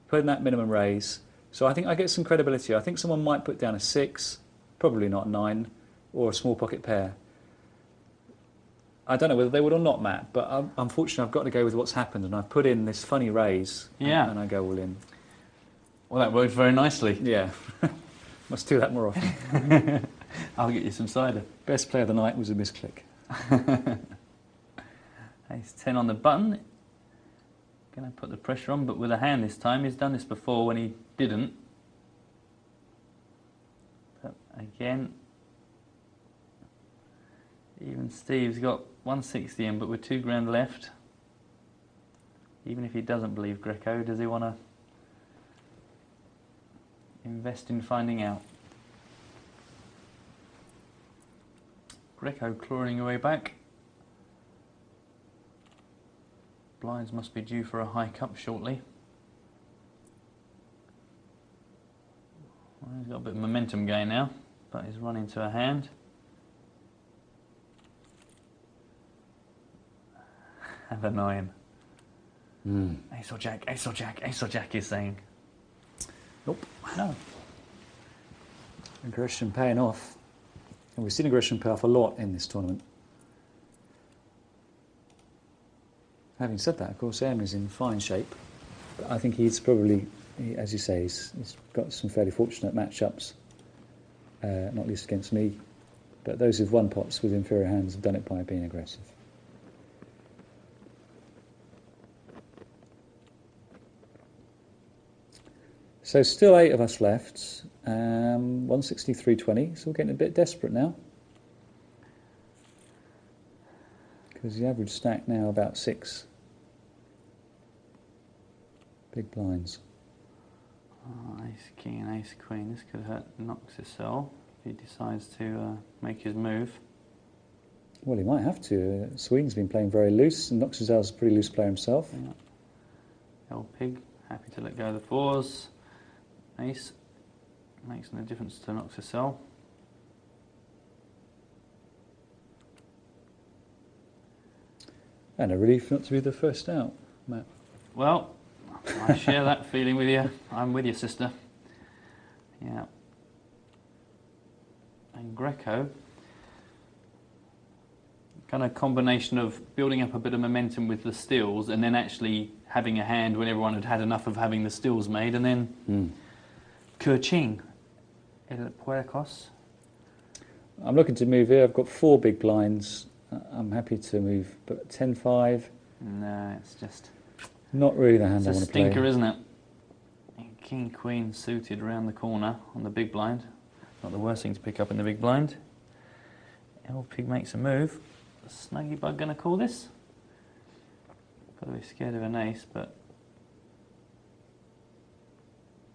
Put in that minimum raise. So I think I get some credibility. I think someone might put down a 6, probably not 9, or a small pocket pair. I don't know whether they would or not, Matt, but unfortunately I've got to go with what's happened, and I've put in this funny raise, and I go all in. Well, that worked very nicely. Yeah. Must do that more often. I'll get you some cider. Best play of the night was a misclick. Ace 10 on the button. Going to put the pressure on, but with a hand this time. He's done this before when he didn't. But again, even Steve's got 160 in, but with £2 grand left. Even if he doesn't believe Greco, does he want to invest in finding out? Greco clawing away back. Blinds must be due for a high cup shortly. Well, he's got a bit of momentum going now, but he's run into a hand. And a 9. Ace or jack, ace or jack, ace or jack, he's saying. Nope. No. Aggression paying off. And we've seen aggression pay off a lot in this tournament. Having said that, of course, M is in fine shape. But I think he's probably, as you say, he's got some fairly fortunate matchups, not least against me. But those who've won pots with inferior hands have done it by being aggressive. So still 8 of us left, 163.20, so we're getting a bit desperate now. Because the average stack now about 6 big blinds. Oh, ace king and ace queen, this could hurt Noxisel if he decides to make his move. Well, he might have to. Sweden's been playing very loose, and Noxisel's a pretty loose player himself. Yeah. Old pig, happy to let go of the 4s. Ace makes no difference to Noxisel. And a relief not to be the first out, Matt. Well, I share that feeling with you. I'm with you, sister. Yeah. And Greco, kind of combination of building up a bit of momentum with the stills and then actually having a hand when everyone had had enough of having the stills made, and then Kerching, El Puercos. I'm looking to move here. I've got 4 big blinds. I'm happy to move, but 10-5. No, it's just not really the hand I it's a want to play. stinker, isn't it? King Queen suited round the corner on the big blind. Not the worst thing to pick up in the big blind. El Pig makes a move. Snuggy Bug going to call this? Got to be scared of an ace, but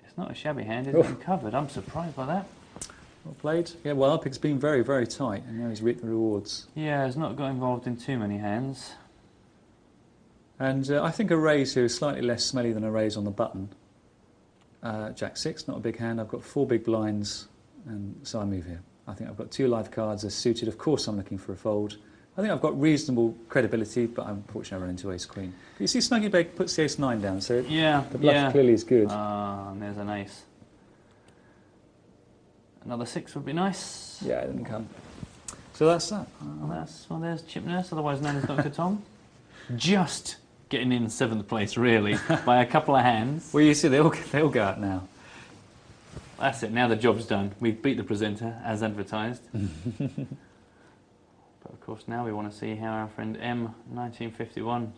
it's not a shabby hand. It's been covered. I'm surprised by that. Well played. Yeah, well, Alpig's been very, very tight, and now he's reaped the rewards. Yeah, he's not got involved in too many hands. And I think a raise here is slightly less smelly than a raise on the button. Jack 6, not a big hand. I've got 4 big blinds, and so I move here. I think I've got 2 live cards. They're suited. Of course, I'm looking for a fold. I think I've got reasonable credibility, but unfortunately I run into ace queen. But you see, Snuggy Beg puts the ace 9 down, so yeah, the bluff clearly is good. And there's an ace. Another 6 would be nice. Yeah, it didn't come. So that's that. There's Chip Nurse, otherwise known as Dr. Tom. Just getting in 7th place, really, by a couple of hands. Well, you see, they all go out now. That's it, now the job's done. We've beat the presenter, as advertised. But of course, now we want to see how our friend M1951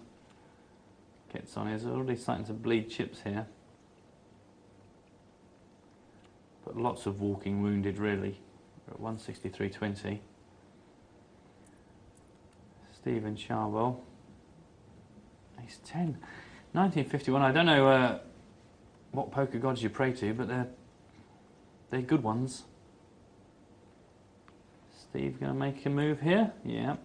gets on. He's already starting to bleed chips here. But lots of walking wounded, really. We're at 163.20. Stephen Charwell. Ace 10. 1951. I don't know what poker gods you pray to, but they're good ones. Steve going to make a move here? Yeah.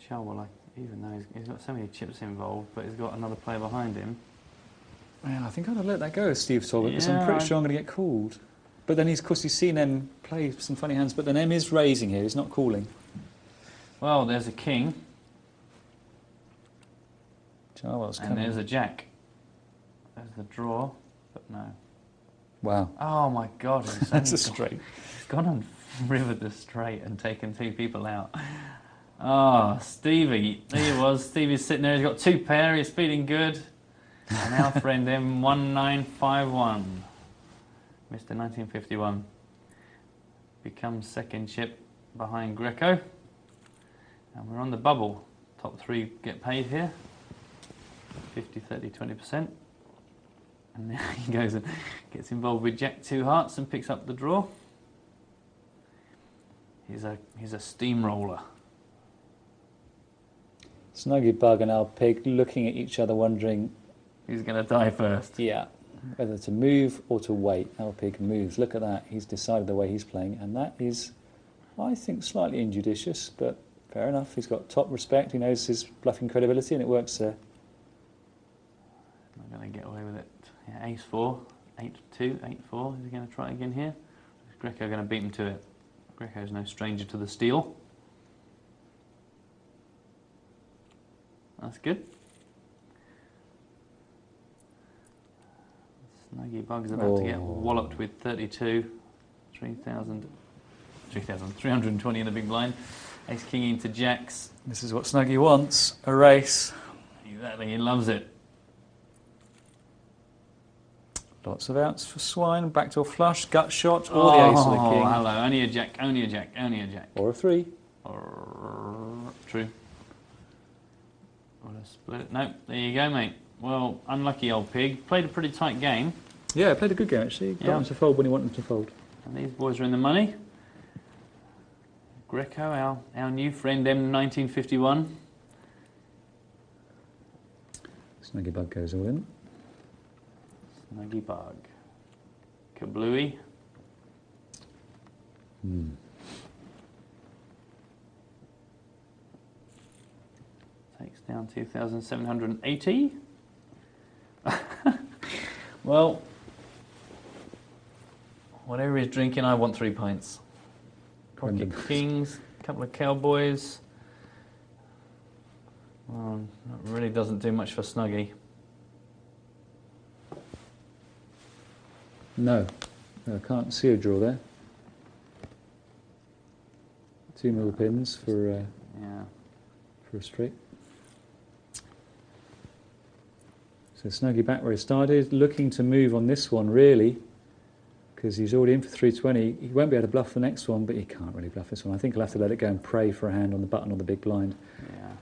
Charwell, even though he's got so many chips involved, but he's got another player behind him. Yeah, I think I'd have let that go, Steve Talbot, because I'm pretty sure I'm going to get called. But then of course, he's seen M play some funny hands, but then M is raising here, he's not calling. Well, there's a king. Charwell's and coming. there's a jack. There's the draw, but no. Wow. Oh my God. That's a straight. He's gone and rivered the straight and taken 2 people out. Oh, Stevie. There he was. Stevie's sitting there, he's got 2 pair, he's feeling good. And our friend M1951, Mr. 1951, becomes 2nd chip behind Greco. And we're on the bubble. Top 3 get paid here. 50, 30, 20%. And now he goes and gets involved with Jack 2 hearts and picks up the draw. He's a steamroller. Snuggy Bug and our pig looking at each other, wondering, who's going to die first? yeah, whether to move or to wait. Our pig moves. Look at that. He's decided the way he's playing, and that is, I think, slightly injudicious, but fair enough. He's got top respect. He knows his bluffing credibility, and it works there. Not going to get away with it. Yeah, ace 4, 8-2, 8-4. Is he going to try again here? Is Greco going to beat him to it? Greco's no stranger to the steal. That's good. Snuggy Bug's about to get walloped with 32, 3,320 in the big blind. Ace King into jacks. This is what Snuggy wants, a race. Exactly, he loves it. Lots of outs for Swine, backdoor flush, gut shot, or the ace of the king. Oh, hello, only a jack, only a jack, only a jack. Or a 3. True. What a split. No, there you go, mate. Well, unlucky old pig. Played a pretty tight game. Yeah, played a good game, actually. Got him to fold when he wanted him to fold. And these boys are in the money. Greco, our new friend, M1951. Snuggy Bug goes all in. Snuggy Bug. Kablooey. Takes down 2,780. Well, whatever he's drinking, I want 3 pints. Pocket kings, a couple of cowboys. Well, that really doesn't do much for Snuggy. No, I can't see a draw there. 2 middle pins for a straight. So Snuggy back where he started, looking to move on this one really, because he's already in for 320. He won't be able to bluff the next one, but he can't really bluff this one. I think he'll have to let it go and pray for a hand on the button or the big blind. Yeah.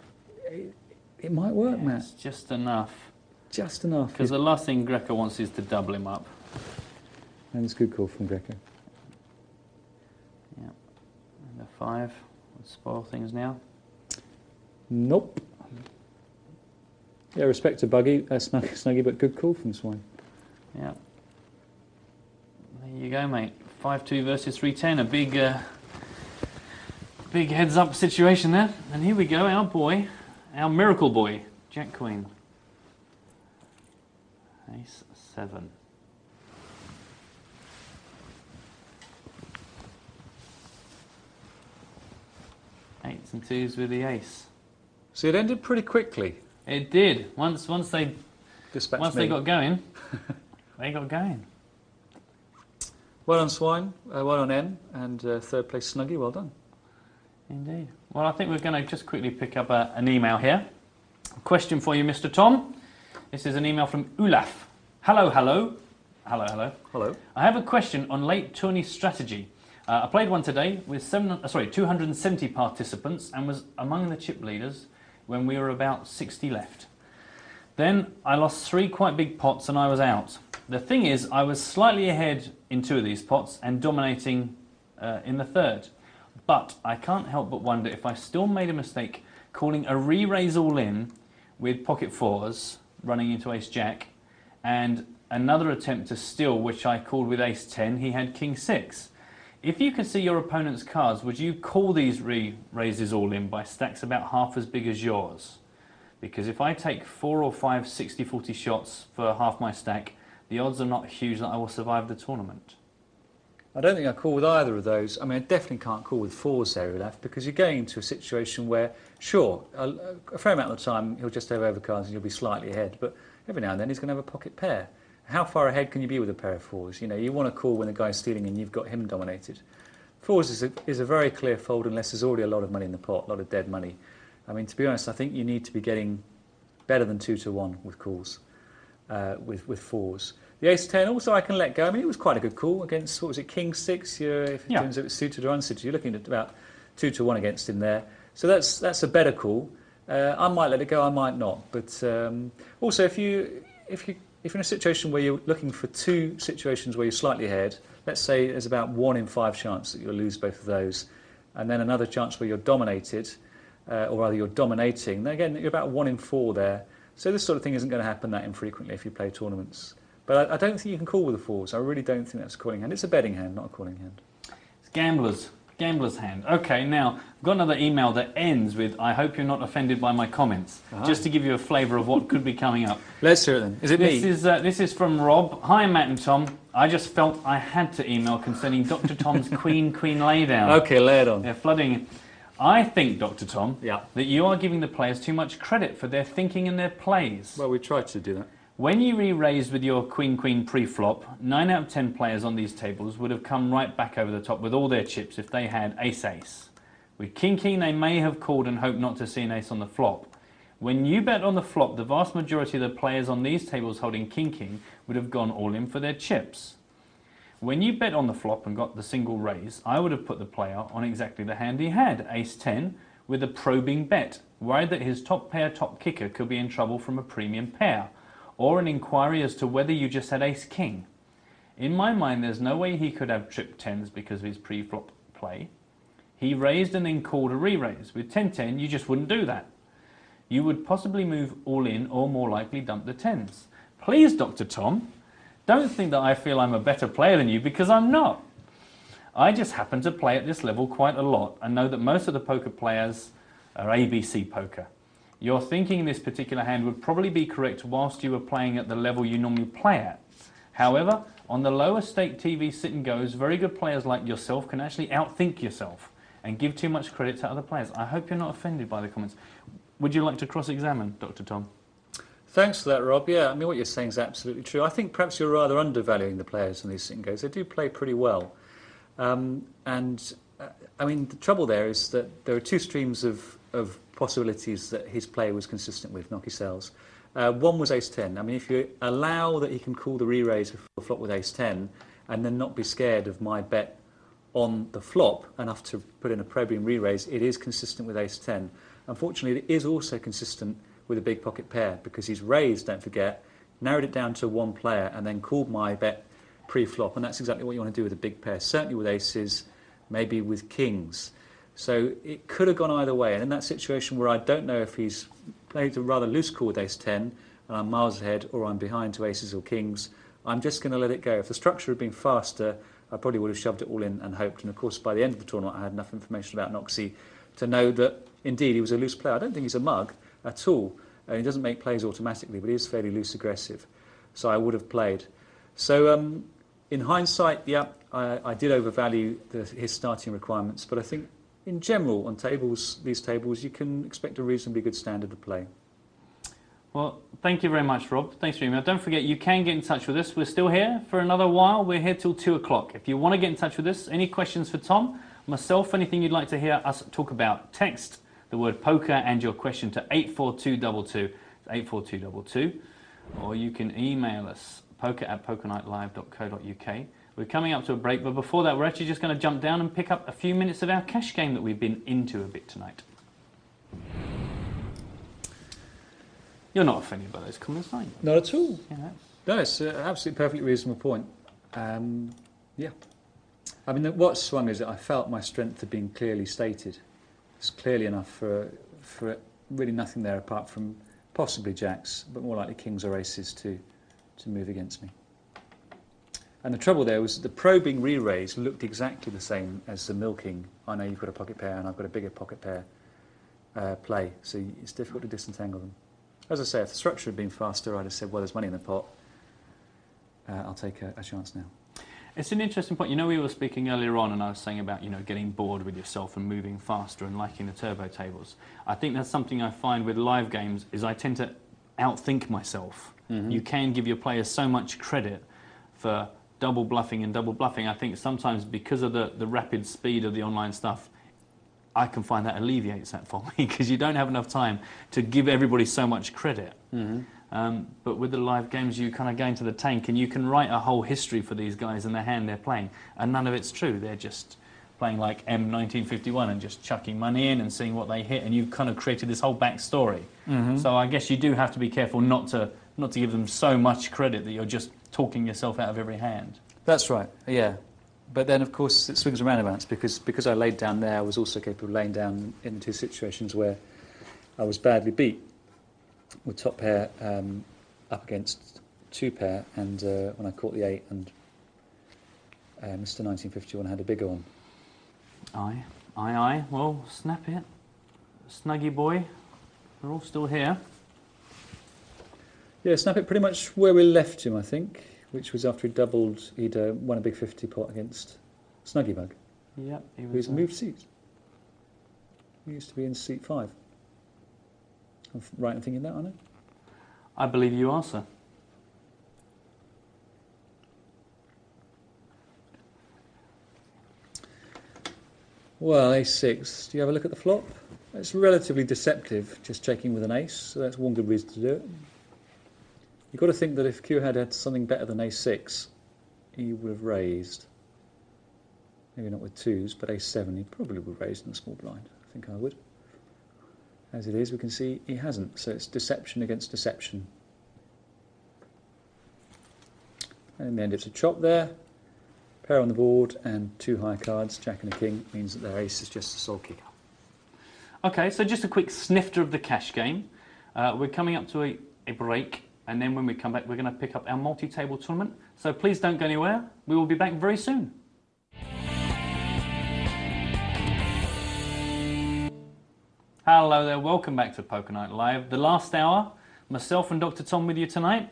It might work, Matt. It's just enough. Just enough. Because the last thing Greco wants is to double him up. And it's a good call from Greco. Yeah. And the 5 would spoil things now. Nope. Yeah, respect to Snuggy, but good call from Swine. Yeah. There you go, mate. 5-2 versus 3-10. A big heads-up situation there. And here we go, our boy, our miracle boy, Jack Queen. Ace 7. Eights and 2s with the ace. So it ended pretty quickly. It did. Once they got going, they got going. Well done, Swine. Well done, N. And third place, Snuggy. Well done. Indeed. Well, I think we're going to just quickly pick up an email here. A question for you, Mr. Tom. This is an email from Olaf. Hello. Hello. I have a question on late tourney strategy. I played one today with 270 participants and was among the chip leaders when we were about 60 left. Then I lost 3 quite big pots and I was out. The thing is, I was slightly ahead in 2 of these pots and dominating in the 3rd. But I can't help but wonder if I still made a mistake calling a re-raise all in with pocket 4s running into ace jack and another attempt to steal which I called with ace 10. He had king 6. If you could see your opponent's cards, would you call these re-raises all in by stacks about half as big as yours? Because if I take 4 or 5 60-40 shots for half my stack, the odds are not huge that I will survive the tournament. I don't think I call with either of those. I mean, I definitely can't call with 4s there, Olaf, because you're going into a situation where, sure, a fair amount of the time he'll just have overcards and you'll be slightly ahead, but every now and then he's going to have a pocket pair. How far ahead can you be with a pair of 4s? You know, you want to call when the guy's stealing and you've got him dominated. 4s is a very clear fold unless there's already a lot of money in the pot, a lot of dead money. I mean, to be honest, I think you need to be getting better than 2-1 with calls, with 4s. The ace 10 also I can let go. I mean, it was quite a good call against, what was it, king 6? If it turns out it was suited or unsuited, you're looking at about 2-1 against him there. So that's a better call. I might let it go, I might not. But also, if you're in a situation where you're looking for 2 situations where you're slightly ahead, let's say there's about 1 in 5 chance that you'll lose both of those, and then another chance where you're dominated, or rather you're dominating, then again, you're about 1 in 4 there. So this sort of thing isn't going to happen that infrequently if you play tournaments. But I don't think you can call with the 4s. I really don't think that's a calling hand. It's a betting hand, not a calling hand. It's gambler's hand. Okay, now, I've got another email that ends with, I hope you're not offended by my comments, just to give you a flavour of what could be coming up. Let's hear it then. Is it me? This is from Rob. Hi, Matt and Tom. I just felt I had to email concerning Dr. Tom's Queen laydown. Okay, lay it on. They're flooding. I think, Dr. Tom, yeah, that you are giving the players too much credit for their thinking and their plays. Well, we tried to do that. When you re-raised with your Queen pre-flop, 9 out of 10 players on these tables would have come right back over the top with all their chips if they had ace-ace. With King they may have called and hoped not to see an ace on the flop. When you bet on the flop, the vast majority of the players on these tables holding King would have gone all in for their chips. When you bet on the flop and got the single raise, I would have put the player on exactly the hand he had, ace-10, with a probing bet, worried that his top pair top kicker could be in trouble from a premium pair, or an inquiry as to whether you just had ace-king. In my mind, there's no way he could have trip 10s because of his pre-flop play. He raised and then called a re-raise. With 10-10, you just wouldn't do that. You would possibly move all in or more likely dump the 10s. Please, Dr. Tom, don't think that I feel I'm a better player than you, because I'm not. I just happen to play at this level quite a lot and know that most of the poker players are ABC poker. Your thinking in this particular hand would probably be correct whilst you were playing at the level you normally play at. However, on the lower stake TV sit and goes, very good players like yourself can actually outthink yourself and give too much credit to other players. I hope you're not offended by the comments. Would you like to cross-examine, Dr. Tom? Thanks for that, Rob. Yeah, I mean, what you're saying is absolutely true. I think perhaps you're rather undervaluing the players in these sit and goes. They do play pretty well. I mean, the trouble there is that there are 2 streams of possibilities that his play was consistent with, Nocky Sells. One was ace-10. I mean, if you allow that he can call the re-raise before the flop with ace-10 and then not be scared of my bet on the flop enough to put in a probing re-raise, it is consistent with ace-10. Unfortunately, it is also consistent with a big pocket pair because he's raised, don't forget, narrowed it down to 1 player and then called my bet pre-flop, and that's exactly what you want to do with a big pair, certainly with aces, maybe with kings. So it could have gone either way, and in that situation where I don't know if he's played a rather loose call with ace-10 and I'm miles ahead or I'm behind to aces or kings, I'm just going to let it go. If the structure had been faster, I probably would have shoved it all in and hoped, and of course by the end of the tournament I had enough information about Noxie to know that indeed he was a loose player. I don't think he's a mug at all, and he doesn't make plays automatically, but he is fairly loose aggressive, so I would have played. So in hindsight, yeah, I did overvalue his starting requirements, but I think in general, on these tables, you can expect a reasonably good standard of play. Well, thank you very much, Rob. Thanks for your email. Don't forget, you can get in touch with us. We're still here for another while. We're here till 2 o'clock. If you want to get in touch with us, any questions for Tom, myself, anything you'd like to hear us talk about, text the word poker and your question to 84222, 84222, or you can email us, poker@pokernightlive.co.uk. We're coming up to a break, but before that, we're actually just going to jump down and pick up a few minutes of our cash game that we've been into a bit tonight. You're not offended by those comments, are you? Not at all. Yeah. No, it's an absolutely perfectly reasonable point. Yeah. I mean, what swung is that I felt my strength had been clearly stated. It's clearly enough for really nothing there apart from possibly jacks, but more likely kings or aces to move against me. And the trouble there was the probing re-raise looked exactly the same as the milking. I know you've got a pocket pair and I've got a bigger pocket pair play, so it's difficult to disentangle them. As I say, if the structure had been faster, I'd have said, well, there's money in the pot. I'll take a chance now. It's an interesting point. You know, we were speaking earlier on and I was saying about, you know, getting bored with yourself and moving faster and liking the turbo tables. I think that's something I find with live games is I tend to outthink myself. Mm-hmm. You can give your players so much credit for double bluffing and double bluffing. I think sometimes because of the rapid speed of the online stuff, I can find that alleviates that for me because you don't have enough time to give everybody so much credit. Mm-hmm. But with the live games, you kind of go into the tank and you can write a whole history for these guys and the hand they're playing, and none of it's true. They're just playing like M1951 and just chucking money in and seeing what they hit, and you've kind of created this whole backstory. Mm-hmm. So I guess you do have to be careful not to give them so much credit that you're just talking yourself out of every hand. That's right, yeah. But then, of course, it swings and roundabouts because I laid down there, I was also capable of laying down in two situations where I was badly beat with top pair up against two pair, and when I caught the 8 and Mr. 1951 had a bigger one. Aye, aye, aye. Well, snap it. Snuggy boy. We're all still here. Yeah, snap it pretty much where we left him, I think, which was after he'd doubled, he'd won a big 50 pot against Snuggy Bug. Yep, he was. Who's moved seats. He used to be in seat 5. I'm right in thinking that, aren't I? I believe you are, sir. Well, ace-6. Do you have a look at the flop? It's relatively deceptive, just checking with an ace, so that's one good reason to do it. You've got to think that if Q had something better than ace-6, he would have raised. Maybe not with 2s, but ace-7 he probably would have raised in the small blind. I think I would. As it is, we can see he hasn't, so it's deception against deception. And in the end it's a chop there. Pair on the board and 2 high cards, jack and a king, means that their ace is just a soul kicker. Okay, so just a quick snifter of the cash game. We're coming up to a break, and then when we come back we're going to pick up our multi-table tournament. So please don't go anywhere. We will be back very soon. Hello there, welcome back to Poker Night Live. The last hour, myself and Dr. Tom with you tonight.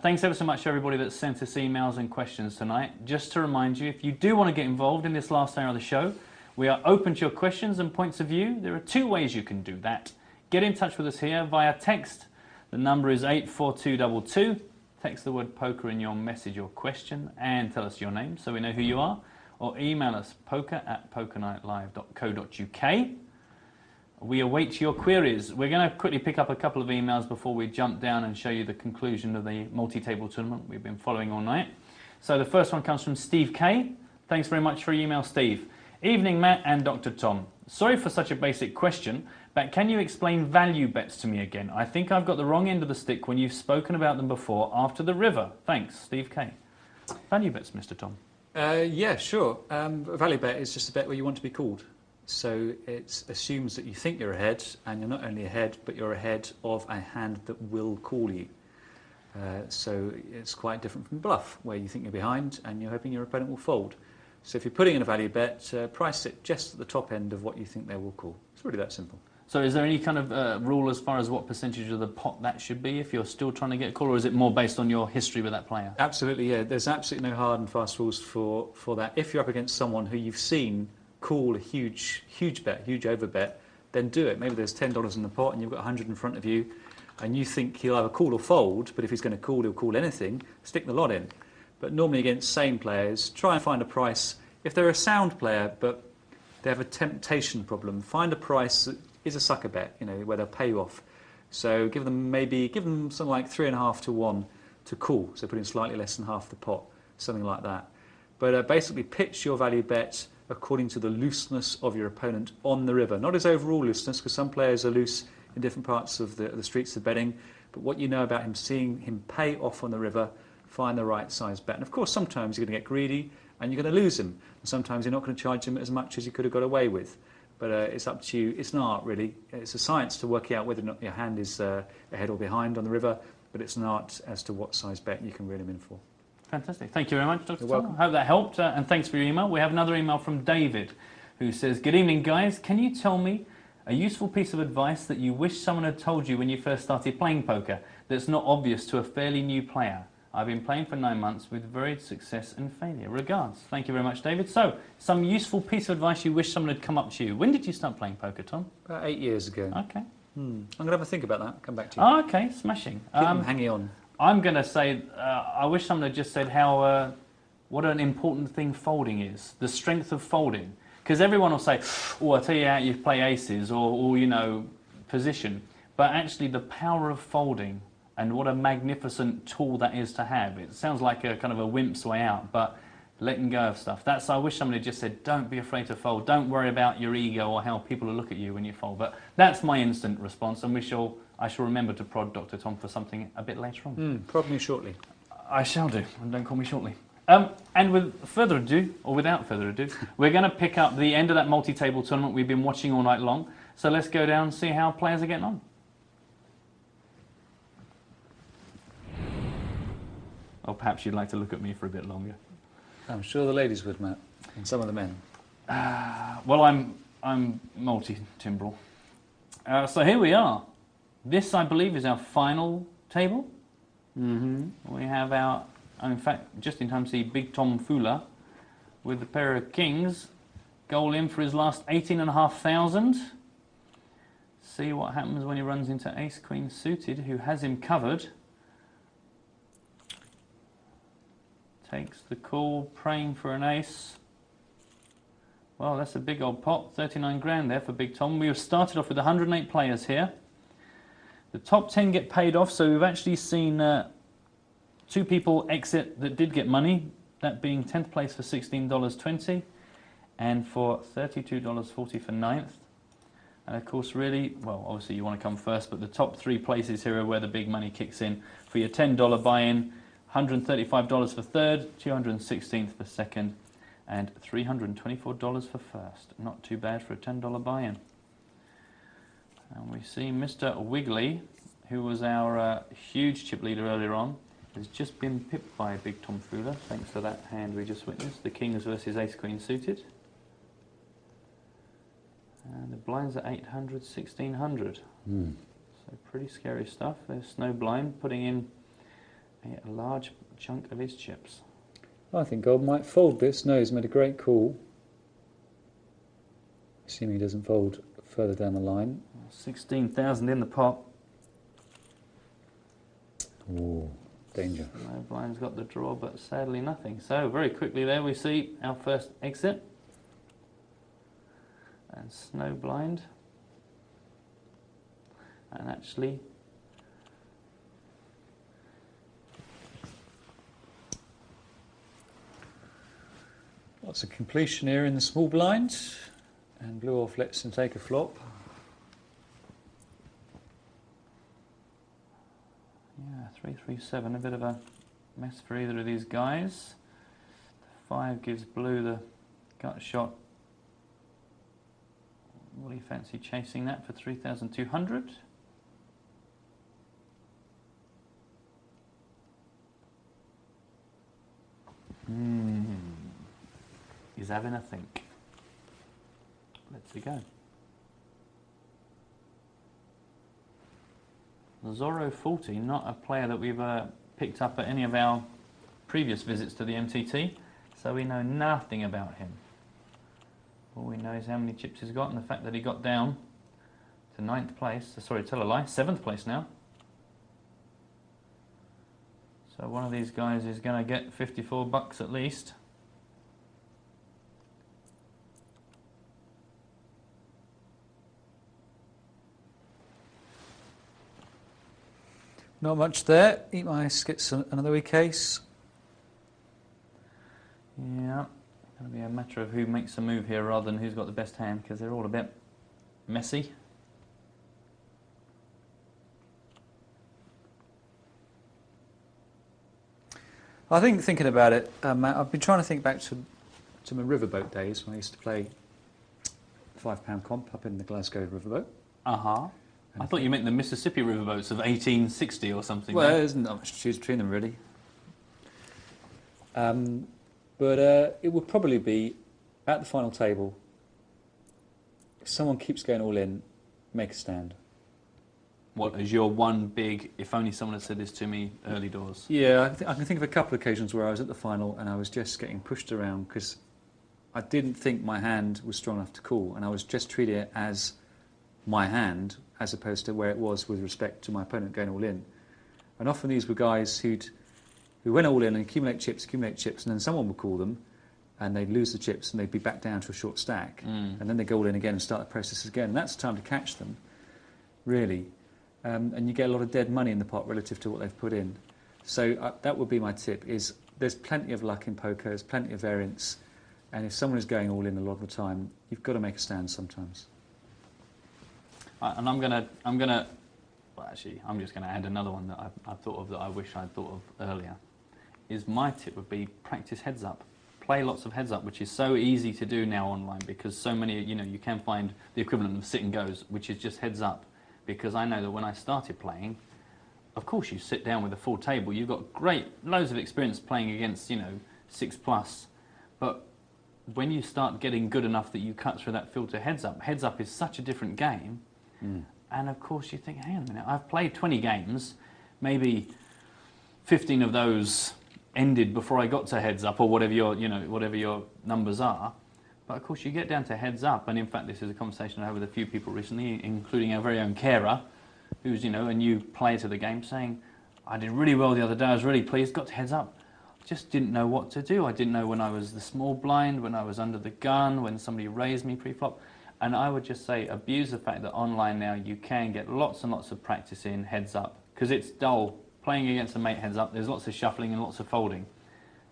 Thanks ever so much to everybody that sent us emails and questions tonight. Just to remind you, if you do want to get involved in this last hour of the show, we are open to your questions and points of view. There are 2 ways you can do that. Get in touch with us here via text. The number is 84222. Text the word poker in your message or question and tell us your name so we know who you are. Or email us poker@pokernightlive.co.uk. We await your queries. We're going to quickly pick up a couple of emails before we jump down and show you the conclusion of the multi-table tournament we've been following all night. So the first one comes from Steve K. Thanks very much for your email, Steve. Evening, Matt and Dr. Tom. Sorry for such a basic question, but can you explain value bets to me again? I think I've got the wrong end of the stick when you've spoken about them before after the river. Thanks, Steve K. Value bets, Mr. Tom. Yeah, sure. A value bet is just a bet where you want to be called. So it assumes that you think you're ahead, and you're not only ahead, but you're ahead of a hand that will call you. So it's quite different from bluff, where you think you're behind and you're hoping your opponent will fold. So if you're putting in a value bet, price it just at the top end of what you think they will call. It's really that simple. So is there any kind of rule as far as what percentage of the pot that should be if you're still trying to get a call, or is it more based on your history with that player? Absolutely, yeah. There's absolutely no hard and fast rules for that. If you're up against someone who you've seen call a huge bet, huge overbet, then do it. Maybe there's $10 in the pot and you've got 100 in front of you, and you think he'll either call or fold, but if he's going to call, he'll call anything. Stick the lot in. But normally against sane players, try and find a price. If they're a sound player, but they have a temptation problem, find a price that is a sucker bet, you know, where they'll pay you off. So give them something like 3.5 to 1 to call. So put in slightly less than half the pot, something like that. But basically pitch your value bet according to the looseness of your opponent on the river. Not his overall looseness, because some players are loose in different parts of the streets of betting, but what you know about him, seeing him pay off on the river, find the right size bet. And of course sometimes you're going to get greedy and you're going to lose him. And sometimes you're not going to charge him as much as you could have got away with. But it's up to you. It's an art, really. It's a science to work out whether or not your hand is ahead or behind on the river, but it's an art as to what size bet you can reel him in for. Fantastic. Thank you very much, Dr. You're Tom. welcome. I hope that helped, and thanks for your email. We have another email from David, who says, "Good evening, guys. Can you tell me a useful piece of advice that you wish someone had told you when you first started playing poker that's not obvious to a fairly new player? I've been playing for 9 months with varied success and failure. Regards." Thank you very much, David. So, some useful piece of advice you wish someone had come up to you. When did you start playing poker, Tom? About 8 years ago. Okay. I'm going to have a think about that. Come back to you. Oh, okay. Smashing. Hanging on. I'm going to say, I wish someone had just said how, what an important thing folding is, the strength of folding. Because everyone will say, oh, I'll tell you how you play aces, or, you know, position. But actually the power of folding, and what a magnificent tool that is to have. It sounds like a kind of a wimp's way out, but letting go of stuff. I wish someone had just said, don't be afraid to fold. Don't worry about your ego or how people will look at you when you fold. But that's my instant response, and I shall remember to prod Dr. Tom for something a bit later on. Prod me shortly. I shall do, and don't call me shortly. And with further ado, or without further ado, we're going to pick up the end of that multi-table tournament we've been watching all night long. So let's go down and see how players are getting on. Or perhaps you'd like to look at me for a bit longer. I'm sure the ladies would, Matt, and some of the men. Well, I'm multi-timbral. So here we are. This, I believe, is our final table. We have our, in fact, just in time to see Big Tom Fula with the pair of kings goal in for his last 18,500. See what happens when he runs into ace queen suited, who has him covered. Takes the call, praying for an ace. Well, that's a big old pot, 39 grand there for Big Tom. We have started off with 108 players here. The top 10 get paid off, so we've actually seen 2 people exit that did get money, that being 10th place for $16.20 and for $32.40 for 9th. And of course, really, well, obviously you want to come first, but the top 3 places here are where the big money kicks in. For your $10 buy-in, $135 for 3rd, $216 for 2nd, and $324 for 1st. Not too bad for a $10 buy-in. And we see Mr. Wiggly, who was our huge chip leader earlier on, has just been pipped by Big Tom Fula, thanks to that hand we just witnessed. The kings versus ace-queen suited. And the blinds at 800, 1600. So pretty scary stuff. There's Snow Blind putting in a large chunk of his chips. I think Gold might fold this. No, he's made a great call. Assuming he doesn't fold further down the line. 16,000 in the pot. Oh, danger. No Blind's got the draw, but sadly nothing. So very quickly there we see our first exit. And Snow Blind. And actually, lots of completion here in the small blind, and Blue Off lets him take a flop. Yeah, 3-3-7, a bit of a mess for either of these guys. The 5 gives Blue the gut shot. Will he fancy chasing that for 3,200? He's having a think. Let's see go. Zorro 40, not a player that we've picked up at any of our previous visits to the MTT, so we know nothing about him. All we know is how many chips he's got and the fact that he got down to 9th place, sorry, tell a lie, 7th place now. So one of these guys is going to get 54 bucks at least. Not much there. Eat My Ice gets another weak ace. Yeah, going to be a matter of who makes a move here rather than who's got the best hand, because they're all a bit messy. I think thinking about it, I've been trying to think back to my riverboat days when I used to play £5 comp up in the Glasgow riverboat. I thought you meant the Mississippi riverboats of 1860 or something. Well, there isn't that much to choose between them, really. But it would probably be, at the final table, if someone keeps going all in, make a stand. What, as your one big, if only someone had said this to me early doors? Yeah, I can think of a couple of occasions where I was at the final and I was just getting pushed around because I didn't think my hand was strong enough to call, and I was just treating it as my hand as opposed to where it was with respect to my opponent going all in. And often these were guys who went all in and accumulate chips, and then someone would call them and they'd lose the chips and they'd be back down to a short stack. And then they'd go all in again and start the process again. And that's the time to catch them, really. And you get a lot of dead money in the pot relative to what they've put in. So that would be my tip, is there's plenty of luck in poker, there's plenty of variance, and if someone is going all in a lot of the time, you've got to make a stand sometimes. And well, actually, I'm just gonna add another one that I thought of that I wish I'd thought of earlier. is my tip would be practice heads up. Play lots of heads up, which is so easy to do now online because so many, you can find the equivalent of sit and goes, which is just heads up. Because I know that when I started playing, of course you sit down with a full table, you've got loads of experience playing against, 6+, but when you start getting good enough that you cut through that filter heads up is such a different game. And of course you think, hang on a minute, I've played 20 games, maybe 15 of those ended before I got to heads up, or whatever your numbers are. But of course you get down to heads up, and in fact this is a conversation I had with a few people recently, including our very own carer, who's a new player to the game, saying, I did really well the other day, I was really pleased, got to heads up. Just didn't know what to do. I didn't know when I was the small blind, when I was under the gun, when somebody raised me pre-flop. And I would just say abuse the fact that online now you can get lots and lots of practice in heads up, because it's dull. Playing against a mate heads up, there's lots of shuffling and lots of folding.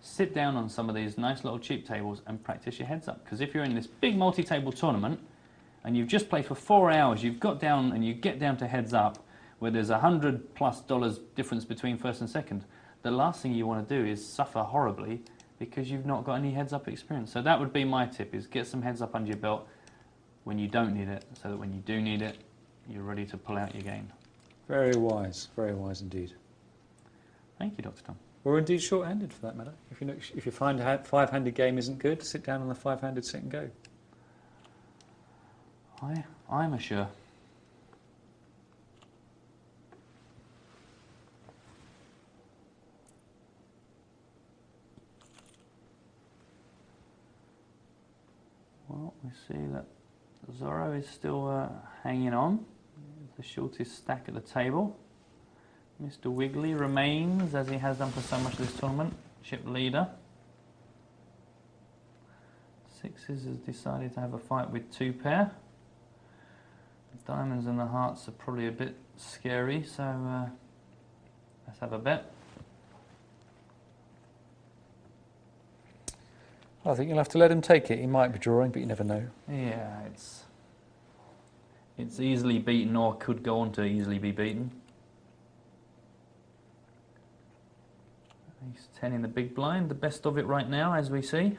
Sit down on some of these nice little cheap tables and practice your heads up, because if you're in this big multi-table tournament and you've just played for 4 hours, you've got down and you get down to heads up where there's $100+ difference between first and second, the last thing you want to do is suffer horribly because you've not got any heads-up experience. So that would be my tip, is get some heads-up under your belt when you don't need it, so that when you do need it, you're ready to pull out your game. Very wise indeed. Thank you, Dr. Tom. Or indeed short-handed, for that matter. If you find a five-handed game isn't good, sit down on the five-handed sit and go. I'm a sure. Well, we see that Zorro is still hanging on. The shortest stack at the table. Mr. Wiggly remains, as he has done for so much of this tournament, chip leader. Sixes has decided to have a fight with 2 pair. The diamonds and the hearts are probably a bit scary, so let's have a bet. I think you'll have to let him take it. He might be drawing, but you never know. Yeah, it's easily beaten, or could go on to easily be beaten. Ace 10 in the big blind, the best of it right now, as we see.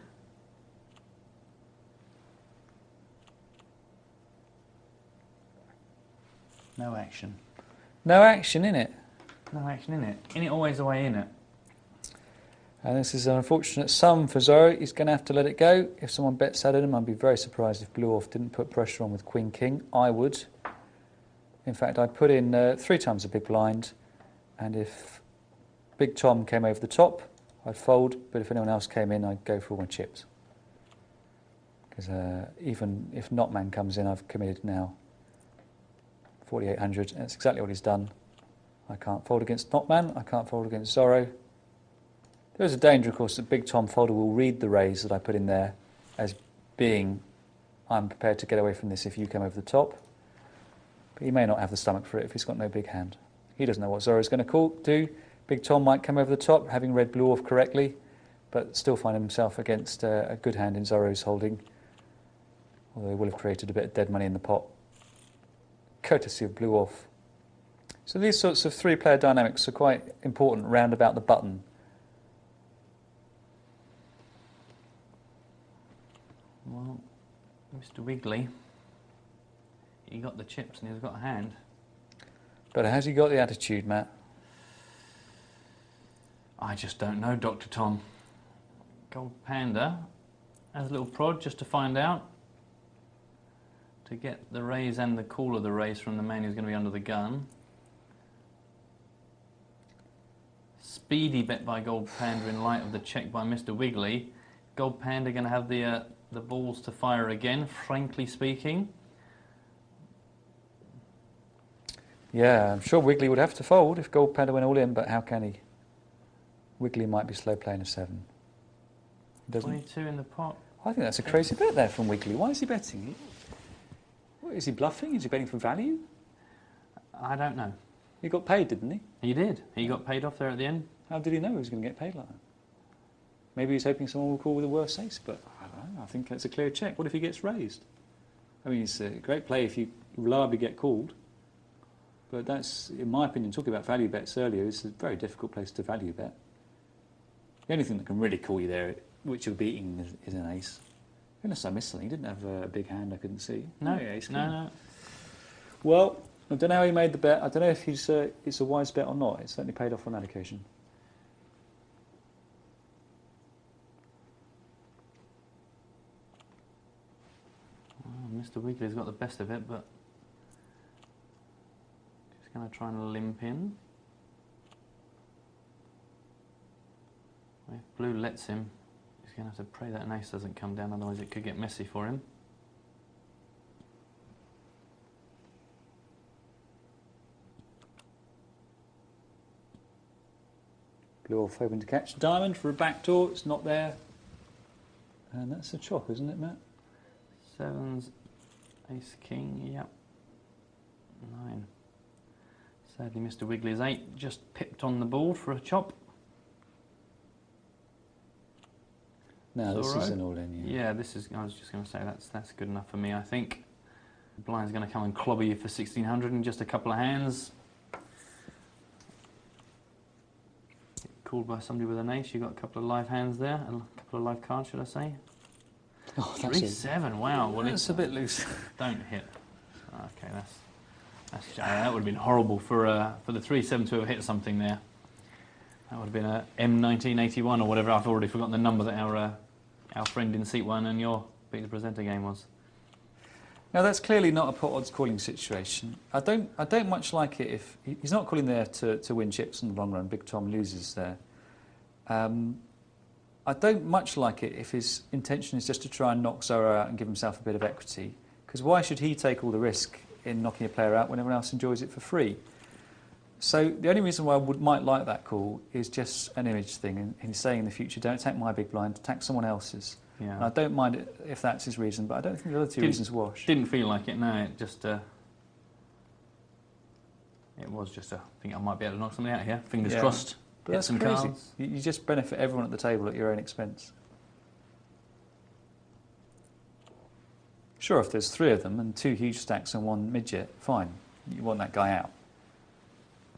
No action. No action in it. No action in it. In it, always away in it. And this is an unfortunate sum for Zorro. He's going to have to let it go. If someone bets out at him, I'd be very surprised if Blue Off didn't put pressure on with Queen King. I would. In fact, I'd put in 3 times the big blind, and if Big Tom came over the top, I'd fold, but if anyone else came in, I'd go for all my chips. Because even if Knotman comes in, I've committed now 4,800. That's exactly what he's done. I can't fold against Knotman, I can't fold against Zorro. There's a danger, of course, that Big Tom folder will read the raise that I put in there as being, I'm prepared to get away from this if you come over the top. But he may not have the stomach for it if he's got no big hand. He doesn't know what Zorro's going to do. Big Tom might come over the top, having read Blue Off correctly, but still find himself against a good hand in Zorro's holding. Although he will have created a bit of dead money in the pot, courtesy of Blue Off. So these sorts of 3-player dynamics are quite important round about the button. Well, Mr. Wiggly, he got the chips and he's got a hand. But has he got the attitude, Matt? I just don't know, Dr. Tom. Gold Panda has a little prod just to find out. To get the raise and the call of the raise from the man who's going to be under the gun. Speedy bet by Gold Panda in light of the check by Mr. Wiggly. Gold Panda going to have the balls to fire again, frankly speaking. Yeah, I'm sure Wiggly would have to fold if Gold Panda went all in, but how can he? Wiggly might be slow playing a 7. 22 in the pot. I think that's a crazy bet there from Wiggly. Why is he betting? What, is he bluffing? Is he betting for value? I don't know. He got paid, didn't he? He did. He got paid off there at the end. How did he know he was going to get paid like that? Maybe he's hoping someone will call with a worse ace, but I don't know. I think that's a clear check. What if he gets raised? I mean, it's a great play if you reliably get called. But that's, in my opinion, talking about value bets earlier, it's a very difficult place to value bet. The only thing that can really call you there, which you're beating, is an ace. Unless I missed something. He didn't have a big hand I couldn't see. No, ace no. Well, I don't know how he made the bet. I don't know if it's a wise bet or not. It certainly paid off on that occasion. Well, Mr. Wiggly's got the best of it, but just going to try and limp in. If blue lets him, he's going to have to pray that an ace doesn't come down, otherwise it could get messy for him. Blue off hoping to catch diamond for a backdoor. It's not there. And that's a chop, isn't it, Matt? Sevens, ace, king, yep. 9. Sadly, Mr. Wiggly's 8 just pipped on the board for a chop. No, this is an all-in, yeah. Yeah, this is. I was just going to say that's good enough for me. I think the blind's going to come and clobber you for 1600 in just a couple of hands. Called by somebody with an ace. You got a couple of live hands there, a couple of live cards, should I say? Oh, 3-7. Wow, well, it's a bit loose. Don't hit. Okay, that would have been horrible for the 3-7 to have hit something there. That would have been a M1981 or whatever. I've already forgotten the number that our friend in seat 1 and your Beat the Presenter game was. Now that's clearly not a pot odds calling situation. I don't much like it if he's not calling there to win chips in the long run. Big Tom loses there. I don't much like it if his intention is just to try and knock Zoro out and give himself a bit of equity. Because why should he take all the risk in knocking a player out when everyone else enjoys it for free? So the only reason why I might like that call is just an image thing, and he's saying in the future, don't attack my big blind, attack someone else's. Yeah. And I don't mind it if that's his reason, but I don't think the other two reasons wash. Didn't feel like it, no. It just it was just I think I might be able to knock something out here. Fingers crossed. But that's some crazy. Cards. You just benefit everyone at the table at your own expense. Sure, if there's 3 of them and 2 huge stacks and 1 midget, fine. You want that guy out.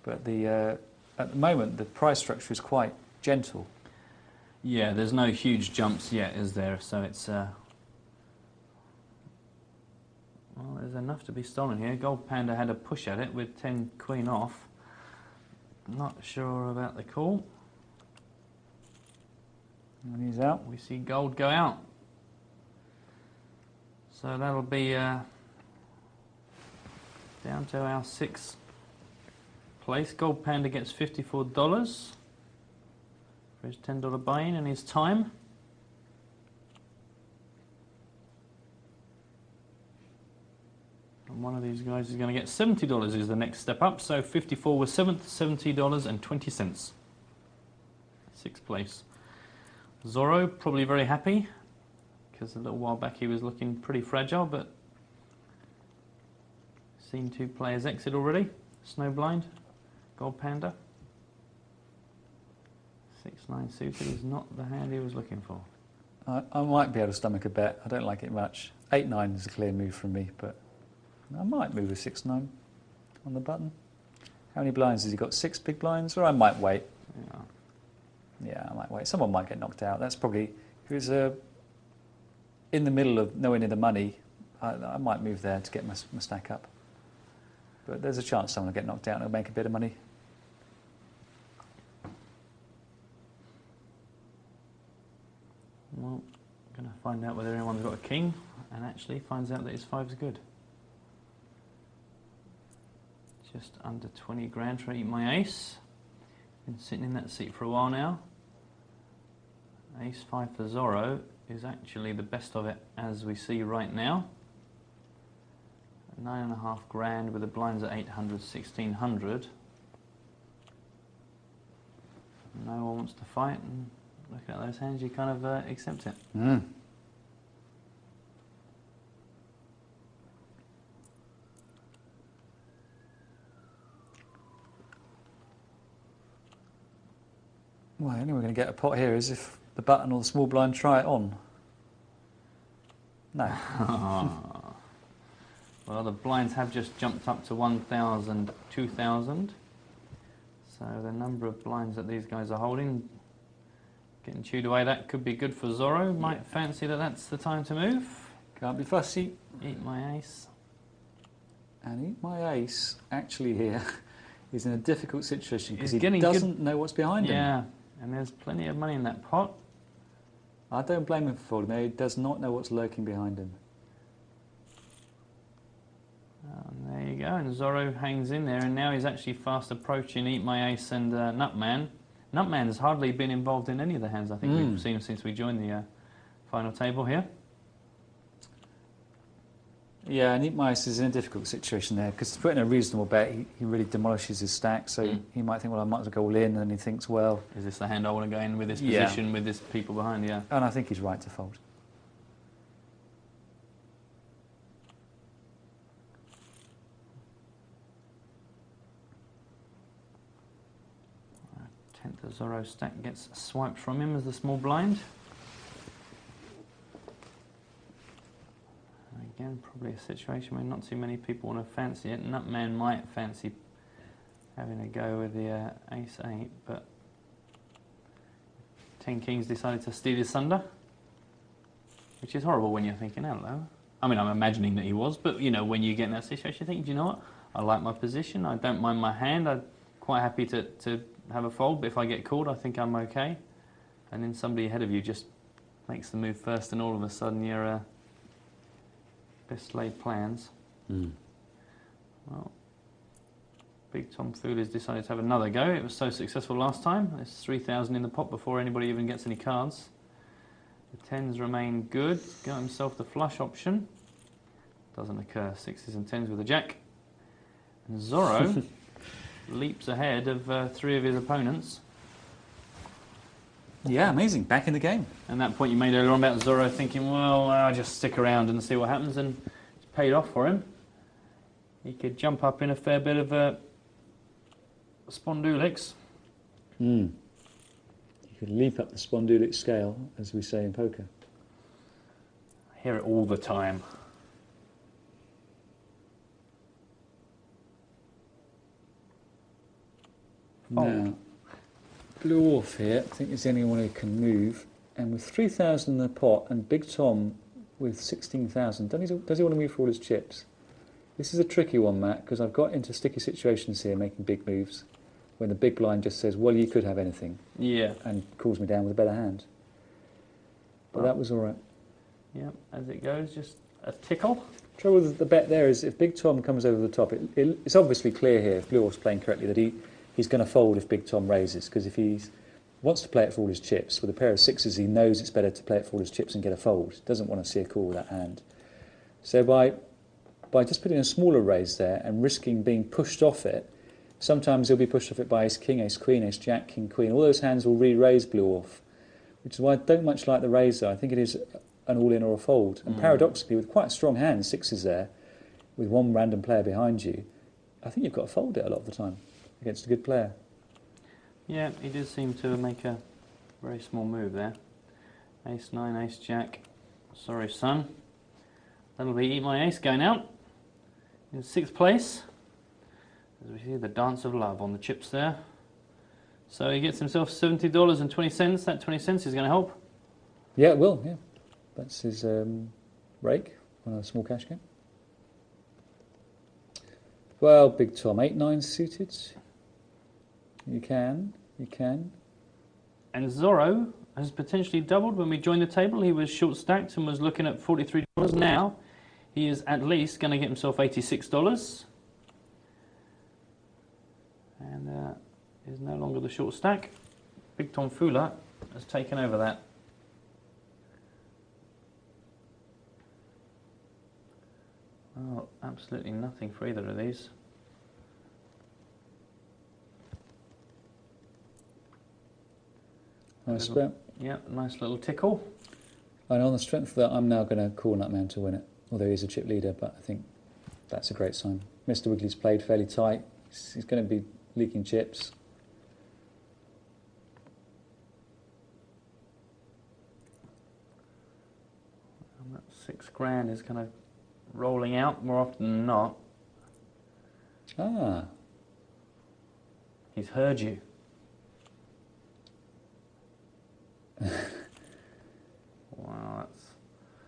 But at the moment, the price structure is quite gentle. Yeah, there's no huge jumps yet, is there? So it's well, there's enough to be stolen here. Gold Panda had a push at it with 10 queen off. Not sure about the call. And he's out. We see gold go out. So that'll be down to our 6th place. Gold Panda gets $54 for his $10 buy-in and his time. And one of these guys is going to get $70 is the next step up. So 54 was 7th, $70.20. 6th place. Zorro probably very happy because a little while back he was looking pretty fragile, but seen 2 players exit already. Snowblind, Gold Panda. 6-9 suited is not the hand he was looking for. I might be able to stomach a bet. I don't like it much. 8-9 is a clear move from me, but I might move a 6-9 on the button. How many blinds has he got? 6 big blinds? Or I might wait. Yeah, I might wait. Someone might get knocked out. That's probably, if it's in the middle of nowhere near the money, I might move there to get my stack up. But there's a chance someone will get knocked out and it'll make a bit of money. Well, I'm going to find out whether anyone's got a king and actually finds out that his 5's good. Just under 20 grand to eat my ace. Been sitting in that seat for a while now. Ace 5 for Zorro is actually the best of it as we see right now. 9.5 grand with the blinds at 800, 1600. No one wants to fight, and looking at those hands, you kind of accept it. Well, the only way we're going to get a pot here is if the button or the small blind try it on. No. Well, the blinds have just jumped up to 1,000, 2,000. So the number of blinds that these guys are holding Getting chewed away, that could be good for Zorro. Might fancy that that's the time to move. Can't be fussy. Eat my ace. And Eat My Ace, actually here, is in a difficult situation because he getting doesn't know what's behind him. Yeah, and there's plenty of money in that pot. I don't blame him for folding there. He does not know what's lurking behind him. And there you go, and Zorro hangs in there, and now he's actually fast approaching Eat My Ace and Nutman. Nutman has hardly been involved in any of the hands I think we've seen since we joined the final table here. Yeah, and Eat My Ace is in a difficult situation there because to put in a reasonable bet, he really demolishes his stack, so he might think, well, I might as well go all in, and then he thinks, well... Is this the hand I want to go in with this position, with this people behind, yeah. And I think he's right to fold. Tenth of Zorro stack gets swiped from him as the small blind. Again, probably a situation where not too many people want to fancy it. Nutman might fancy having a go with the ace-8, but 10 kings decided to steal his thunder, which is horrible when you're thinking out loud. I mean, I'm imagining that he was, but you know, when you get in that situation, you think, do you know what? I like my position. I don't mind my hand. I'm quite happy to have a fold, but if I get called, I think I'm okay. And then somebody ahead of you just makes the move first, and all of a sudden you're best laid plans. Well, Big Tom Foolers decided to have another go. It was so successful last time. There's 3,000 in the pot before anybody even gets any cards. The tens remain good. Got himself the flush option. Doesn't occur. Sixes and tens with a jack. And Zorro leaps ahead of 3 of his opponents. Yeah, amazing. Back in the game. And that point you made earlier on about Zorro thinking, well, I'll just stick around and see what happens, and it's paid off for him. He could jump up in a fair bit of Spondulix. You could leap up the Spondulix scale, as we say in poker. I hear it all the time. Now, Blue off here, I think is the only one who can move. And with 3,000 in the pot and Big Tom with 16,000, does he want to move for all his chips? This is a tricky one, Matt, because I've got into sticky situations here making big moves when the big blind just says, well, you could have anything. Yeah. And calls me down with a better hand. But that was all right. Yeah, as it goes, just a tickle. Trouble with the bet there is if Big Tom comes over the top, it's obviously clear here, if Blue Off's playing correctly, that he's going to fold if Big Tom raises, because if he wants to play it for all his chips, with a pair of sixes he knows it's better to play it for all his chips and get a fold. He doesn't want to see a call with that hand. So by just putting a smaller raise there and risking being pushed off it, sometimes he'll be pushed off it by ace king, ace queen, ace jack, king queen. All those hands will re-raise Blue Off, which is why I don't much like the raise there. I think it is an all-in or a fold. And paradoxically, with quite a strong hand, sixes there, with one random player behind you, I think you've got to fold it a lot of the time against a good player. Yeah, he did seem to make a very small move there. Ace 9, ace jack. Sorry, son. That'll be Eat My Ace going out in 6th place. As we see the dance of love on the chips there. So he gets himself $70.20. That 20 cents is going to help. Yeah, it will, yeah. That's his rake on a small cash game. Well, Big Tom, 8-9 suited. You can. And Zorro has potentially doubled. When we joined the table, he was short stacked and was looking at $43. Now, he is at least going to get himself $86. And is no longer the short stack. Big Tom Fula has taken over that. Oh, absolutely nothing for either of these. Nice bet. Yeah, nice little tickle. And on the strength of that, I'm now going to call Nutman to win it, although he's a chip leader, but I think that's a great sign. Mr. Wiggly's played fairly tight. He's going to be leaking chips. And that $6 is kind of rolling out more often than not. Ah. He's heard you.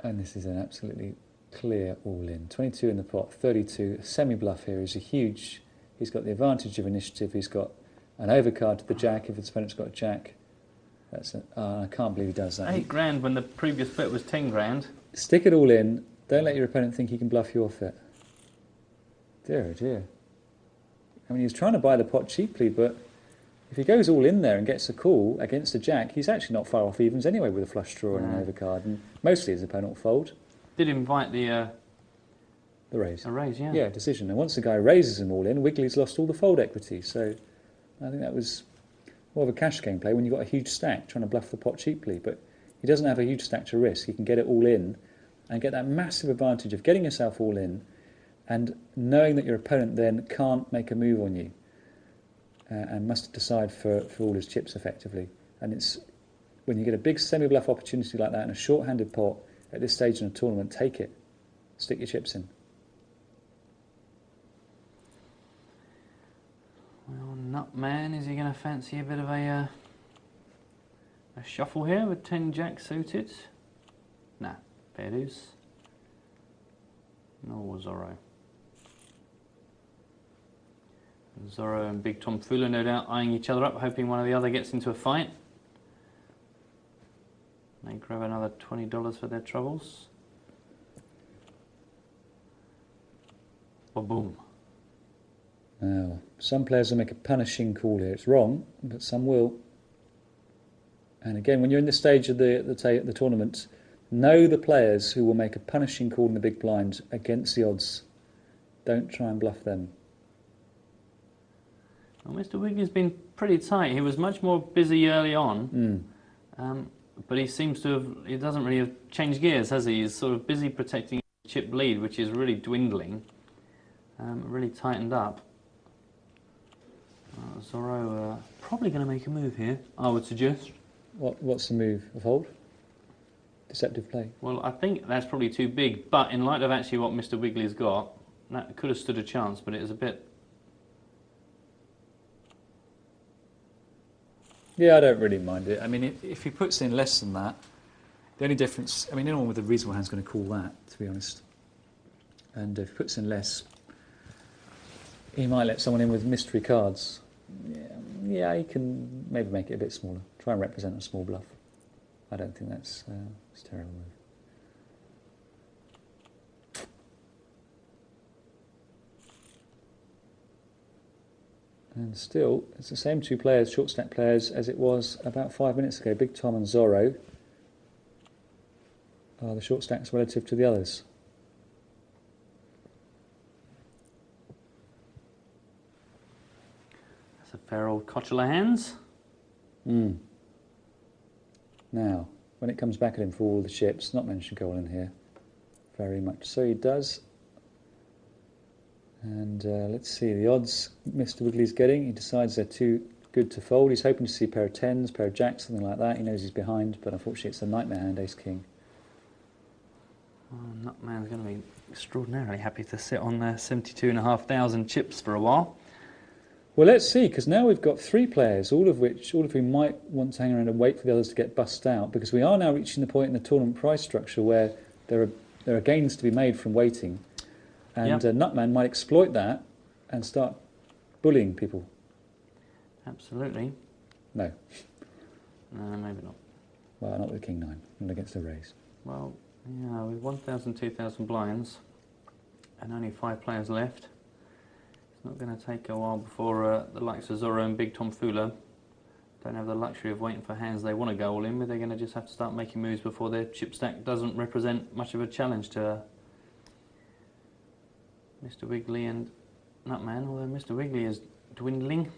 And this is an absolutely clear all-in. 22 in the pot, 32. A semi-bluff here is a huge... He's got the advantage of initiative. He's got an overcard to the jack if his opponent's got a jack. That's I can't believe he does that. 8 grand when the previous bet was 10 grand. Stick it all in. Don't let your opponent think he can bluff your fit. Dear, oh dear. I mean, he's trying to buy the pot cheaply, but if he goes all in there and gets a call against a jack, he's actually not far off evens anyway with a flush draw and an overcard, and mostly his opponent will fold. Did invite the raise. A raise, yeah. Yeah, decision. And once the guy raises him all in, Wiggly's lost all the fold equity. So I think that was more of a cash game play when you've got a huge stack trying to bluff the pot cheaply. But he doesn't have a huge stack to risk. He can get it all in and get that massive advantage of getting yourself all in and knowing that your opponent then can't make a move on you and must decide for all his chips effectively. And it's when you get a big semi-bluff opportunity like that in a short-handed pot at this stage in a tournament, take it. Stick your chips in. Well, Nutman, is he going to fancy a bit of a shuffle here with 10 jack suited? Nah, fair dues. Nor Zorro. Zorro and Big Tom Fuller no doubt eyeing each other up, hoping one or the other gets into a fight. They grab another $20 for their troubles. Ba-boom. Now, some players will make a punishing call here. It's wrong, but some will. And again, when you're in this stage of the tournament, know the players who will make a punishing call in the big blind against the odds. Don't try and bluff them. Well, Mr. Wiggly's been pretty tight. He was much more busy early on, but he seems to have, he doesn't really have changed gears, has he? He's sort of busy protecting his chip lead, which is really dwindling, really tightened up. Zorro probably going to make a move here, I would suggest. What's the move? A fold? Deceptive play? Well, I think that's probably too big, but in light of actually what Mr. Wiggly's got, that could have stood a chance, but it is a bit... Yeah, I don't really mind it. I mean, if he puts in less than that, the only difference... I mean, anyone with a reasonable hand's going to call that, to be honest. And if he puts in less, he might let someone in with mystery cards. Yeah, he can maybe make it a bit smaller. Try and represent a small bluff. I don't think that's a terrible move. And still, it's the same two players, short stack players, as it was about 5 minutes ago. Big Tom and Zorro are the short stacks relative to the others. That's a fair old cotula hands. Now, when it comes back at him for all the chips, not mentioned goal in here. Very much so he does. And let's see, the odds Mr. Wiggly's getting, he decides they're too good to fold. He's hoping to see a pair of tens, pair of jacks, something like that. He knows he's behind, but unfortunately it's a nightmare hand, ace-king. Oh, Nutman's going to be extraordinarily happy to sit on 72,500 chips for a while. Well, let's see, because now we've got three players, all of whom might want to hang around and wait for the others to get bust out, because we are now reaching the point in the tournament price structure where there are gains to be made from waiting. And Nutman might exploit that and start bullying people. Absolutely. No. No, maybe not. Well, not with King 9, not against the raise. Well, yeah, with 1,000, 2,000 blinds and only 5 players left, it's not going to take a while before the likes of Zorro and Big Tom Fuller don't have the luxury of waiting for hands they want to go all in with. They're going to just have to start making moves before their chip stack doesn't represent much of a challenge to Mr. Wiggly and Nutman, although Mr. Wiggly is dwindling.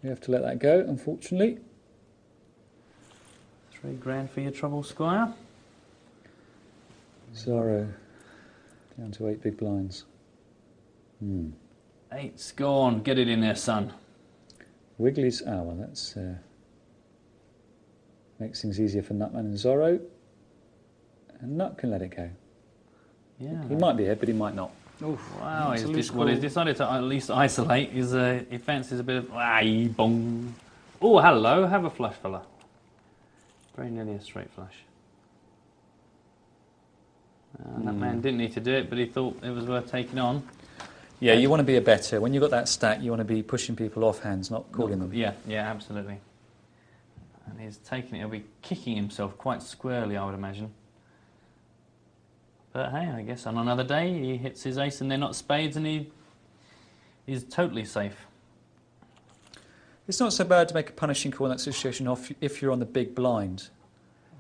You have to let that go, unfortunately. $3 for your trouble, Squire. Zorro down to 8 big blinds. 8's gone. Get it in there, son. Wiggly's... Ah, well, that's... makes things easier for Nutman and Zorro. And Nut can let it go. Yeah. He might be here, but he might not. Oof, wow, he's decided to at least isolate. He fancies a bit of... bong. Oh, hello. Have a flush, fella. Very nearly a straight flush. That man didn't need to do it, but he thought it was worth taking on. Yeah, you want to be a better. When you've got that stack, you want to be pushing people off hands, not calling them. Yeah, yeah, absolutely. And he's taking it, he'll be kicking himself quite squarely, I would imagine. But hey, I guess on another day, he hits his ace and they're not spades and he is totally safe. It's not so bad to make a punishing call in that situation if you're on the big blind,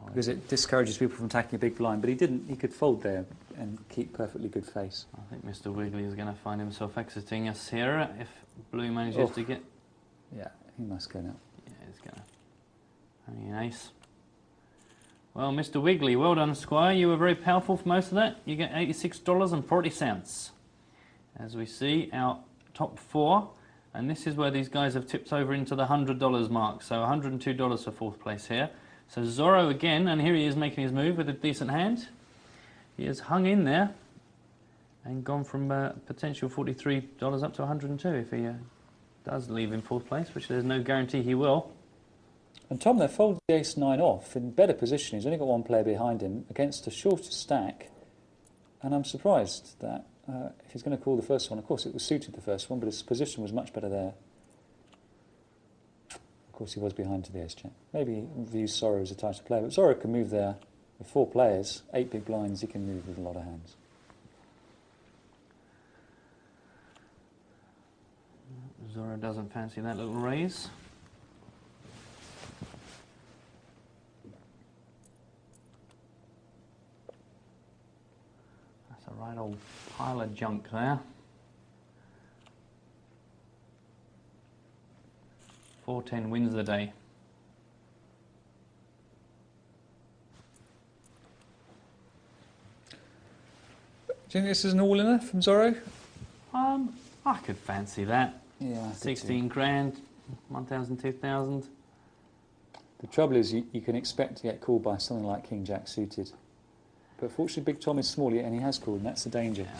because it discourages people from attacking a big blind. But he didn't. He could fold there and keep perfectly good face. I think Mr. Wiggly is going to find himself exiting us here if Blue manages to get... Yeah, he must go now. Yeah, he's going to... Only an ace. Well, Mr. Wiggly, well done, Squire. You were very powerful for most of that. You get $86.40. As we see, our top four. And this is where these guys have tipped over into the $100 mark. So $102 for fourth place here. So Zorro again, and here he is making his move with a decent hand. He has hung in there and gone from potential $43 up to $102 if he does leave in fourth place, which there's no guarantee he will. And Tom there folded the ace-9 off in better position. He's only got one player behind him against a shorter stack. And I'm surprised that if he's going to call the first one, of course it was suited the first one, but his position was much better there. Of course he was behind to the ace-jack. Maybe he views Zorro as a tighter player, but Zorro can move there with 4 players, 8 big blinds, he can move with a lot of hands. Zorro doesn't fancy that little raise. That's a right old pile of junk there. 410 wins the day. Do you think this is an all-inner from Zorro? I could fancy that. Yeah, 16 grand, 1,000, 2,000. The trouble is you can expect to get called by something like King Jack suited. But fortunately Big Tom is small and he has called, and that's the danger. Yeah.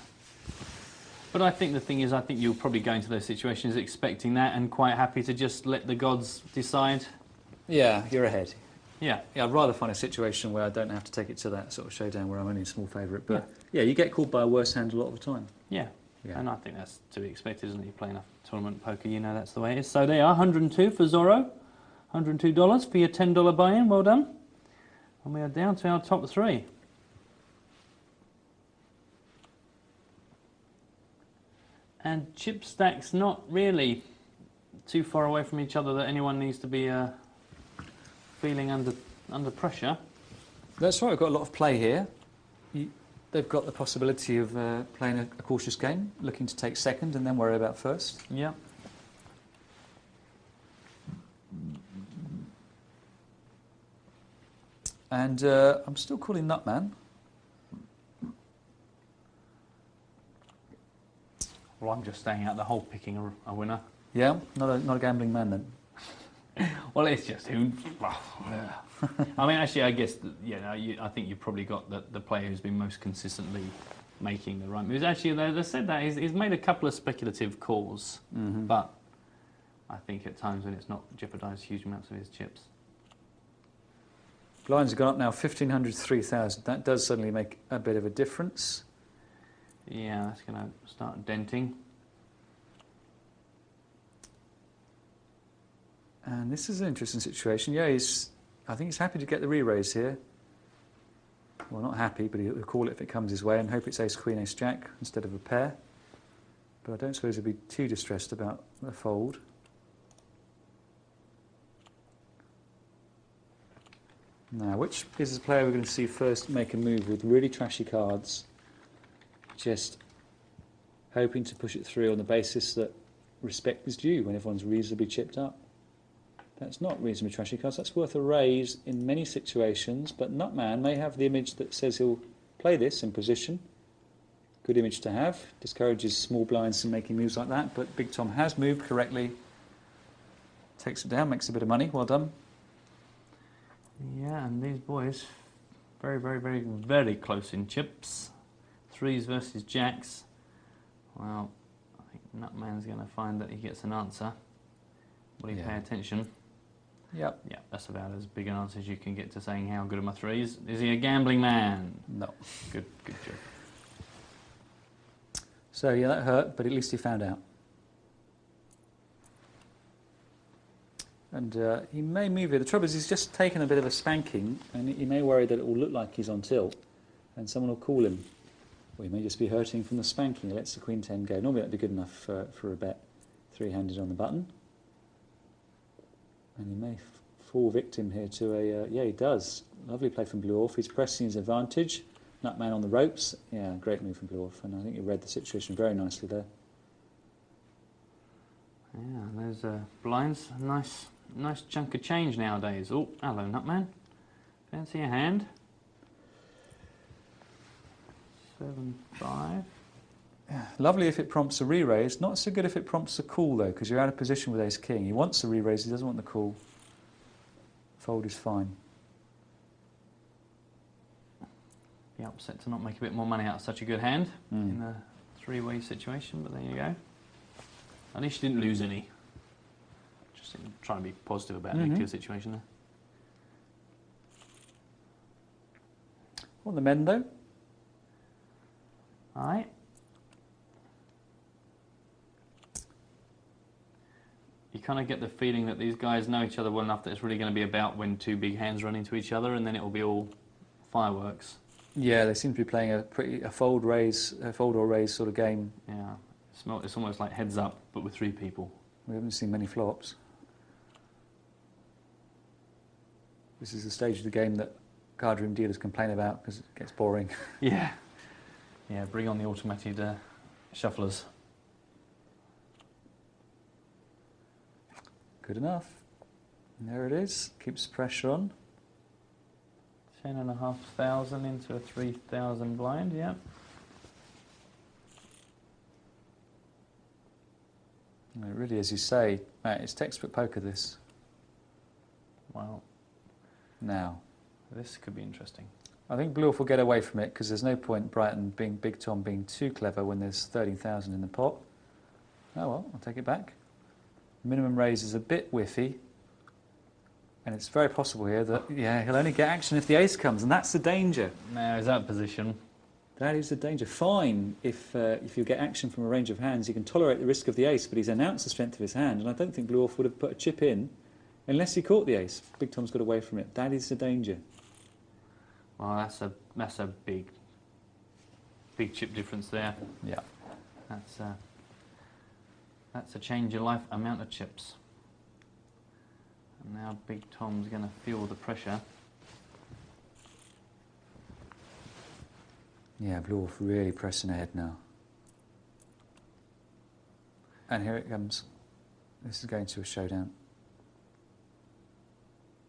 But I think the thing is, I think you'll probably go into those situations expecting that and quite happy to just let the gods decide. Yeah, you're ahead. Yeah. Yeah, I'd rather find a situation where I don't have to take it to that sort of showdown where I'm only a small favourite. But yeah, you get called by a worse hand a lot of the time. Yeah. Yeah. And I think that's to be expected, isn't it? You play enough tournament poker, you know that's the way it is. So they are 102 for Zorro, $102 for your $10 buy-in. Well done. And we are down to our top 3. And chip stacks not really too far away from each other that anyone needs to be feeling under pressure. That's right, we've got a lot of play here. They've got the possibility of playing a cautious game, looking to take second and then worry about first. Yeah. And I'm still calling Nutman. Well, I'm just staying out the hole picking a winner. Yeah, not a gambling man then. Well, it's just who. Well, I mean, actually, I guess I think you've probably got the player who's been most consistently making the right moves. Actually, they said that he's made a couple of speculative calls, but I think at times when it's not jeopardised huge amounts of his chips. Blinds have gone up now, 1,500, 3,000. That does suddenly make a bit of a difference. Yeah, that's going to start denting. And this is an interesting situation. Yeah, I think he's happy to get the re-raise here. Well, not happy, but he'll call it if it comes his way and hope it's ace-queen, ace-jack instead of a pair. But I don't suppose he'll be too distressed about the fold. Now, which is the player we're going to see first make a move with really trashy cards, just hoping to push it through on the basis that respect is due when everyone's reasonably chipped up? That's not reasonably trashy cards. That's worth a raise in many situations, but Nutman may have the image that says he'll play this in position. Good image to have. Discourages small blinds from making moves like that, but Big Tom has moved correctly. Takes it down, makes a bit of money. Well done. Yeah, and these boys, very, very, very, very close in chips. Threes versus jacks. Well, I think Nutman's going to find that he gets an answer. Will he pay attention? Yep. Yeah, that's about as big an answer as you can get to saying how good are my threes. Is he a gambling man? No. Good job. So yeah, that hurt, but at least he found out. And he may move it. The trouble is he's just taken a bit of a spanking, and he may worry that it will look like he's on tilt, and someone will call him. Or he may just be hurting from the spanking. He lets the Queen 10 go. Normally that'd be good enough for a bet. Three-handed on the button. And he may fall victim here to a... yeah, he does. Lovely play from Blue Orf. He's pressing his advantage. Nutman on the ropes. Yeah, great move from Blue Orf. And I think he read the situation very nicely there. Yeah, those blinds. Nice chunk of change nowadays. Oh, hello, Nutman. Fancy a hand? 7-5. Yeah, lovely if it prompts a re-raise. Not so good if it prompts a call, though, because you're out of position with ace-king. He wants a re-raise, he doesn't want the call. Fold is fine. Be upset to not make a bit more money out of such a good hand in a three-way situation, but there you go. At least you didn't lose any. Just trying to be positive about the situation there. On the men, though. All right. You kind of get the feeling that these guys know each other well enough that it's really going to be about when two big hands run into each other, and then it will be all fireworks. Yeah, they seem to be playing a fold or raise sort of game. Yeah, it's almost like heads up, but with three people. We haven't seen many flops. This is the stage of the game that card room dealers complain about because it gets boring. Yeah, bring on the automated shufflers. Good enough. And there it is. Keeps pressure on. 10,500 into a 3,000 blind, yeah. And it really, as you say, Matt, it's textbook poker, this. Well, now, this could be interesting. I think Blue Orf will get away from it because there's no point Broughton being Big Tom being too clever when there's 13,000 in the pot. Oh well, I'll take it back. Minimum raise is a bit whiffy. And it's very possible here that, yeah, he'll only get action if the ace comes, and that's the danger. Now, is that position? That is the danger. Fine, if you get action from a range of hands, you can tolerate the risk of the ace, but he's announced the strength of his hand, and I don't think Blue Orf would have put a chip in unless he caught the ace. Big Tom's got away from it. That is the danger. Well, that's a big chip difference there. Yeah. That's a change of life amount of chips. And now Big Tom's going to feel the pressure. Yeah, Blue Orf really pressing ahead now. And here it comes. This is going to a showdown.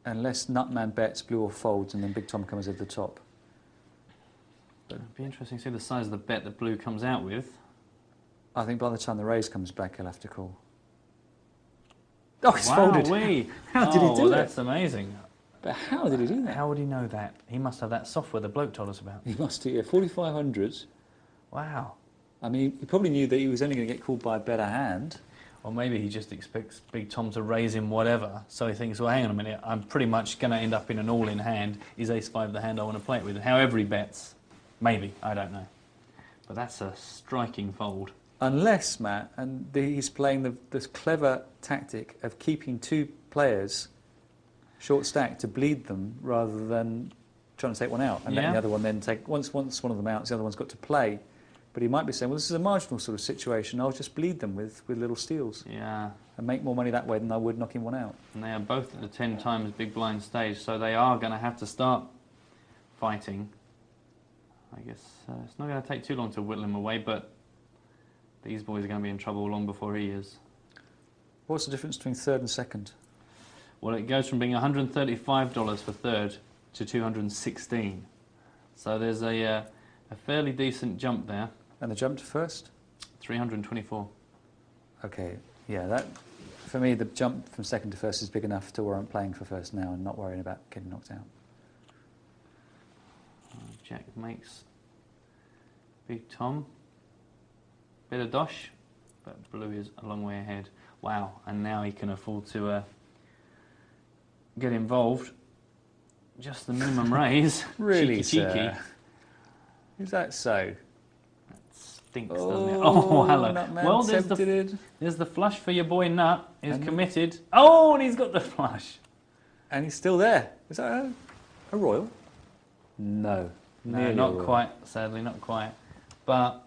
Unless Nutman bets, Blue Orf folds, and then Big Tom comes over the top. But it'd be interesting to see the size of the bet that Blue comes out with. I think by the time the raise comes back, he'll have to call. Oh, he's Wow, folded. How did he do well, that? that's amazing. But how did he do that? How would he know that? He must have that software the bloke told us about. He must do, yeah, 4,500. Wow. I mean, he probably knew that he was only going to get called by a better hand. Or maybe he just expects Big Tom to raise him whatever, so he thinks, well, hang on a minute, I'm pretty much going to end up in an all-in hand. Is ace-5 the hand I want to play it with? However he bets. Maybe, I don't know. But that's a striking fold. Unless, Matt, and he's playing this clever tactic of keeping two players short stack to bleed them rather than trying to take one out and letting the other one then take... Once one of them out, the other one's got to play. But he might be saying, well, this is a marginal sort of situation. I'll just bleed them with little steals. Yeah. And make more money that way than I would knocking one out. And they are both at the 10 times big blind stage, so they are going to have to start fighting. I guess it's not going to take too long to whittle him away, but these boys are going to be in trouble long before he is. What's the difference between third and second? Well, it goes from being $135 for third to $216. So there's a fairly decent jump there. And the jump to first? 324. Okay, yeah, that for me the jump from second to first is big enough to where I'm playing for first now and not worrying about getting knocked out. Jack makes Big Tom. Bit of dosh, but Blue is a long way ahead. Wow, and now he can afford to get involved. Just the minimum raise. Really, cheeky, cheeky. sir? Is that so? Stinks, doesn't it? Oh, hello. Nutman Well, there's the flush for your boy Nut. He's committed. Oh, and he's got the flush. And he's still there. Is that a royal? No. No, not quite. Sadly, not quite. But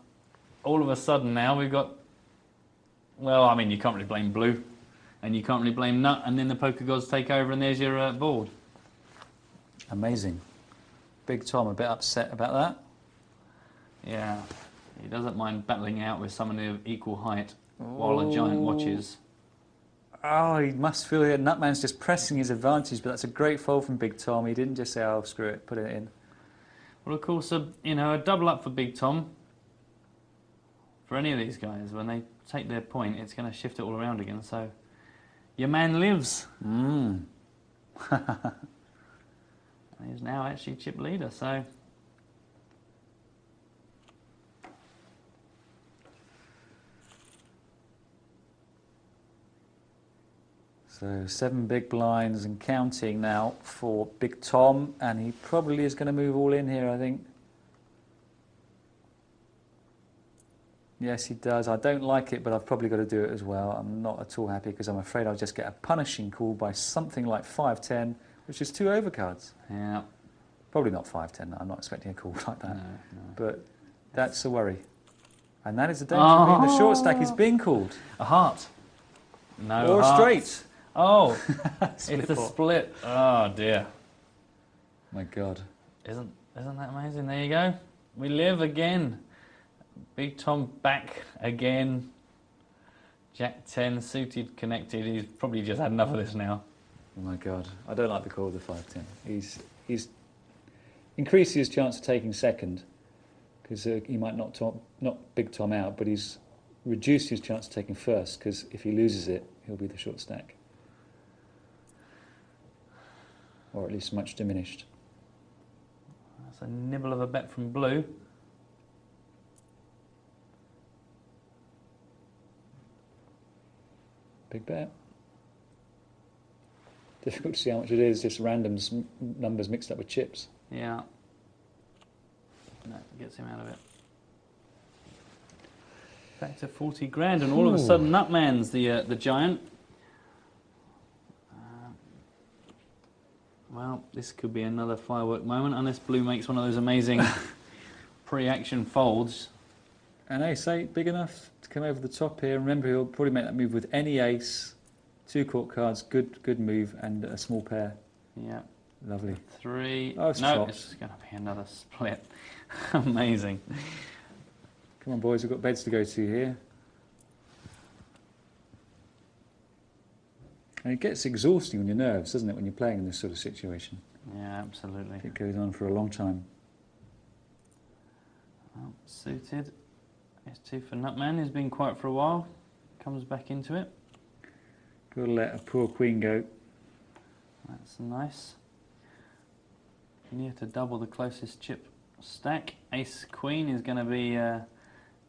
all of a sudden now we've got... Well, I mean, you can't really blame Blue. And you can't really blame Nut. And then the poker gods take over and there's your board. Amazing. Big Tom a bit upset about that. Yeah. He doesn't mind battling out with someone of equal height while a giant watches. Oh, he must feel that Nutman's just pressing his advantage, but that's a great fold from Big Tom. He didn't just say, oh, screw it, put it in. Well, of course, a double up for Big Tom, for any of these guys, when they take their point, it's going to shift it all around again, so your man lives. He's now actually chip leader, so... So 7 big blinds and counting now for Big Tom, and he probably is going to move all in here, I think. Yes, he does. I don't like it, but I've probably got to do it as well. I'm not at all happy because I'm afraid I'll just get a punishing call by something like 5-10, which is 2 overcards. Yeah. Probably not 5-10. I'm not expecting a call like that. No. But that's a worry. And that is the danger of being the short stack is being called. A heart. No Or a heart. straight. Oh, Split it's a pot. split. Oh dear. My God. Isn't that amazing? There you go. We live again. Big Tom back again. Jack 10 suited, connected. He's probably just had enough of this now. Oh my God. I don't like the call of the 5-10. He's increased his chance of taking second because he might not Big Tom out, but he's reduced his chance of taking first because if he loses it, he'll be the short stack. Or at least much diminished. That's a nibble of a bet from Blue. Big bet. Difficult to see how much it is, just random numbers mixed up with chips. Yeah. No, gets him out of it. Back to 40 grand, and all of a sudden Nutman's the giant. Well, this could be another firework moment, unless Blue makes one of those amazing pre-action folds. And ace-8, big enough to come over the top here. Remember, he'll probably make that move with any ace. 2 court cards, good move, and a small pair. Yeah. Lovely. 3. Oh, it's no, chopped. it's going to be another split. Amazing. Come on, boys, we've got beds to go to here. And it gets exhausting on your nerves, doesn't it, when you're playing in this sort of situation? Yeah, absolutely. It goes on for a long time. Well, suited. S2 for Nutman, who's been quiet for a while. Comes back into it. Got to let a poor queen go. That's nice. Near to double the closest chip stack. Ace Queen is going to be the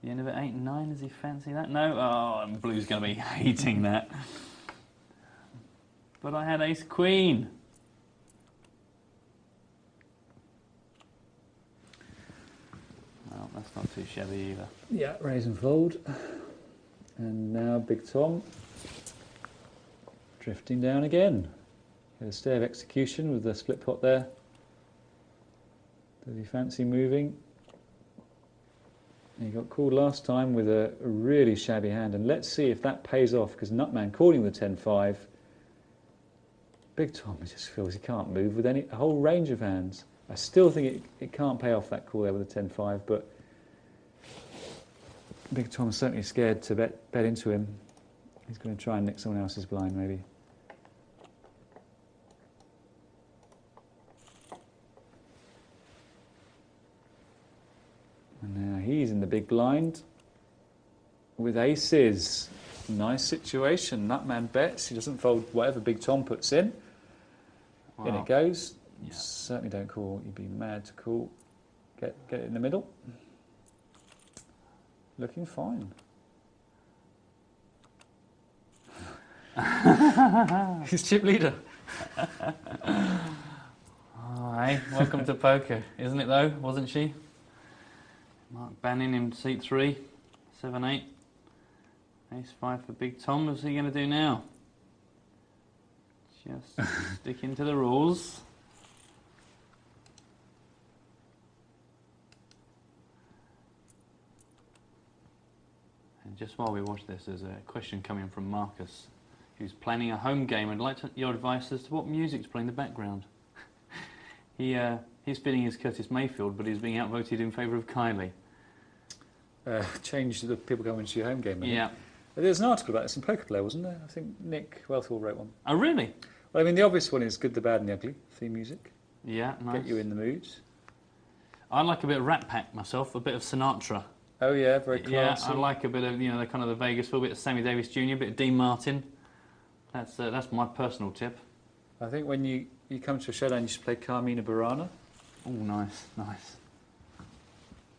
end of it. 8 and 9. Does he fancy that? No. Oh, and Blue's going to be hating that. But I had Ace Queen. Well, that's not too shabby either. Yeah, raise and fold. And now Big Tom drifting down again. Get a stay of execution with the split pot there. Does he fancy moving? He got called last time with a really shabby hand, and let's see if that pays off, because Nutman calling the 10-5. Big Tom just feels he can't move with a whole range of hands. I still think it can't pay off that call there with a 10-5, but Big Tom's certainly scared to bet into him. He's going to try and nick someone else's blind, maybe. And now he's in the big blind with aces. Nice situation. Nutman bets. He doesn't fold whatever Big Tom puts in. Wow. In it goes. Yeah. Certainly don't call. You'd be mad to call. Get it in the middle. Looking fine. He's chip leader. Oh, hey, welcome to poker, isn't it though? Wasn't she? Mark Bannon in seat 3, 7-8. Ace-5 for Big Tom. What's he going to do now? Just sticking to the rules. And just while we watch this, there's a question coming from Marcus, who's planning a home game. I'd like your advice as to what music's playing in the background. His feeling is Curtis Mayfield, but he's being outvoted in favour of Kylie. Change the people going to your home game. Yeah. There's an article about this in Poker Player, wasn't there? I think Nick Wellthall wrote one. Oh, really? Well, I mean, the obvious one is Good, the Bad and the Ugly theme music. Yeah, nice. Get you in the mood. I like a bit of Rat Pack myself, a bit of Sinatra. Oh yeah, very classy. Yeah, I like a bit of, you know, the kind of the Vegas feel, a bit of Sammy Davis Jr., a bit of Dean Martin. That's my personal tip. I think when you come to a showdown, you should play Carmina Burana. Oh, nice, nice.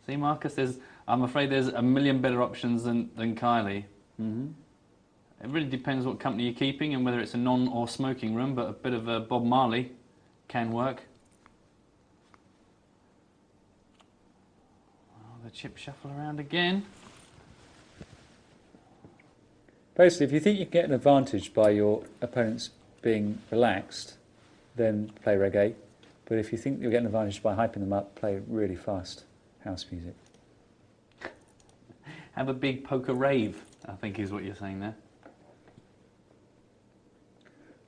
See, Marcus, I'm afraid there's a million better options than Kylie. Mm-hmm. It really depends what company you're keeping and whether it's a non or smoking room, but a bit of Bob Marley can work. Oh, the chip shuffle around again. Basically, if you think you can get an advantage by your opponents being relaxed, then play reggae. But if you think you'll get an advantage by hyping them up, play really fast house music. Have a big poker rave, I think is what you're saying there.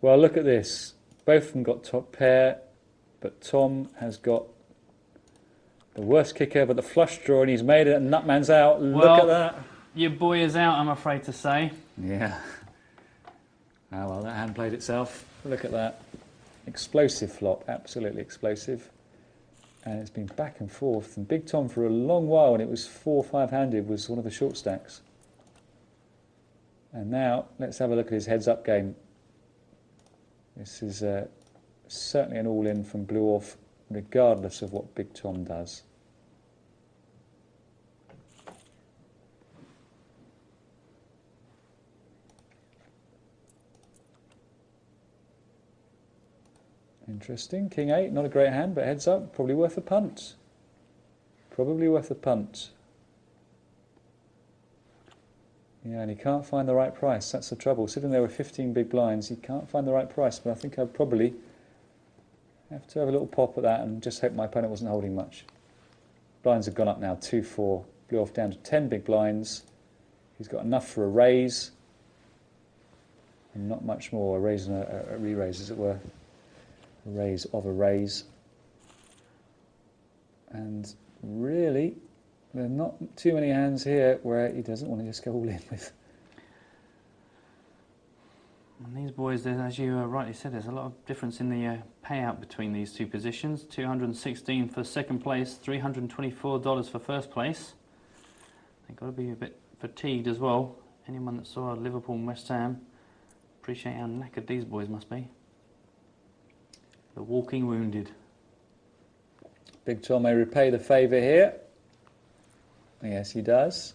Well, look at this. Both of them got top pair, but Tom has got the worst kicker, but the flush draw, and he's made it, and Nutman's out. Look at that. Your boy is out, I'm afraid to say. Yeah. Oh, well, that hand played itself. Look at that. Explosive flop, absolutely explosive. And it's been back and forth. And Big Tom, for a long while, when it was 4-5-handed, was one of the short stacks. And now, let's have a look at his heads-up game. This is certainly an all-in from Blue Off, regardless of what Big Tom does. Interesting. King 8, not a great hand, but heads up, probably worth a punt. Probably worth a punt. Yeah, and he can't find the right price. That's the trouble. Sitting there with 15 big blinds, he can't find the right price. But I think I'd probably have to have a little pop at that and just hope my opponent wasn't holding much. Blinds have gone up now, 2-4. Blew off down to 10 big blinds. He's got enough for a raise. And not much more. A raise and a re-raise, as it were. A raise of a raise. And really, there are not too many hands here where he doesn't want to just go all in with. And these boys, as you rightly said, there's a lot of difference in the payout between these two positions. $216 for second place, $324 for first place. They've got to be a bit fatigued as well. Anyone that saw Liverpool and West Ham, appreciate how knackered these boys must be. The walking wounded. Big Tom may repay the favour here. Yes, he does.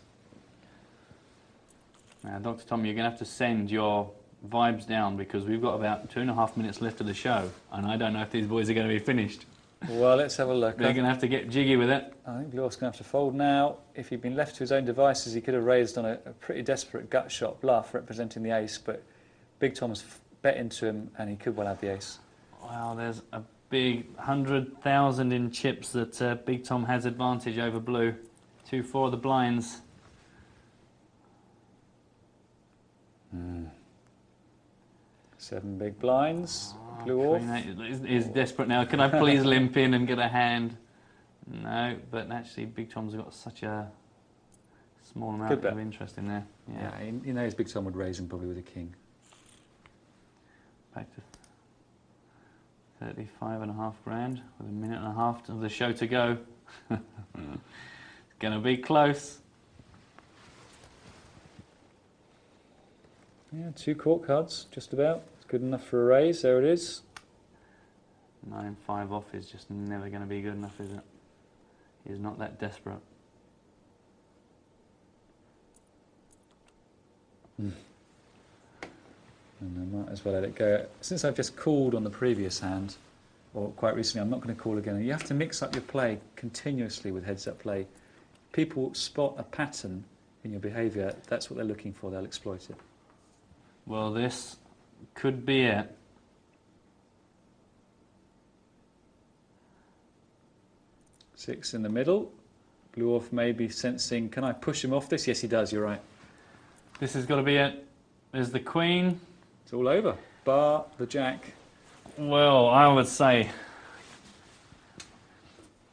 Now, Dr. Tom, you're going to have to send your vibes down because we've got about 2.5 minutes left of the show, and I don't know if these boys are going to be finished. Well, let's have a look. They're going to have to get jiggy with it. I think Blue Off's going to have to fold now. If he'd been left to his own devices, he could have raised on a pretty desperate gut shot bluff representing the ace, but Big Tom's bet into him, and he could well have the ace. Wow, there's a big 100,000 in chips that Big Tom has advantage over Blue. 2-4 of the blinds. 7 big blinds. Blue Off is desperate now. Can I please limp in and get a hand? No, but actually Big Tom's got such a small amount of interest in there. Yeah, he knows Big Tom would raise him probably with a king. Back to 35.5 grand with a minute and a half of the show to go. It's going to be close. Yeah, 2 court cards, just about. It's good enough for a raise. There it is. 9-5 off is just never going to be good enough, is it? He's not that desperate. And I might as well let it go. Since I've just called on the previous hand, or quite recently, I'm not going to call again. You have to mix up your play continuously with heads-up play. People spot a pattern in your behaviour. That's what they're looking for. They'll exploit it. Well, this could be it. Six in the middle. Blue off maybe sensing, can I push him off this? Yes, he does, you're right. This has got to be it. There's the queen. It's all over. Bar the jack. Well, I would say...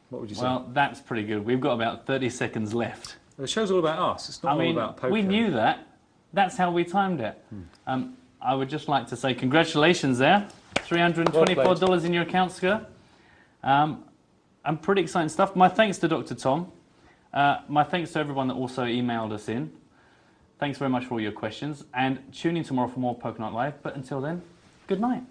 What would you say? Well, that's pretty good. We've got about 30 seconds left. The show's all about us. It's not all about poker. We knew that. That's how we timed it. I would just like to say congratulations there. $324 in your account, Skur. And pretty exciting stuff. My thanks to Dr. Tom. My thanks to everyone that also emailed us in. Thanks very much for all your questions. And tune in tomorrow for more Poker Night Live. But until then, good night.